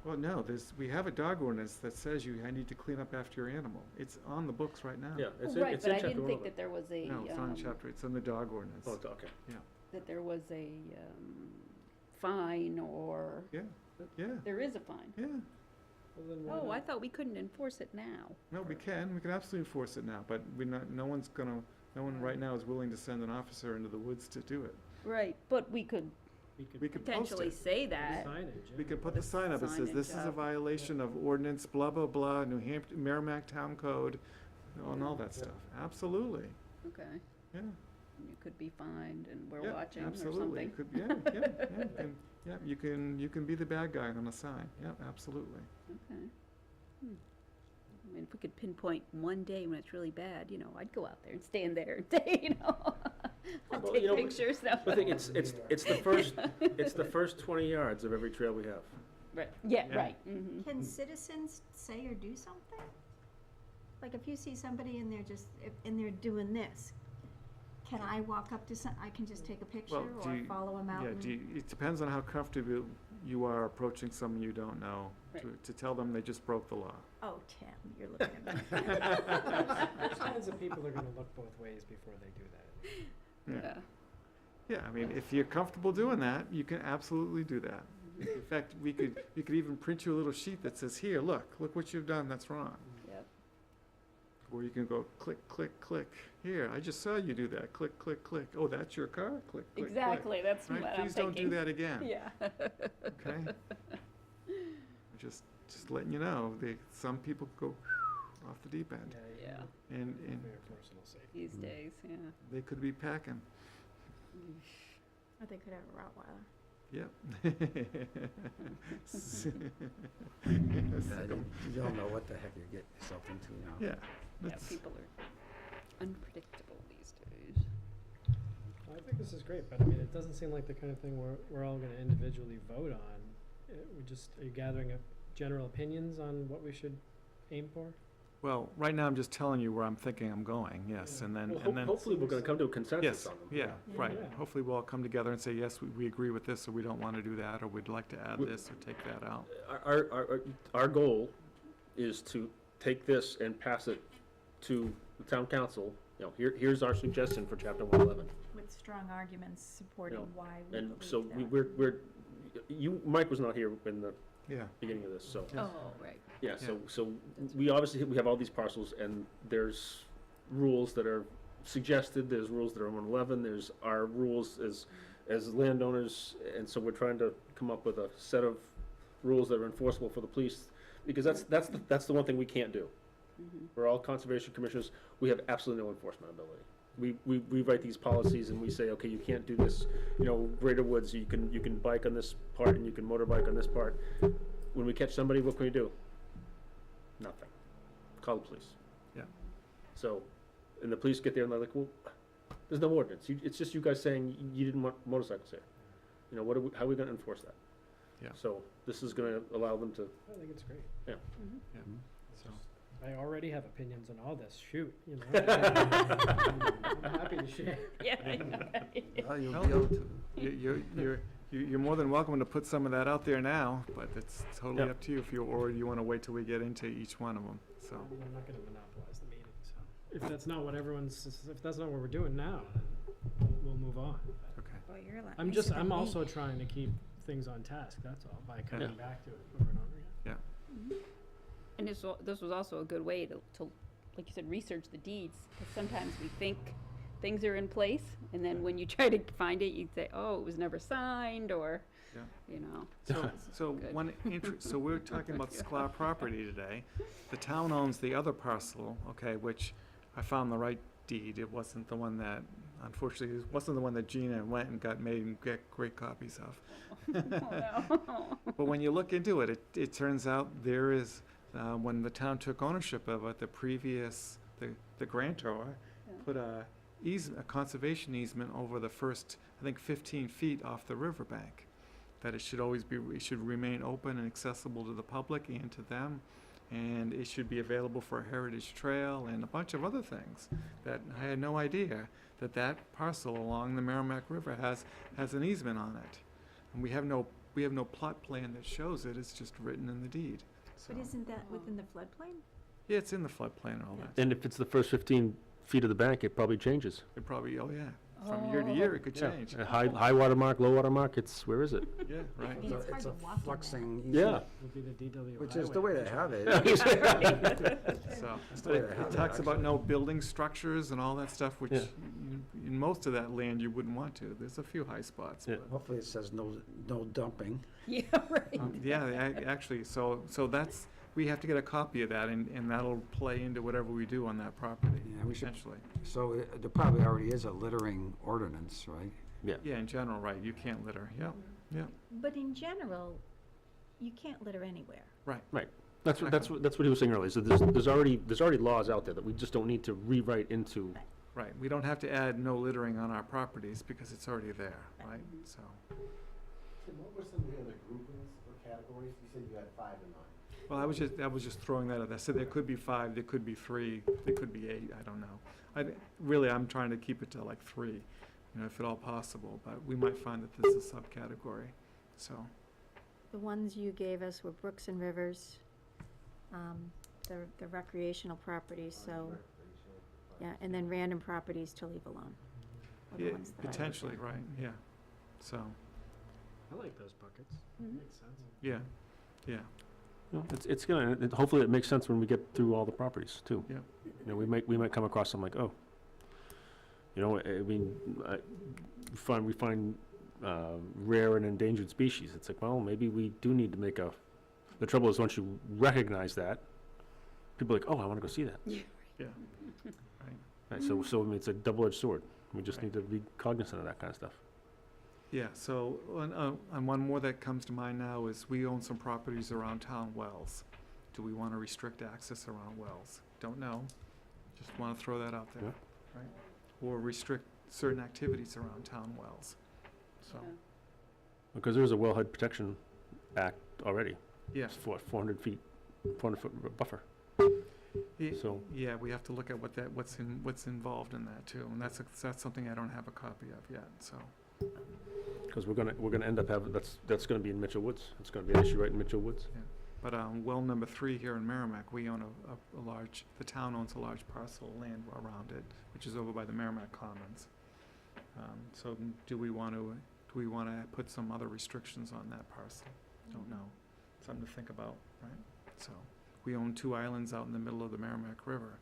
Well, no, we have a dog ordinance that says I need to clean up after your animal. It's on the books right now.
yeah, it's
Right,
it's
but
in
I
chapter
didn't
one
think
of
that
it.
there was a,
No, it's on chapter, it's in the dog ordinance.
Oh, it's okay.
that there was a, fine or,
Yeah, yeah,
there is a fine.
yeah.
Well, then why
Oh, I
not?
thought we couldn't enforce it now.
No, we can absolutely enforce it now, but no one right now is willing to send an officer into the woods to do it.
Right, but we could
We could post
potentially
it.
say that.
Signage,
We
yeah.
could put the sign up, it says, this is
Signage
a
up.
violation of ordinance, blah, blah, blah, New Hampshire, Merrimack Town Code, and all that stuff. Absolutely,
Okay,
yeah.
you could be fined and we're
Yeah,
watching or
absolutely.
something.
Could, yeah, you can be the bad guy on a sign, yeah, absolutely.
Okay. I mean, if we could pinpoint one day when it's really bad, I'd go out there and stand there and say, I'll
Well,
take
you know,
pictures now.
I think it's the first 20 yards of every trail we have.
Right, yeah,
Yeah.
right, mhm.
Can citizens say or do something? Like if you see somebody and they're doing this, can I walk up to I can just take a picture
Well,
or follow them out?
Yeah,
and-
it depends on how comfortable you are approaching someone you don't know,
Right.
to tell them they just broke the law.
Oh, Tim, you're looking at me.
There's kinds of people are gonna look both ways before they do that.
Yeah.
Yeah, I mean, if you're comfortable doing that, you can absolutely do that. In fact, we could even print you a little sheet that says, here, look what you've done, that's wrong.
Yep.
Or you can go click, click, click. Here, I just saw you do that. Click, click, click. Oh, that's your car? Click, click, click.
Exactly, that's what
Right?
I'm
Please don't do
thinking.
that again.
Yeah.
Okay? Just letting you know, some people go off the deep end.
Yeah,
And
For your personal safety.
these days, yeah.
they could be packing.
Or they could have a Rottweiler.
Yep.
You don't know what the heck you're getting yourself into now.
Yeah.
Yeah,
that's-
people are unpredictable these days.
Well, I think this is great, but I mean, it doesn't seem like the kind of thing we're all gonna individually vote on. Are you gathering up general opinions on what we should aim for?
Well, right now, I'm just telling you where I'm thinking I'm going, yes, and then,
Well, hopefully, we're gonna come to a consensus
yes,
on them.
yeah, right.
Yeah.
Hopefully, we'll all come together and say, yes, we agree with this, or we don't want to do that, or we'd like to add
We-
this or take that out.
Our goal is to take this and pass it to the town council. You know, here's our suggestion for chapter 111.
With strong arguments supporting
No,
why we
And
believe
so
that.
Mike was not here in the
Yeah.
beginning of this, so.
Oh, right.
Yeah, so we obviously, we have all these parcels, and there's rules that are suggested, there's rules that are on 111, there's our rules as landowners, and so we're trying to come up with a set of rules that are enforceable for the police, because that's the one thing we can't do. We're all conservation commissioners, we have absolutely no enforcement ability. We write these policies and we say, okay, you can't do this, you know, Greater Woods, you can bike on this part and you can motorbike on this part. When we catch somebody, what can we do? Nothing. Call the police.
Yeah.
So, and the police get there and they're like, well, there's no ordinance. It's just you guys saying you didn't want motorcycles here. You know, how are we gonna enforce that?
Yeah.
So, this is gonna allow them to,
I think it's great.
So,
I already have opinions on all this, shoot, you know. I'm happy to share.
Yeah.
Well, you'll
No.
be able to,
you're more than welcome to put some of that out there now, but it's totally
Yeah.
up to you if you want to wait till we get into each one of them, so.
I mean, I'm not gonna monopolize the meeting, so. If that's not what if that's not what we're doing now, then we'll move on.
Okay.
Boy, you're a lot
I'm
nicer
I'm
than me.
also trying to keep things on task, that's all, by coming
Yeah.
back to it over and over again.
And this was also a good way to, like you said, research the deeds, because sometimes we think things are in place, and then when you try to find it, you say, oh, it was never signed, or,
Yeah.
you know.
So
Good.
so we're talking about Sklar property today. The town owns the other parcel, okay, which I found the right deed. It wasn't the one that, unfortunately, it wasn't the one that Gina went and got made and get great copies of.
Oh, no.
But when you look into it, it turns out there is, when the town took ownership of it, the grantor put a conservation easement over the first, I think, 15 feet off the riverbank. That it should remain open and accessible to the public and to them. And it should be available for a heritage trail and a bunch of other things that I had no idea that parcel along the Merrimack River has an easement on it. And we have no plot plan that shows it, it's just written in the deed. So,
But isn't that within the floodplain?
yeah, it's in the floodplain and all that.
and if it's the first 15 feet of the bank, it probably changes.
It probably, oh yeah, from year to year, it could
Yeah.
change.
High water mark, low water mark, where is it?
Yeah, right.
I mean, it's hard
it's
to
a
walk on that.
fluxing
Yeah.
easement,
Would be the DW
which is the
highway.
way to have it.
So,
That's the
but
way
it
to have
it
it,
talks about
actually.
no building structures and all that stuff, which
Yeah.
in most of that land you wouldn't want to. There's a few high spots.
Yeah.
but,
Hopefully it says no dumping.
Yeah, right.
Yeah, actually, so that's, we have to get a copy of that and that'll play into whatever we do on that property,
Yeah, we should,
essentially.
so there probably already is a littering ordinance, right?
Yeah, in general, right, you can't litter, yeah, yeah,
But in general, you can't litter anywhere.
right.
That's what he was saying earlier, so there's already laws out there that we just don't need to rewrite into.
Right, we don't have to add no littering on our properties because it's already there, right, so.
What were some of the other groupings or categories? You said you had 5 and 9.
Well, I was just throwing that out there. So there could be 5, there could be 3, there could be 8, I don't know. Really, I'm trying to keep it to like 3, you know, if at all possible, but we might find that this is a subcategory, so.
The ones you gave us were brooks and rivers, the recreational properties, so, yeah, and then random properties to leave alone. were the
Yeah,
ones that I looked
potentially,
at.
right, yeah, so,
I like those buckets,
Mhm.
makes sense.
yeah, yeah.
You know, it's gonna, hopefully it makes sense when we get through all the properties too.
Yeah.
You know, we might come across some like, oh, you know, I mean, we find rare and endangered species. It's like, well, maybe we do need to make the trouble is once you recognize that, people are like, oh, I wanna go see that.
Yeah,
Right, so I mean, it's a double-edged sword. We just
Right.
need to be cognizant of that kind of stuff.
yeah, so, and one more that comes to mind now is we own some properties around town wells. Do we want to restrict access around wells? Don't know, just want to throw that out there,
Yeah.
right? Or restrict certain activities around town wells, so,
Yeah.
Because there's a wellhead protection act already.
yeah.
It's 400 foot buffer. So-
Yeah, we have to look at what's involved in that too, and that's something I don't have a copy of yet, so.
Because we're gonna end up having, that's gonna be in Mitchell Woods. It's gonna be an issue right in Mitchell Woods.
But, well number 3 here in Merrimack, we own a large, the town owns a large parcel of land around it, which is over by the Merrimack Commons. So do we wanna put some other restrictions on that parcel? Don't know. Something to think about, right? So, we own 2 islands out in the middle of the Merrimack River.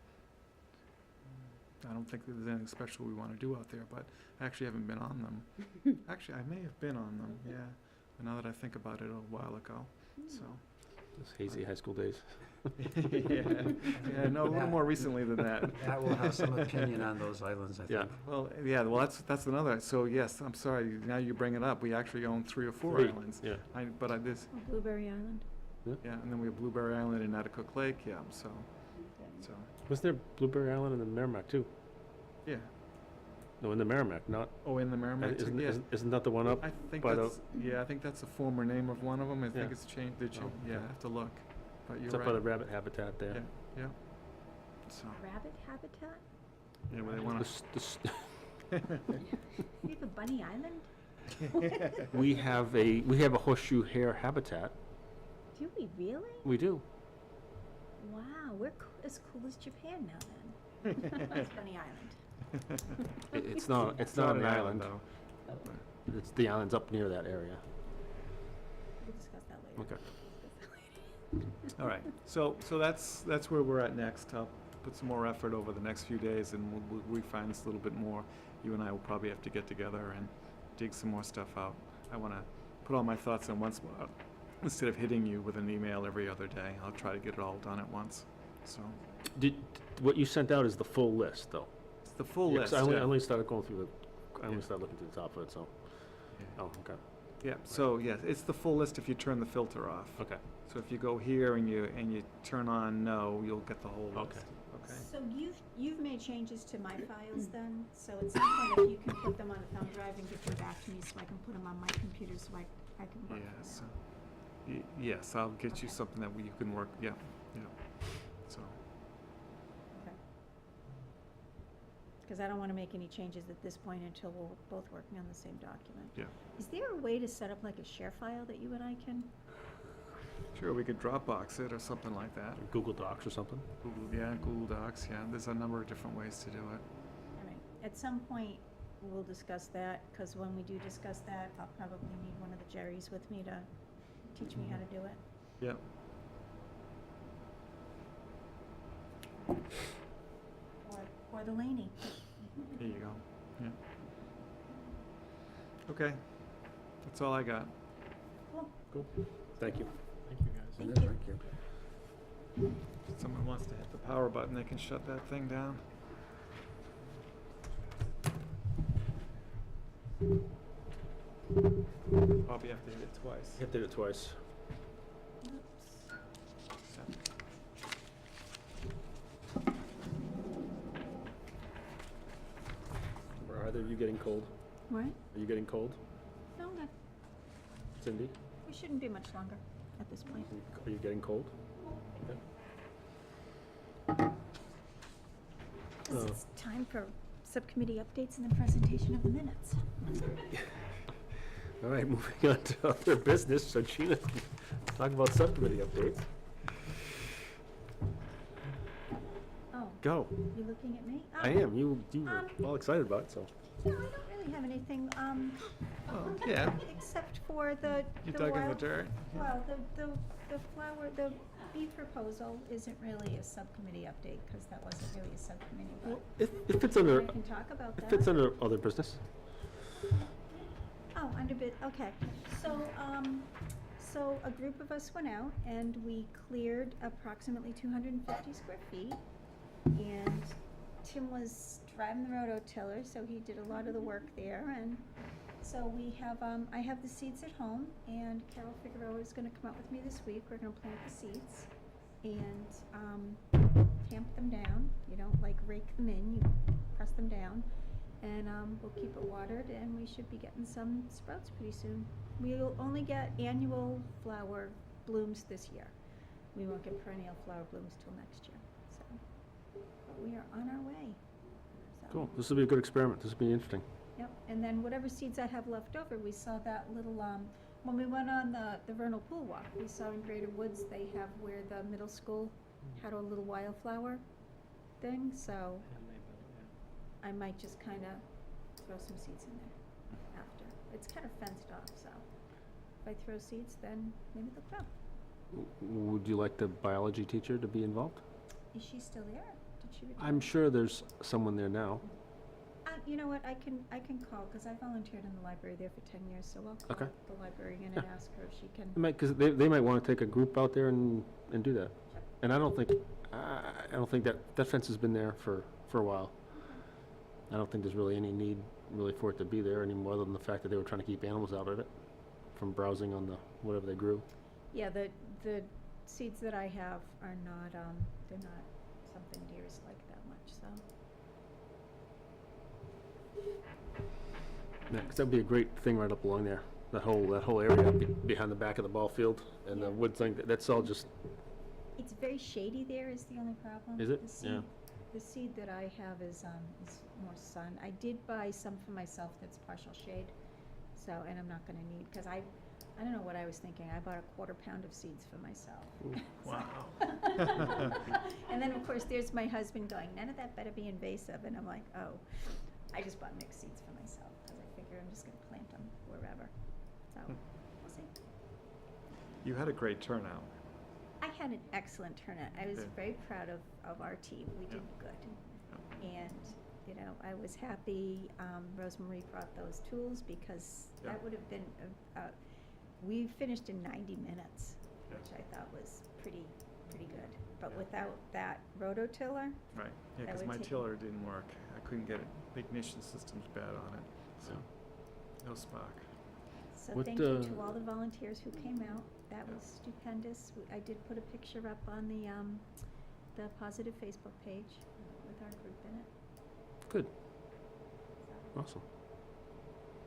I don't think there's anything special we wanna do out there, but I actually haven't been on them. Actually, I may have been on them, yeah. But now that I think about it, a while ago, so.
Those hazy high school days.
Yeah, no, a little more recently than that.
Matt will have some opinion on those islands, I
Yeah.
think.
Well, that's another, so yes, I'm sorry, now you bring it up, we actually own 3 or 4
Three,
islands.
yeah.
This,
Oh, Blueberry Island.
yeah, and then we have Blueberry Island and Natticook Lake, yeah, so,
Was there Blueberry Island in the Merrimack too?
yeah.
No, in the Merrimack, not,
Oh, in the Merrimack, too,
isn't,
yeah.
isn't that the one up?
I think
by the-
that's, yeah, I think that's a former name of one of them, I think
Yeah.
it's changed, did you,
Oh,
yeah, I
okay.
have to look, but you're
It's up by the
right.
rabbit habitat there.
Yeah, yeah. So,
Rabbit habitat?
yeah, where they
The
wanna,
s- the s-
We have a bunny island?
We have a horseshoe hare habitat.
Do we really?
We do.
Wow, we're as cool as Japan now then. That's Bunny Island.
It's not an island.
though.
It's the island's up near that area.
We'll discuss that later.
Okay.
All right, so that's where we're at next. I'll put some more effort over the next few days, and we'll refine this a little bit more. You and I will probably have to get together and dig some more stuff out. I want to put all my thoughts in one spot, instead of hitting you with an email every other day. I'll try to get it all done at once, so.
What you sent out is the full list, though.
It's the full
Yeah, 'cause
list,
I
yeah.
only started going through I only
Yeah.
started looking to the top of it, so.
Yeah.
Oh, okay.
Yeah, so, yeah, it's the full list if you turn the filter off.
Okay.
So if you go here and you turn on no, you'll get the whole
Okay.
list. Okay.
So you've made changes to my files then? So at some point, if you can put them on a thumb drive and give them back to me so I can put them on my computer so I can work
Yeah,
from
so,
there.
yes, I'll get you
Okay.
something that you can work, yeah, so.
Because I don't want to make any changes at this point until we're both working on the same document.
Yeah.
Is there a way to set up like a share file that you and I can?
Sure, we could Dropbox it or something like that.
Google Docs or something.
Google Docs, yeah, there's a number of different ways to do it.
All right. At some point, we'll discuss that, because when we do discuss that, I'll probably need one of the Jerrys with me to teach me how to do it.
Yeah.
Or the Laney.
There you go, yeah. Okay, that's all I got.
Cool. Thank you.
Thank you, guys.
Thank you.
Thank you.
If someone wants to hit the power button, they can shut that thing down. Probably have to hit it twice.
You have to do it twice. Are either of you getting cold?
What?
Are you getting cold,
No, no,
Cindy?
we shouldn't be much longer at this point.
Are you getting cold?
This is time for subcommittee updates and the presentation of the minutes.
All right, moving on to other business, so Gina can talk about subcommittee updates.
Oh,
Go.
you looking at me?
I am. You were all excited about it, so.
No, I don't really have anything,
Oh, yeah,
except for the
you dug in the
wild-
dirt.
Well, the bee proposal isn't really a subcommittee update, because that wasn't really a subcommittee, but
If it's under,
I can talk about that.
if it's under other business.
Oh, under bid, okay. So a group of us went out and we cleared approximately 250 square feet. And Tim was driving the rototiller, so he did a lot of the work there. And so we have, I have the seeds at home, and Carol Figueroa is gonna come out with me this week. We're gonna plant the seeds and tamp them down. You don't like rake them in, you press them down. And we'll keep it watered, and we should be getting some sprouts pretty soon. We'll only get annual flower blooms this year. We won't get perennial flower blooms till next year, so. we are on our way. So,
Cool. This will be a good experiment. This will be interesting.
Yep, and then whatever seeds I have left over, we saw that little, when we went on the vernal pool walk, we saw in Greater Woods, they have where the middle school had a little wildflower thing, so I might just kind of throw some seeds in there after. It's kind of fenced off, so if I throw seeds, then maybe they'll grow.
Would you like the biology teacher to be involved?
Is she still there? Did she retire?
I'm sure there's someone there now.
You know what, I can call, because I volunteered in the library there for 10 years, so I'll call
Okay.
the librarian
Yeah.
and ask her if she can.
Because they might want to take a group out there and do that. And I don't think that fence has been there for a while. I don't think there's really any need really for it to be there any more than the fact that they were trying to keep animals out of it from browsing on the whatever they grew.
Yeah, the seeds that I have are not, they're not something deers like that much, so.
Yeah, 'cause that'd be a great thing right up along there. That whole area behind the back of the ball field and the
Yeah.
wood thing. That's all just.
It's very shady there is the only problem.
Is it?
The seed,
Yeah.
The seed that I have is more sun. I did buy some for myself that's partial shade, so, and I'm not gonna need, because I don't know what I was thinking. I bought a 1/4 pound of seeds for myself.
Wow.
And then, of course, there's my husband going, none of that better be invasive, and I'm like, oh, I just bought mixed seeds for myself, because I figure I'm just gonna plant them wherever, so, we'll see.
You had a great turnout.
I had an excellent turnout. I was
Yeah.
very proud of our team. We did good. And, you know, I was happy Rosemary brought those tools, because
Yeah.
that would have been, we finished in 90 minutes,
Yeah.
which I thought was pretty good. But without that rototiller,
Right, yeah,
That
because
would
my
take-
tiller didn't work. I couldn't get it. The ignition system's bad on it, so, no spark.
so
What,
thank you to all the volunteers who came out. That was stupendous. I did put a picture up on the Positive Facebook page with our group in it.
Good.
So.
Awesome.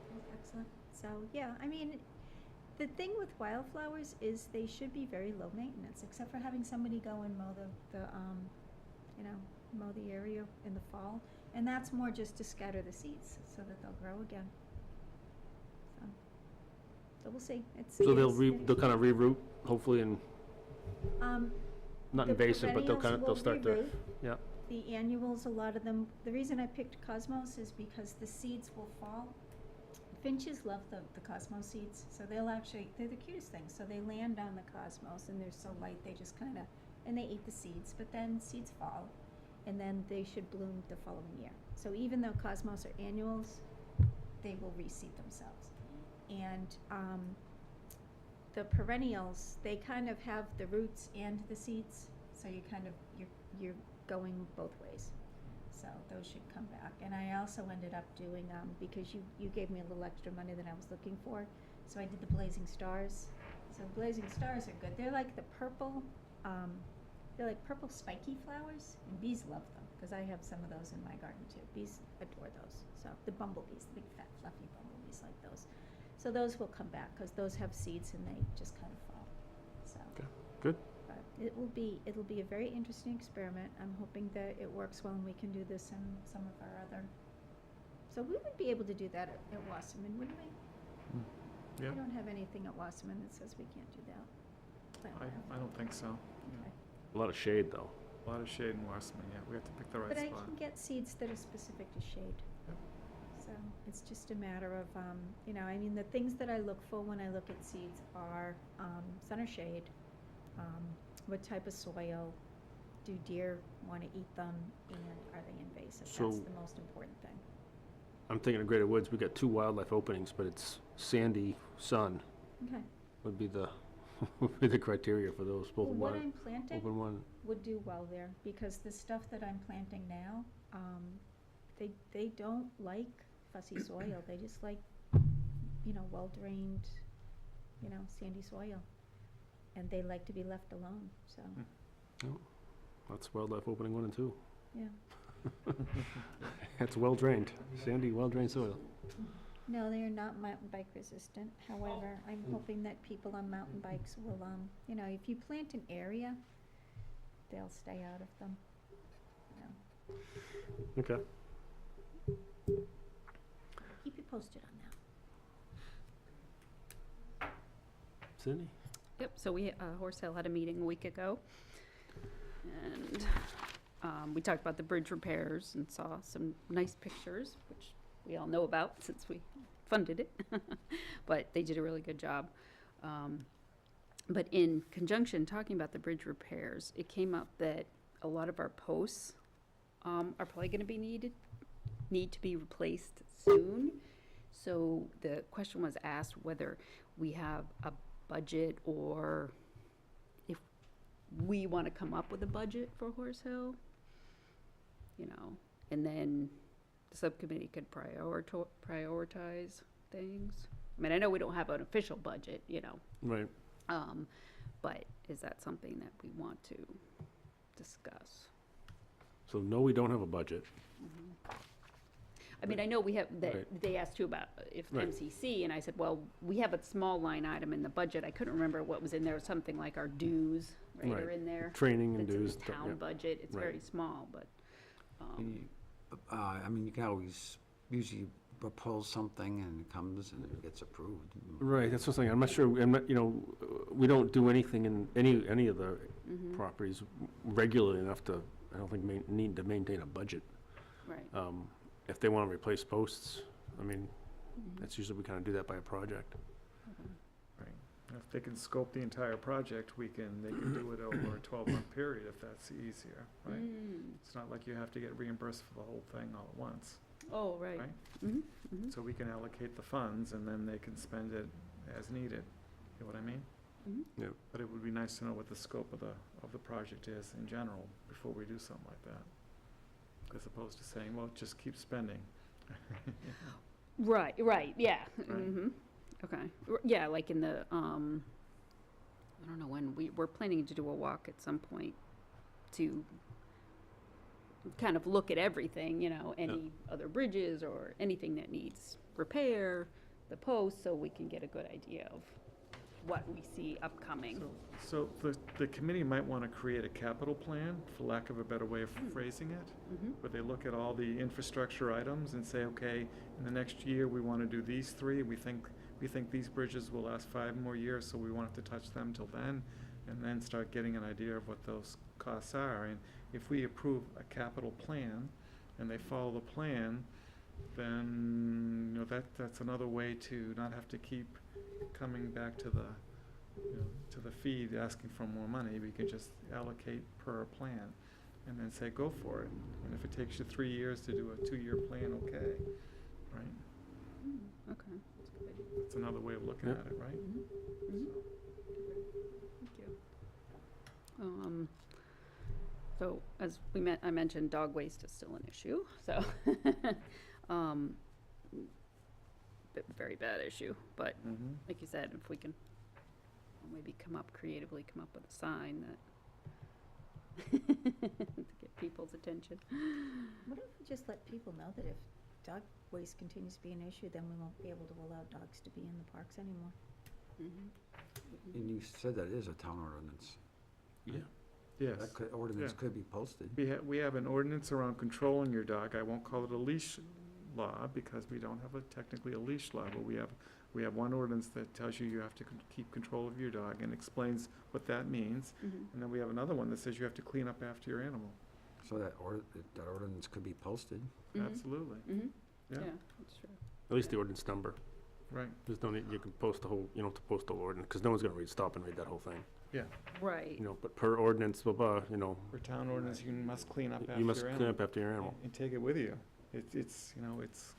It was excellent. So, yeah, I mean, the thing with wildflowers is they should be very low maintenance, except for having somebody go and mow mow the area in the fall. And that's more just to scatter the seeds so that they'll grow again. So we'll see.
So they'll kind of reroot, hopefully, and not
the
invasive, but
perennials
they'll
will
start to.
reroot.
Yeah.
The annuals, a lot of them, the reason I picked Cosmos is because the seeds will fall. Finches love the Cosmos seeds, so they're the cutest things. So they land on the Cosmos and they're so light, they just kind of, and they eat the seeds, but then seeds fall, and then they should bloom the following year. So even though Cosmos are annuals, they will reseed themselves. And the perennials, they kind of have the roots and the seeds, so you're going both ways. So those should come back. And I also ended up doing, because you gave me a little extra money that I was looking for, so I did the Blazing Stars. So Blazing Stars are good. They're like the purple, spiky flowers, and bees love them, because I have some of those in my garden too. Bees adore those. So the bumblebees, the big fat fluffy bumblebees like those. So those will come back, because those have seeds and they just kind of fall. So.
Okay, good.
But it'll be a very interesting experiment. I'm hoping that it works well and we can do this in some of our other. So we would be able to do that at Wasserman, wouldn't we?
Yeah,
We don't have anything at Wasserman that says we can't do that. Plant
I don't think so.
Okay.
A lot of shade, though.
A lot of shade in Wasserman, yeah. We have to pick the right
But I
spot.
can get seeds that are specific to shade.
Yep.
So it's just a matter of, I mean, the things that I look for when I look at seeds are sun or shade, what type of soil, do deer want to eat them, and are they invasive?
So-
That's the most important thing.
I'm thinking of Greater Woods. We got 2 wildlife openings, but it's sandy, sun
Okay.
would be the would be the criteria for those. Both
Well, what
one
I'm planting
open one.
would do well there, because the stuff that I'm planting now, they don't like fussy soil. They just like, well-drained, sandy soil. And they like to be left alone, so,
That's wildlife opening 1 and 2.
yeah.
It's well drained, sandy, well drained soil.
No, they are not mountain bike resistant. However, I'm hoping that people on mountain bikes will, if you plant an area, they'll stay out of them.
Okay.
Keep you posted on that.
Sydney?
Yep, so we, Horse Hill had a meeting a week ago. And, we talked about the bridge repairs and saw some nice pictures, which we all know about since we funded it. But they did a really good job. But in conjunction, talking about the bridge repairs, it came up that a lot of our posts, are probably gonna be need to be replaced soon. So the question was asked whether we have a budget or if we want to come up with a budget for Horse Hill, you know, and then the subcommittee could prioritize things. I mean, I know we don't have an official budget, you know,
Right.
but is that something that we want to discuss?
So no, we don't have a budget.
I mean, I know we have, that,
Right.
they asked too about if
Right.
MCC, and I said, well, we have a small line item in the budget, I couldn't remember what was in there, something like our dues, right, are
Right.
in there.
Training and
It's in
dues.
the
stuff,
town
yeah.
budget, it's
Right.
very small, but,
I mean, you can always usually propose something and it comes and it gets approved.
Right, that's what I'm saying. I'm not sure, you know, we don't do anything in any of the
mhm,
properties regularly enough to, I don't think, need to maintain a budget.
right.
If they want to replace posts, I mean,
mhm,
that's usually, we kind of do that by a project.
okay.
Right. And if they can scope the entire project, they can do it over a 12-month period if that's easier, right?
Mm,
It's not like you have to get reimbursed for the whole thing all at once,
oh, right.
right?
Mhm, mhm,
So we can allocate the funds and then they can spend it as needed. You know what I mean?
mhm.
Yeah.
But it would be nice to know what the scope of the project is in general before we do something like that. As opposed to saying, well, just keep spending.
Right, yeah,
Right.
mhm, okay. Yeah, like in the, I don't know when, we're planning to do a walk at some point to kind of look at everything, you know, any other bridges or anything that needs repair, the posts, so we can get a good idea of what we see upcoming.
So the committee might want to create a capital plan, for lack of a better way of phrasing it,
Mhm,
where they look at all the infrastructure items and say, okay, in the next year, we want to do these three. We think these bridges will last 5 more years, so we won't have to touch them till then, and then start getting an idea of what those costs are. And if we approve a capital plan and they follow the plan, then, you know, that's another way to not have to keep coming back to the, you know, to the feed asking for more money. We can just allocate per plan and then say, go for it. And if it takes you 3 years to do a 2-year plan, okay, right?
mm, okay, that's good.
It's another way of looking
Yeah.
at it, right?
Mhm, mhm. Thank you. So as I mentioned, dog waste is still an issue, so, very bad issue, but
Mm-hmm.
like you said, if we can maybe creatively come up with a sign that to get people's attention.
What if we just let people know that if dog waste continues to be an issue, then we won't be able to allow dogs to be in the parks anymore?
Mhm.
And you said that is a town ordinance.
Yeah.
Yes.
That ordinance
Yeah.
could be posted.
We have an ordinance around controlling your dog. I won't call it a leash law because we don't have technically a leash law, but we have one ordinance that tells you have to keep control of your dog and explains what that means.
Mhm.
And then we have another one that says you have to clean up after your animal.
So that ordinance could be posted.
Mhm.
Absolutely.
Mhm.
Yeah.
Yeah, that's true.
At least the ordinance number.
Right.
There's no need, you can post the whole, you don't have to post the whole ordinance, because no one's gonna stop and read that whole thing.
Yeah.
Right.
You know, but per ordinance, blah, blah, you know,
For town ordinance, you must clean up after
you must
your
clean
animal.
up after your animal.
And take it with you. It's you know, it's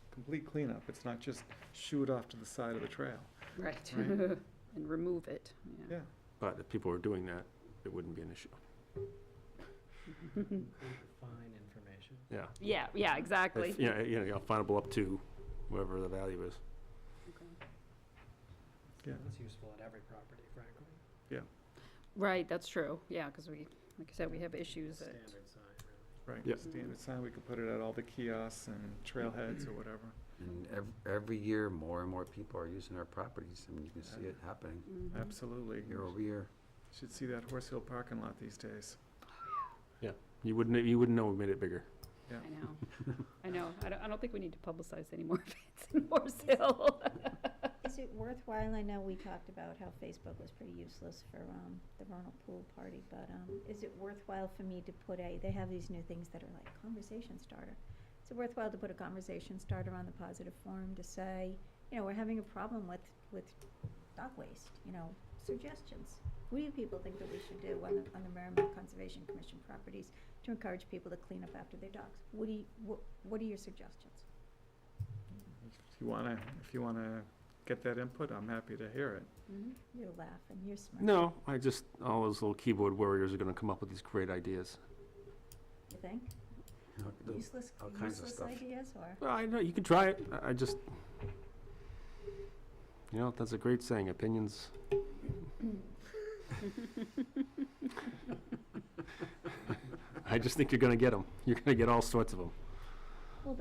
complete cleanup. It's not just shoo it off to the side of the trail.
Right.
Right.
And remove it, yeah.
Yeah.
But if people were doing that, it wouldn't be an issue.
Fine information.
Yeah.
Yeah, exactly.
If, finable up to whatever the value is.
Okay.
Yeah.
It's useful at every property, frankly.
Right, that's true, yeah, because we, like I said, we have issues that,
Standard sign, really.
Right.
Yep.
Standard sign. We could put it at all the kiosks and trailheads or whatever.
And every year, more and more people are using our properties, and you can see it happening
mhm.
Absolutely.
year over year.
Should see that Horse Hill parking lot these days.
You wouldn't know we made it bigger.
Yeah.
I know. I don't think we need to publicize any more if it's in Morse Hill.
Is it worthwhile, I know we talked about how Facebook was pretty useless for, the Ronald Pool party, but, is it worthwhile for me to put they have these new things that are like conversation starter. Is it worthwhile to put a conversation starter on the Positive Forum to say, you know, we're having a problem with dog waste, you know, suggestions? What do you people think that we should do on the Merrimack Conservation Commission properties to encourage people to clean up after their dogs? What are your suggestions?
If you wanna get that input, I'm happy to hear it.
You're laughing, you're smart.
No, all those little keyboard warriors are gonna come up with these great ideas.
You think? Useless,
all kinds of
useless
stuff.
ideas, or?
Well, I know, you can try it. I just, you know, that's a great saying, opinions. I just think you're gonna get them. You're gonna get all sorts of them.
Well,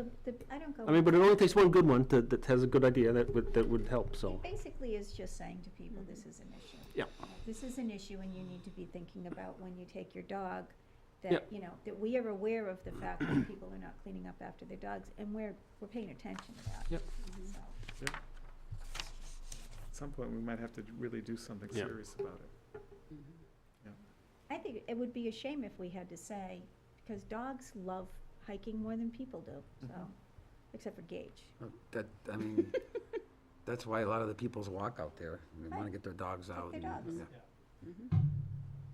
I don't go.
I mean, but it only takes one good one that has a good idea that would help, so.
It basically is just saying to people, this is an issue.
Yeah.
This is an issue, and you need to be thinking about when you take your dog,
Yeah.
that, you know, that we are aware of the fact that people are not cleaning up after their dogs, and we're paying attention to that.
Yep.
So,
At some point, we might have to really do something
Yeah.
serious about it.
I think it would be a shame if we had to say, because dogs love hiking more than people do, so, except for Gage.
I mean, that's why a lot of the peoples walk out there. They want to get their dogs out.
their
and-
dogs.
yeah.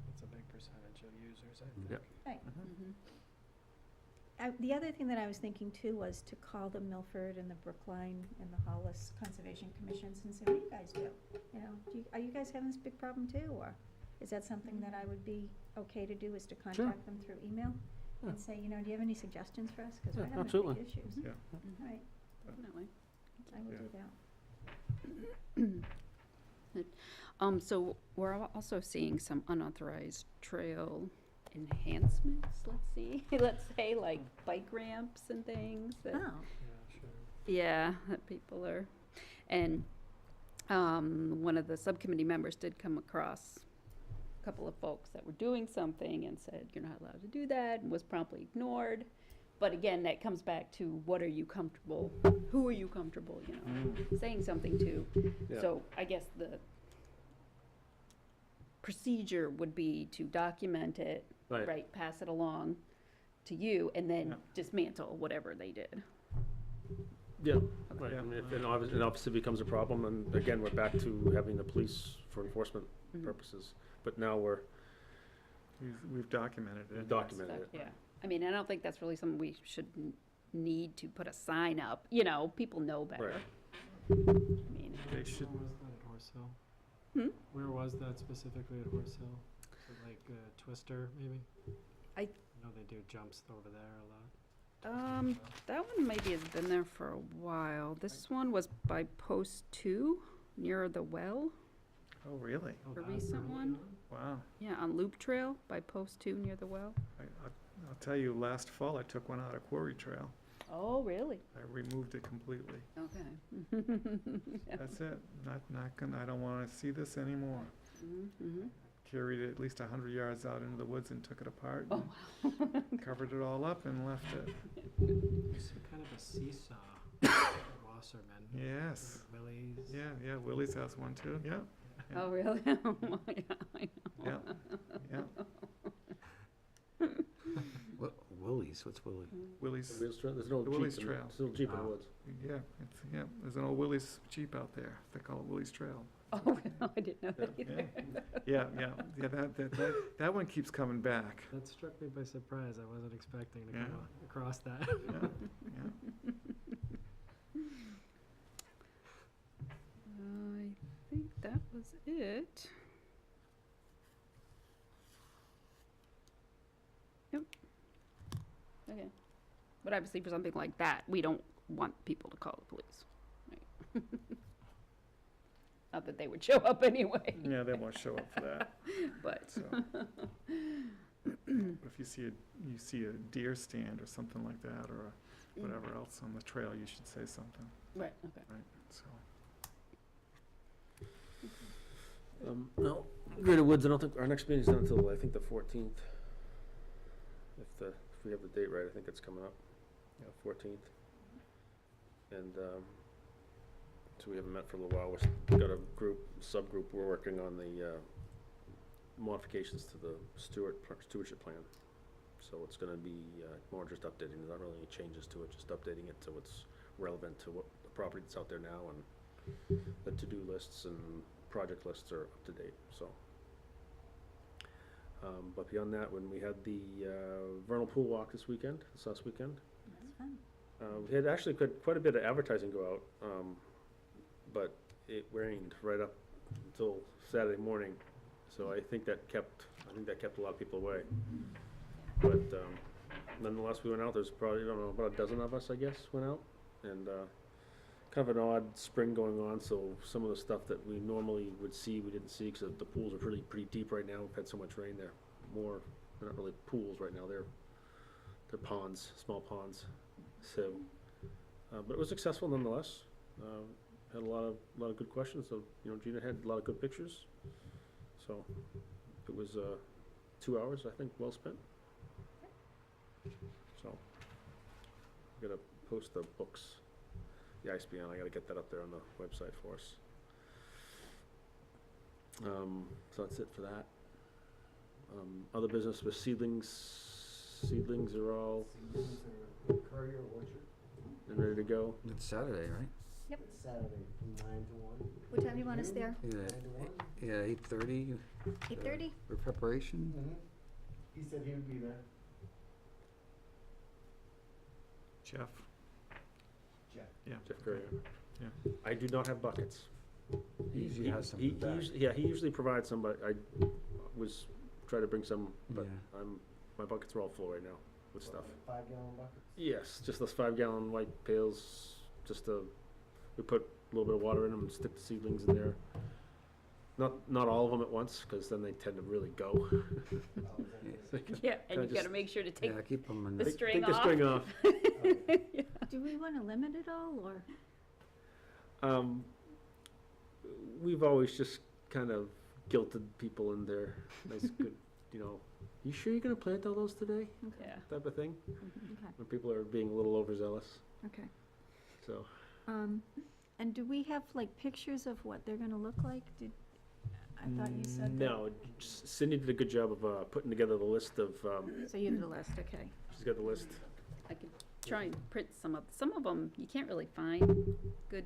It's a big percentage of users, I think.
Yep.
Right. The other thing that I was thinking too was to call the Milford and the Brookline and the Hollis Conservation Commissions and say, what do you guys do? You know, are you guys having this big problem too, or is that something that I would be okay to do, is to contact them through email? And say, you know, do you have any suggestions for us? Because we're
Yeah,
having
absolutely.
big issues.
Yeah.
All right,
Definitely.
I will
Yeah.
do that.
So we're also seeing some unauthorized trail enhancements, let's see. Let's say like bike ramps and things that,
Oh,
Yeah, sure.
yeah, that people are, and, one of the subcommittee members did come across a couple of folks that were doing something and said, you're not allowed to do that, and was promptly ignored. But again, that comes back to what are you comfortable, who are you comfortable, you know, saying something to.
Yeah.
So I guess the procedure would be to document it,
Right.
right, pass it along to you, and then
Yeah.
dismantle whatever they did.
Yeah, right,
Yeah.
and if it obviously becomes a problem, and again, we're back to having the police for enforcement purposes. But now
We've documented it.
documented it.
Yeah, I mean, I don't think that's really something we should need to put a sign up, you know, people know better.
Right.
I mean,
They should,
Where was that at Horse Hill?
Hmm?
Where was that specifically at Horse Hill? Is it like Twister, maybe?
I-
know they do jumps over there a lot.
that one maybe has been there for a while. This one was by Post 2, near the well,
oh, really?
Oh,
The
that
recent
early
one?
on?
Wow.
yeah, on Loop Trail by Post 2 near the well.
I'll tell you, last fall, I took one out of Quarry Trail.
Oh, really?
I removed it completely.
Okay.
That's it. Not gonna, I don't wanna see this anymore.
Mm-hmm.
Carried it at least 100 yards out into the woods and took it apart.
Oh,
and covered it all up and left it.
It's kind of a seesaw at Wasserman.
Yes.
Willie's.
Yeah, Willie's has one too, yeah.
Oh, really? Yeah, I know.
Yeah.
Willie's, what's Willie?
Willie's,
There's an old
The Willie's
Jeep,
Trail.
there's an old Jeep in the
Oh.
woods.
yeah, there's an old Willie's Jeep out there. They call it Willie's Trail.
Oh, no, I didn't know that either.
Yeah, that one keeps coming back.
That struck me by surprise. I wasn't expecting to
Yeah.
come across that.
Yeah, yeah.
I think that was it. Yep. Okay. But obviously for something like that, we don't want people to call the police, right? Not that they would show up anyway,
Yeah, they won't show up for that,
but,
so. If you see a deer stand or something like that, or whatever else on the trail, you should say something,
right, okay.
right? So,
No, Greater Woods, I don't think, our next meeting's not until, I think, the 14th. if we have the date right, I think it's coming up, 14th. And, so we haven't met for a little while. We've got a subgroup, we're working on the, modifications to the stewardship plan. So it's gonna be, more just updating, not really any changes to it, just updating it to what's relevant to what the property that's out there now, and the to-do lists and project lists are up to date, so. But beyond that, when we had the vernal pool walk this last weekend,
That's fun.
we had actually quite a bit of advertising go out, but it rained right up until Saturday morning, so I think that kept a lot of people away. But nonetheless, we went out. There's probably, I don't know, about a dozen of us, I guess, went out, and kind of an odd spring going on. So some of the stuff that we normally would see, we didn't see because the pools are pretty deep right now. We've had so much rain. They're not really pools right now. They're ponds, small ponds. So, but it was successful nonetheless. Had a lot of good questions. So Gina had a lot of good pictures. So it was 2 hours, I think, well spent. So I'm gonna post the books, the ISBN. I gotta get that up there on the website for us. So that's it for that. Other business with seedlings. Seedlings are all
Courier Orchard.
and ready to go.
It's Saturday, right?
Yep.
It's Saturday from 9 to 1.
What time do you want us there?
Yeah,
9 to 1?
yeah, 8:30
8:30?
for preparation.
Mm-hmm. He said he would be there.
Jeff.
Jeff.
Yeah.
Jeff Courier.
Yeah.
I do not have buckets.
He usually has some in the back.
He usually provides some, but I was trying to bring some, but
Yeah.
my buckets are all full right now with stuff.
5-gallon buckets?
Yes, just those 5-gallon white pails, we put a little bit of water in them and stick the seedlings in there. Not all of them at once, because then they tend to really go.
Oh, is that his?
Yeah, and
Kinda
you gotta
just-
make sure to take
Yeah, keep them in
the
the,
string
Take the
off.
string off.
Do we want to limit it all, or?
We've always just kind of guilted people in their nice, good, you sure you're gonna plant all those today?
Yeah.
Type of thing,
Okay,
when people are being a little overzealous,
okay.
so.
And do we have like pictures of what they're gonna look like? I thought you said that.
No, Cindy did a good job of putting together the list of,
So you have the list, okay.
she's got the list.
I could try and print some of them, you can't really find good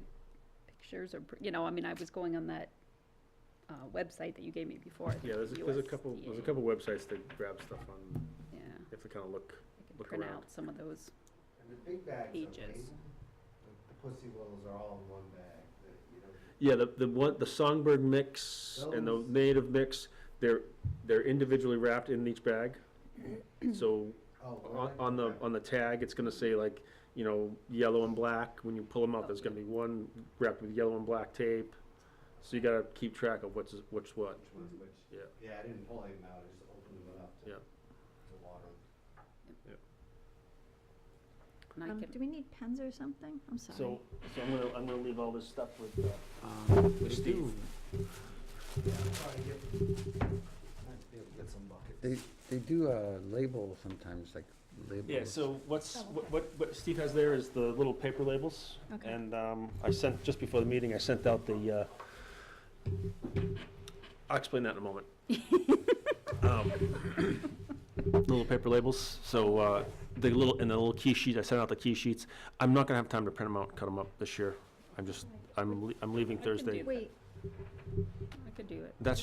pictures or, I was going on that website that you gave me before. I think
Yeah, there's a couple websites that grab stuff on,
Yeah,
you have to kind of look.
I could
Look
print
around.
out some of those.
And the big bags are
Pages.
amazing. The Pussy Willows are all in one bag.
Yeah, the songbird mix and the
Those-
native mix, they're individually wrapped in each bag. So
Oh,
on the tag, it's gonna say like, yellow and black. When you pull them out, there's gonna be one wrapped with yellow and black tape. So you gotta keep track of what's what.
Which one's which?
Yeah.
Yeah, I didn't pull anything out, I just opened them up
Yeah.
to water 'em.
And I
Do
can,
we need pens or something? I'm sorry.
So I'm gonna leave all this stuff with
they
Steve.
do,
Yeah, I'll probably might be able to get some buckets.
they do label sometimes, like labels.
Yeah, so what Steve has there is the little paper labels.
Okay.
And I sent, just before the meeting, I sent out the, I'll explain that in a moment. Little paper labels, so the little key sheet, I sent out the key sheets. I'm not gonna have time to print them out and cut them up this year. I'm leaving
I can
Thursday.
do
Wait,
I could do it.
That's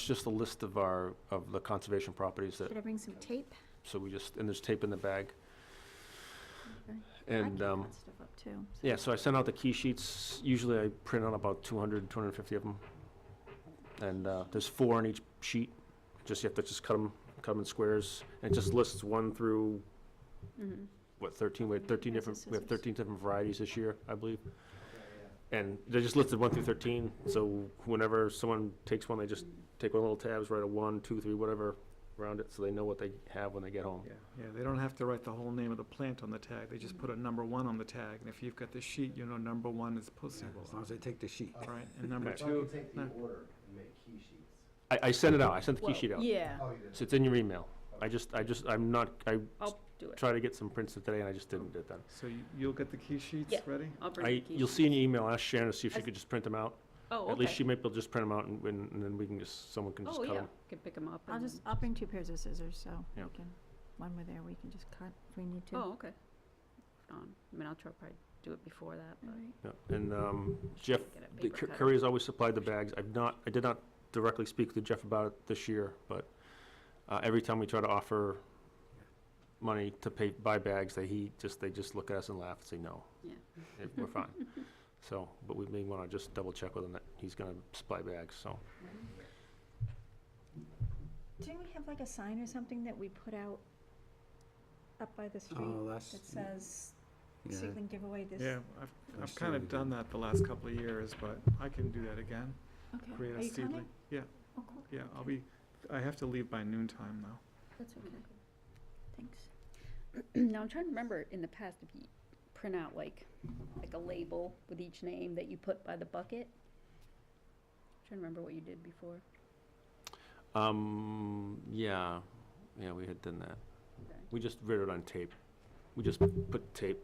just a list of the conservation properties that,
should I bring some tape?
so and there's tape in the bag.
Okay.
And,
I can cut stuff up too.
yeah, so I sent out the key sheets. Usually I print out about 250 of them. And there's 4 on each sheet. You have to just cut them in squares. And it just lists 1 through,
Mhm.
13? We have 13
Here's the
different, we have
scissors.
13 different varieties this year, I believe.
Yeah,
And they're just listed 1 through 13. So whenever someone takes one, they just take one little tabs, write a 1, 2, 3, whatever around it, so they know what they have when they get home.
Yeah, they don't have to write the whole name of the plant on the tag, they just put a number 1 on the tag, and if you've got the sheet, number 1 is Pussy
As long
Willow,
as they take the sheet.
right, and number
Right.
So you
2,
take the order and make key sheets.
I sent it out. I sent the key sheet out.
Yeah.
Oh, you did?
So it's in your email.
Okay.
I'm not, I
I'll do it.
tried to get some prints today and I just didn't get them.
So you'll get the key sheets
Yeah.
ready?
I'll bring the key
You'll see in
sheets.
your email, ask Sharon to see if she could just print them out.
Oh,
At least
okay.
she might be able to just print them out and then we can just, someone can just
Oh,
cut
yeah,
them.
can pick them up.
I'll
and
just,
then
I'll bring 2 pairs of scissors, so we
Yeah.
can, when we're there, we can just cut if we need to.
Oh, okay. I mean, I'll try probably do it before that, but.
Alright.
Yeah. And Jeff,
Get a paper cutter.
Curry's always supplied the bags. I did not directly speak to Jeff about it this year, but every time we try to offer money to buy bags, they just look at us and laugh and say, no,
Yeah.
we're fine. So, but we may want to just double check with him that he's gonna supply bags, so.
Didn't we have like a sign or something that we put out up by the street
Oh,
that
that's,
says
yeah.
Sealing giveaway this?
Yeah, I've kind of done that the last couple of years, but I can do that again.
Okay.
Create
Are
a
you coming?
seedling. Yeah,
Oh, cool.
yeah, I have to leave by noontime though.
That's okay. Thanks.
Now, I'm trying to remember in the past if you print out like a label with each name that you put by the bucket. Trying to remember what you did before.
Yeah, we had done that.
Okay.
We just wrote it on tape. We just put tape.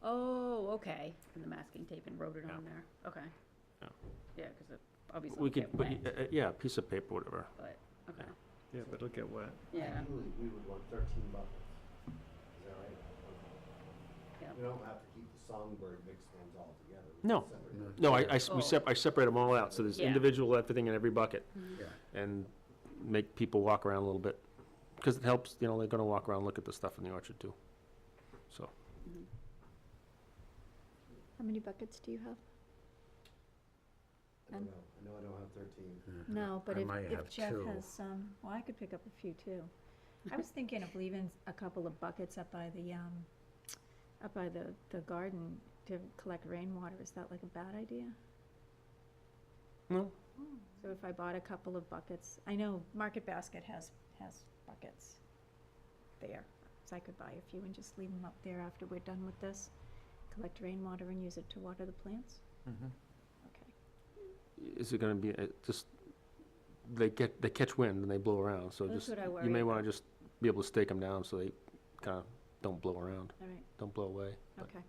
Oh, okay. And the masking tape and wrote it
Yeah.
on there. Okay.
Yeah.
Yeah, because it obviously
We
will
could,
get
but,
wet,
yeah, a piece of paper, whatever.
but, okay.
Yeah, but it'll get wet.
Yeah,
Ideally, we would want 13 buckets. Is that right?
yeah.
We don't have to keep the songbird mixed ones all together. We
No.
can separate
No,
them.
Oh.
I separate them all out, so there's
Yeah.
individual everything in every bucket,
Mhm.
Yeah.
and make people walk around a little bit. Because it helps, they're gonna walk around, and look at the stuff in the orchard too. So,
Mhm.
How many buckets do you have?
I don't know. I know I don't have 13.
No, but
I
if,
might
if
have
Jeff
2.
has some, well, I could pick up a few too. I was thinking of leaving a couple of buckets up by the garden to collect rainwater. Is that like a bad idea?
no,
So if I bought a couple of buckets, I know Market Basket has buckets there. So I could buy a few and just leave them up there after we're done with this. Collect rainwater and use it to water the plants? Okay.
is it gonna be, just, they catch wind and they blow around, so
That's
just,
what I worry
you may wanna
about.
just be able to stake them down so they kinda don't blow around,
All right,
don't blow away. but-
okay.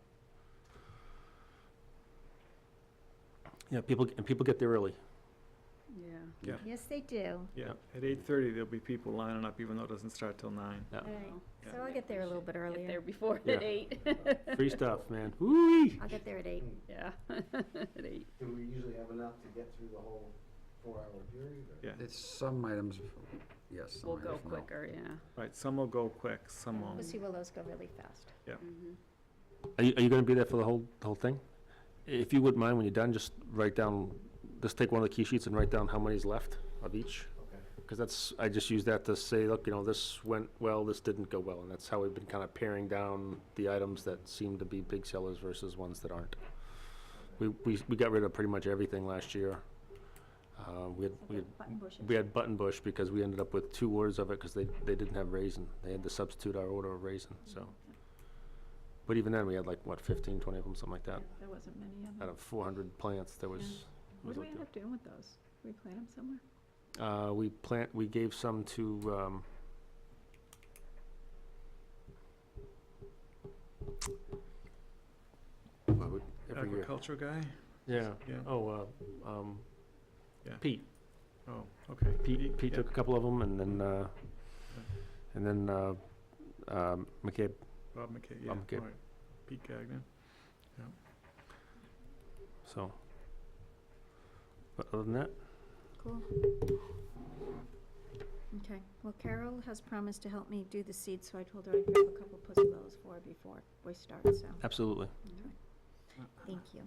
Yeah, people get there early.
Yeah.
Yeah.
Yes, they do.
Yeah, at 8:30, there'll be people lining up even though it doesn't start till 9.
Yeah.
All right,
Yeah.
so I'll get there a little bit
Get there
earlier.
before
Yeah.
at 8.
Free stuff, man. Woo-wee.
I'll get there at 8.
Yeah, at 8.
Do we usually have enough to get through the whole 4-hour period? Or?
Yeah,
It's some items, yes, some
We'll go
items no.
quicker, yeah.
right, some will go quick, some won't.
Pussy willows go really fast.
Mhm.
Are you gonna be there for the whole thing? If you wouldn't mind, when you're done, just write down, just take one of the key sheets and write down how many's left of each.
Okay.
Because I just use that to say, look, this went well, this didn't go well, and that's how we've been kind of paring down the items that seem to be big sellers versus ones that aren't. We got rid of pretty much everything last year.
Button bushes.
We had button bush because we ended up with 2 orders of it because they didn't have raisin. They had to substitute our order of raisin, so. But even then, we had like, what, 15, 20 of them, something like that.
There wasn't many of them.
Out of 400 plants, there was.
Yeah.
it
What
was
do we
like
end
that.
up doing with those? We plant them somewhere?
We gave some to, every year.
Agriculture guy?
Yeah.
Yeah.
Oh,
Yeah.
Pete.
Oh, okay.
Pete
yeah.
took a couple of them, and then McCabe.
Bob McKay, yeah,
Bob McCabe.
right. Pete Gagnon.
So. But other than that,
Cool. Okay, well, Carol has promised to help me do the seeds, so I told her I'd grab a couple pussy willows for her before we start, so,
absolutely.
okay. Thank you.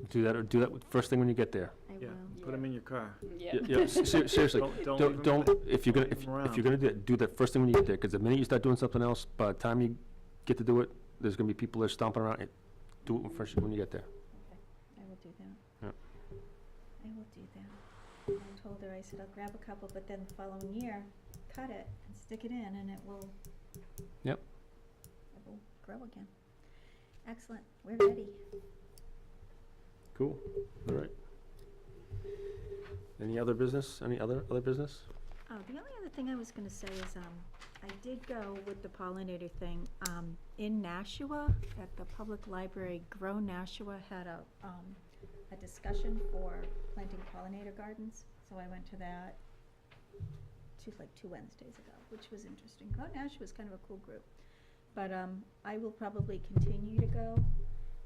Do that first thing when you get there.
I
Yeah,
will.
put them in your car.
Yeah.
Yeah, seriously.
Don't leave 'em
Don't,
there.
if you're gonna,
Leave 'em
if you're gonna do that first thing when you get there, because the minute you start doing something else, by the time you get to do it, there's gonna be people there stomping around. Do it first when you get there.
I will do that.
Yeah.
I will do that. I told her, I said, I'll grab a couple, but then the following year, cut it and stick it in, and it will.
Yep.
It will grow again. Excellent, we're ready.
Cool, all right. Any other business? Any other business?
Oh, the only other thing I was gonna say is, I did go with the pollinator thing, in Nashua, at the public library, Grow Nashua had a discussion for planting pollinator gardens, so I went to that like 2 Wednesdays ago, which was interesting. Grow Nashua was kind of a cool group. But, I will probably continue to go,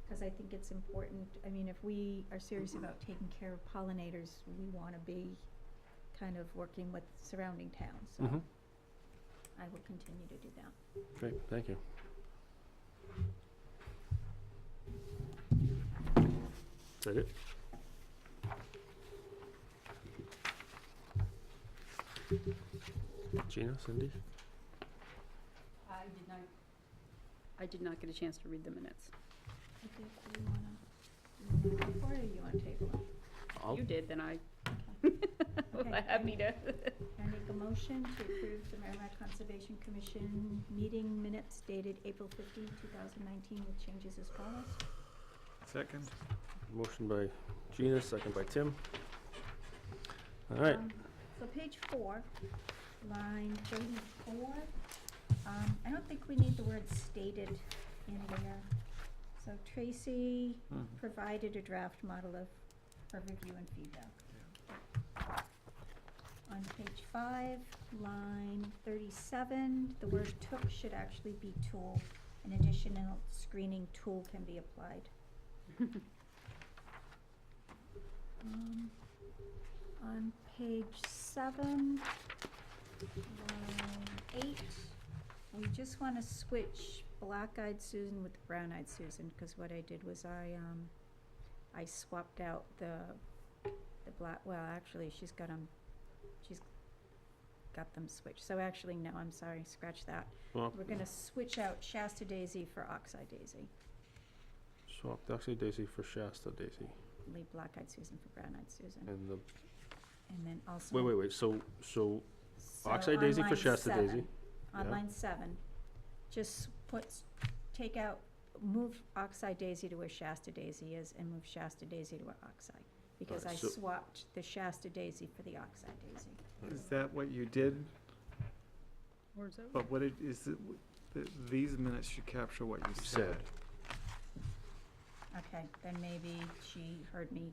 cause I think it's important, I mean, if we are serious about taking care of pollinators, we wanna be kind of working with surrounding towns, so
Mhm.
I will continue to do that.
Great, thank you. Is that it? Gina, Cindy?
I did not get a chance to read the minutes.
Okay, do you wanna go for it, or you wanna table it?
I'll-
You did, then I,
Okay.
have me to.
I make a motion to approve the Merrimack Conservation Commission meeting minutes dated April 15, 2019, with changes as follows.
Second?
Motion by Gina, second by Tim. All right,
So page 4, line 34, I don't think we need the word stated in there. So Tracy provided a draft model of her review and feedback. On page 5, line 37, the word took should actually be tool. An additional screening tool can be applied. On page 7, line 8, we just want to switch black-eyed Susan with brown-eyed Susan, because what I did was I swapped out the black, well, actually, she's got them switched. So actually, no, I'm sorry, scratch that.
well,
We're gonna switch out Shasta Daisy for Oxeye Daisy.
swap Oxeye Daisy for Shasta Daisy.
Leave black-eyed Susan for brown-eyed Susan.
And the,
And then also.
wait, so
So
Oxeye
on
Daisy for
line
Shasta
7,
Daisy.
On
Yeah.
line 7, just take out, move Oxeye Daisy to where Shasta Daisy is, and move Shasta Daisy to where Oxeye. Because I
Alright, so-
swapped the Shasta Daisy for the Oxeye Daisy.
Is that what you did?
Or is that?
But what it, is it, these minutes should capture what you said.
Okay, then maybe she heard me,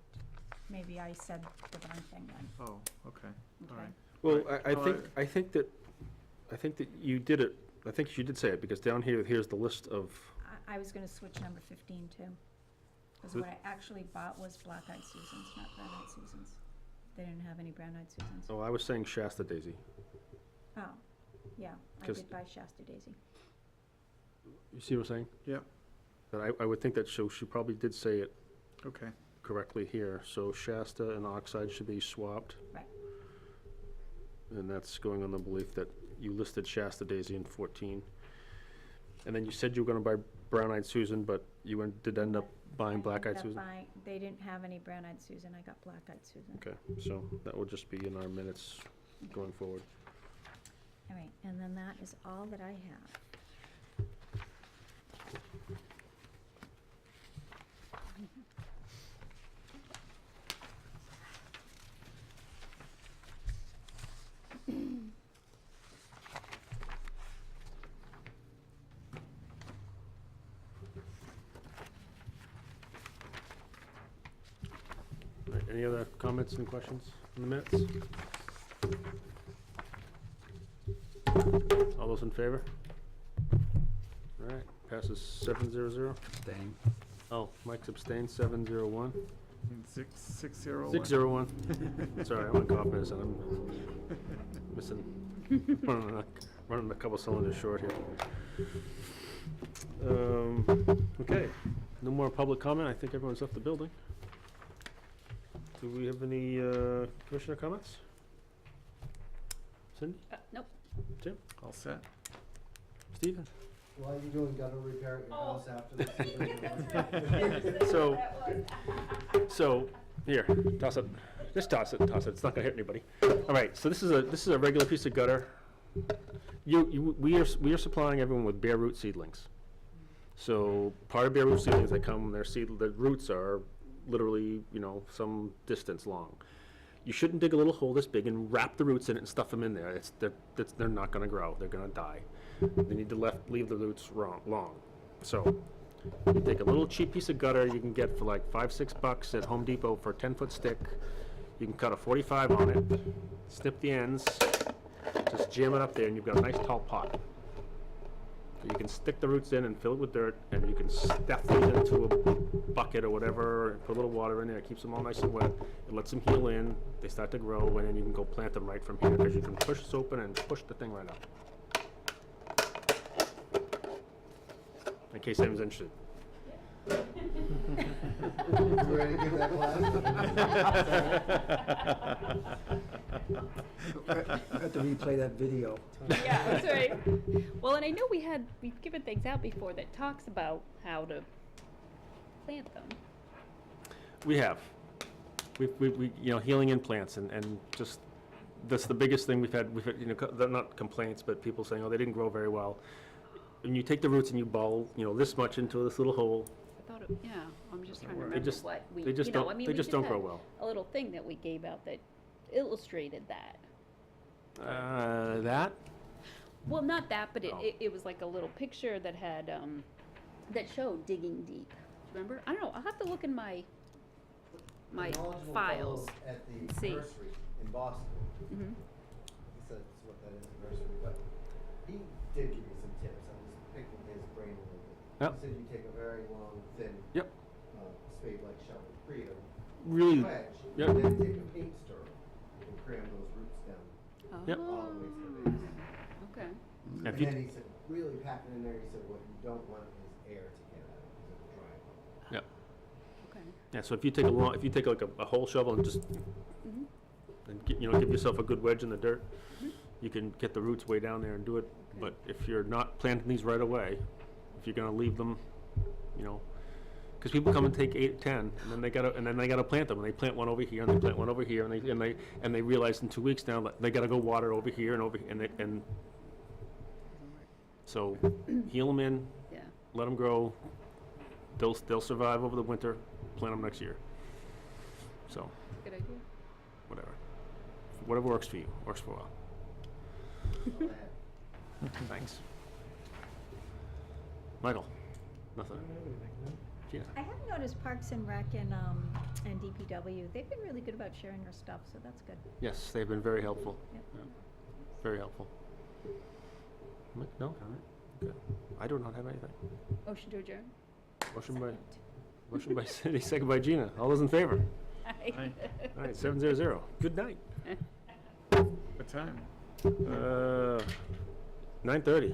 maybe I said the wrong thing then,
Oh, okay, all
okay?
right.
Well,
Right.
I
Well,
think, I think that you did it, I think you did say it, because down here, here's the list of,
I was gonna switch number 15 too. Because
Th-
what I actually bought was black-eyed Susans, not brown-eyed Susans. They didn't have any brown-eyed Susans.
oh, I was saying Shasta Daisy.
Oh, yeah, I
'Cause-
did buy Shasta Daisy.
You see what I'm saying?
Yep.
But I would think that she probably did say it
Okay,
correctly here, so Shasta and Oxide should be swapped.
Right.
And that's going on the belief that you listed Shasta Daisy in 14. And then you said you were gonna buy Brown-Eyed Susan, but you did end up buying
I
Black-Eyed
ended up
Susan?
buying- They didn't have any brown-eyed Susan, I got black-eyed Susan.
Okay, so that will just be in our minutes going forward.
All right, and then that is all that I have.
All right, any other comments and questions on the minutes? All those in favor? All right, passes 700.
Abstain.
Oh, Mike's abstained, 701.
601.
601. Sorry, I'm on cough medicine. I'm missing, running a couple cylinders short here. Okay, no more public comment. I think everyone's left the building. Do we have any commissioner comments? Cindy?
Nope.
Tim?
All set.
Stephen?
Why are you doing gutter repair at your house after this?
So, here, toss it. Just toss it. It's not gonna hit anybody. All right, so this is a regular piece of gutter. We are supplying everyone with bare root seedlings. So part of bare root seedlings, they come, the roots are literally, some distance long. you shouldn't dig a little hole this big and wrap the roots in it and stuff them in there. They're not gonna grow, they're gonna die. They need to leave the roots long. So, you take a little cheap piece of gutter you can get for like $5-6 at Home Depot for a 10-foot stick. You can cut a 45 on it, snip the ends, just jam it up there, and you've got a nice tall pot. You can stick the roots in and fill it with dirt, and you can stuff these into a bucket or whatever, and put a little water in there. It keeps them all nice and wet. It lets them heal in. They start to grow, and then you can go plant them right from here, because you can push this open and push the thing right up. In case anyone's interested.
You ready to give that I have to replay that video.
Yeah, that's right. Well, and I know we've given things out before that talks about how to plant them.
We have. We healing in plants and just, that's the biggest thing we've had, they're not complaints, but people saying, oh, they didn't grow very well. When you take the roots and you ball, this much into this little hole,
I thought, yeah, I'm just trying to
They
remember
just-
what we,
they just
you know,
don't-
I mean,
they
we
just don't grow
had
well.
a little thing that we gave out that illustrated that.
that,
Well, not that, but
Oh.
it was like a little picture that had, that showed digging deep. Remember? I don't know, I'll have to look in my
Knowledgeable
files.
fellow at the
See.
nursery in Boston.
Mhm.
He said that's what that is, a nursery, but he did give me some tips. I was picking his brain a little bit.
Yep.
He said you take a very long, thin,
Yep.
spade-like shovel, create a
really,
wedge,
yep.
and then take a paint stirrer and cram those roots down
Yep.
all the way to the base.
Okay.
If
And
you-
then he said, really pack it in there. He said, what you don't want is air to get out because it'll dry out.
Yep.
Okay.
Yeah, so if you take like a whole shovel and just,
Mhm.
and give yourself a good wedge in the dirt,
Mhm.
you can get the roots way down there and do it. But if you're not planting these right away, if you're gonna leave them, because people come and take 8, 10, and then they gotta plant them, and they plant one over here, and they plant one over here, and they realize in 2 weeks now that they gotta go water over here and over, and so heal them in,
Yeah.
let them grow. They'll survive over the winter. Plant them next year. So
Good idea.
whatever works for you works for a while.
All I had.
Thanks. Michael, nothing. Gina.
I have noticed Parks and Rec and DPW, they've been really good about sharing their stuff, so that's good.
Yes, they've been very helpful.
Yep.
Yeah. Very helpful. No? Good. I do not have anything.
Motion to adjourn?
Motion by Cindy, second by Gina. All those in favor?
Aye.
All right, 7:00. Good night.
What time?
9:30.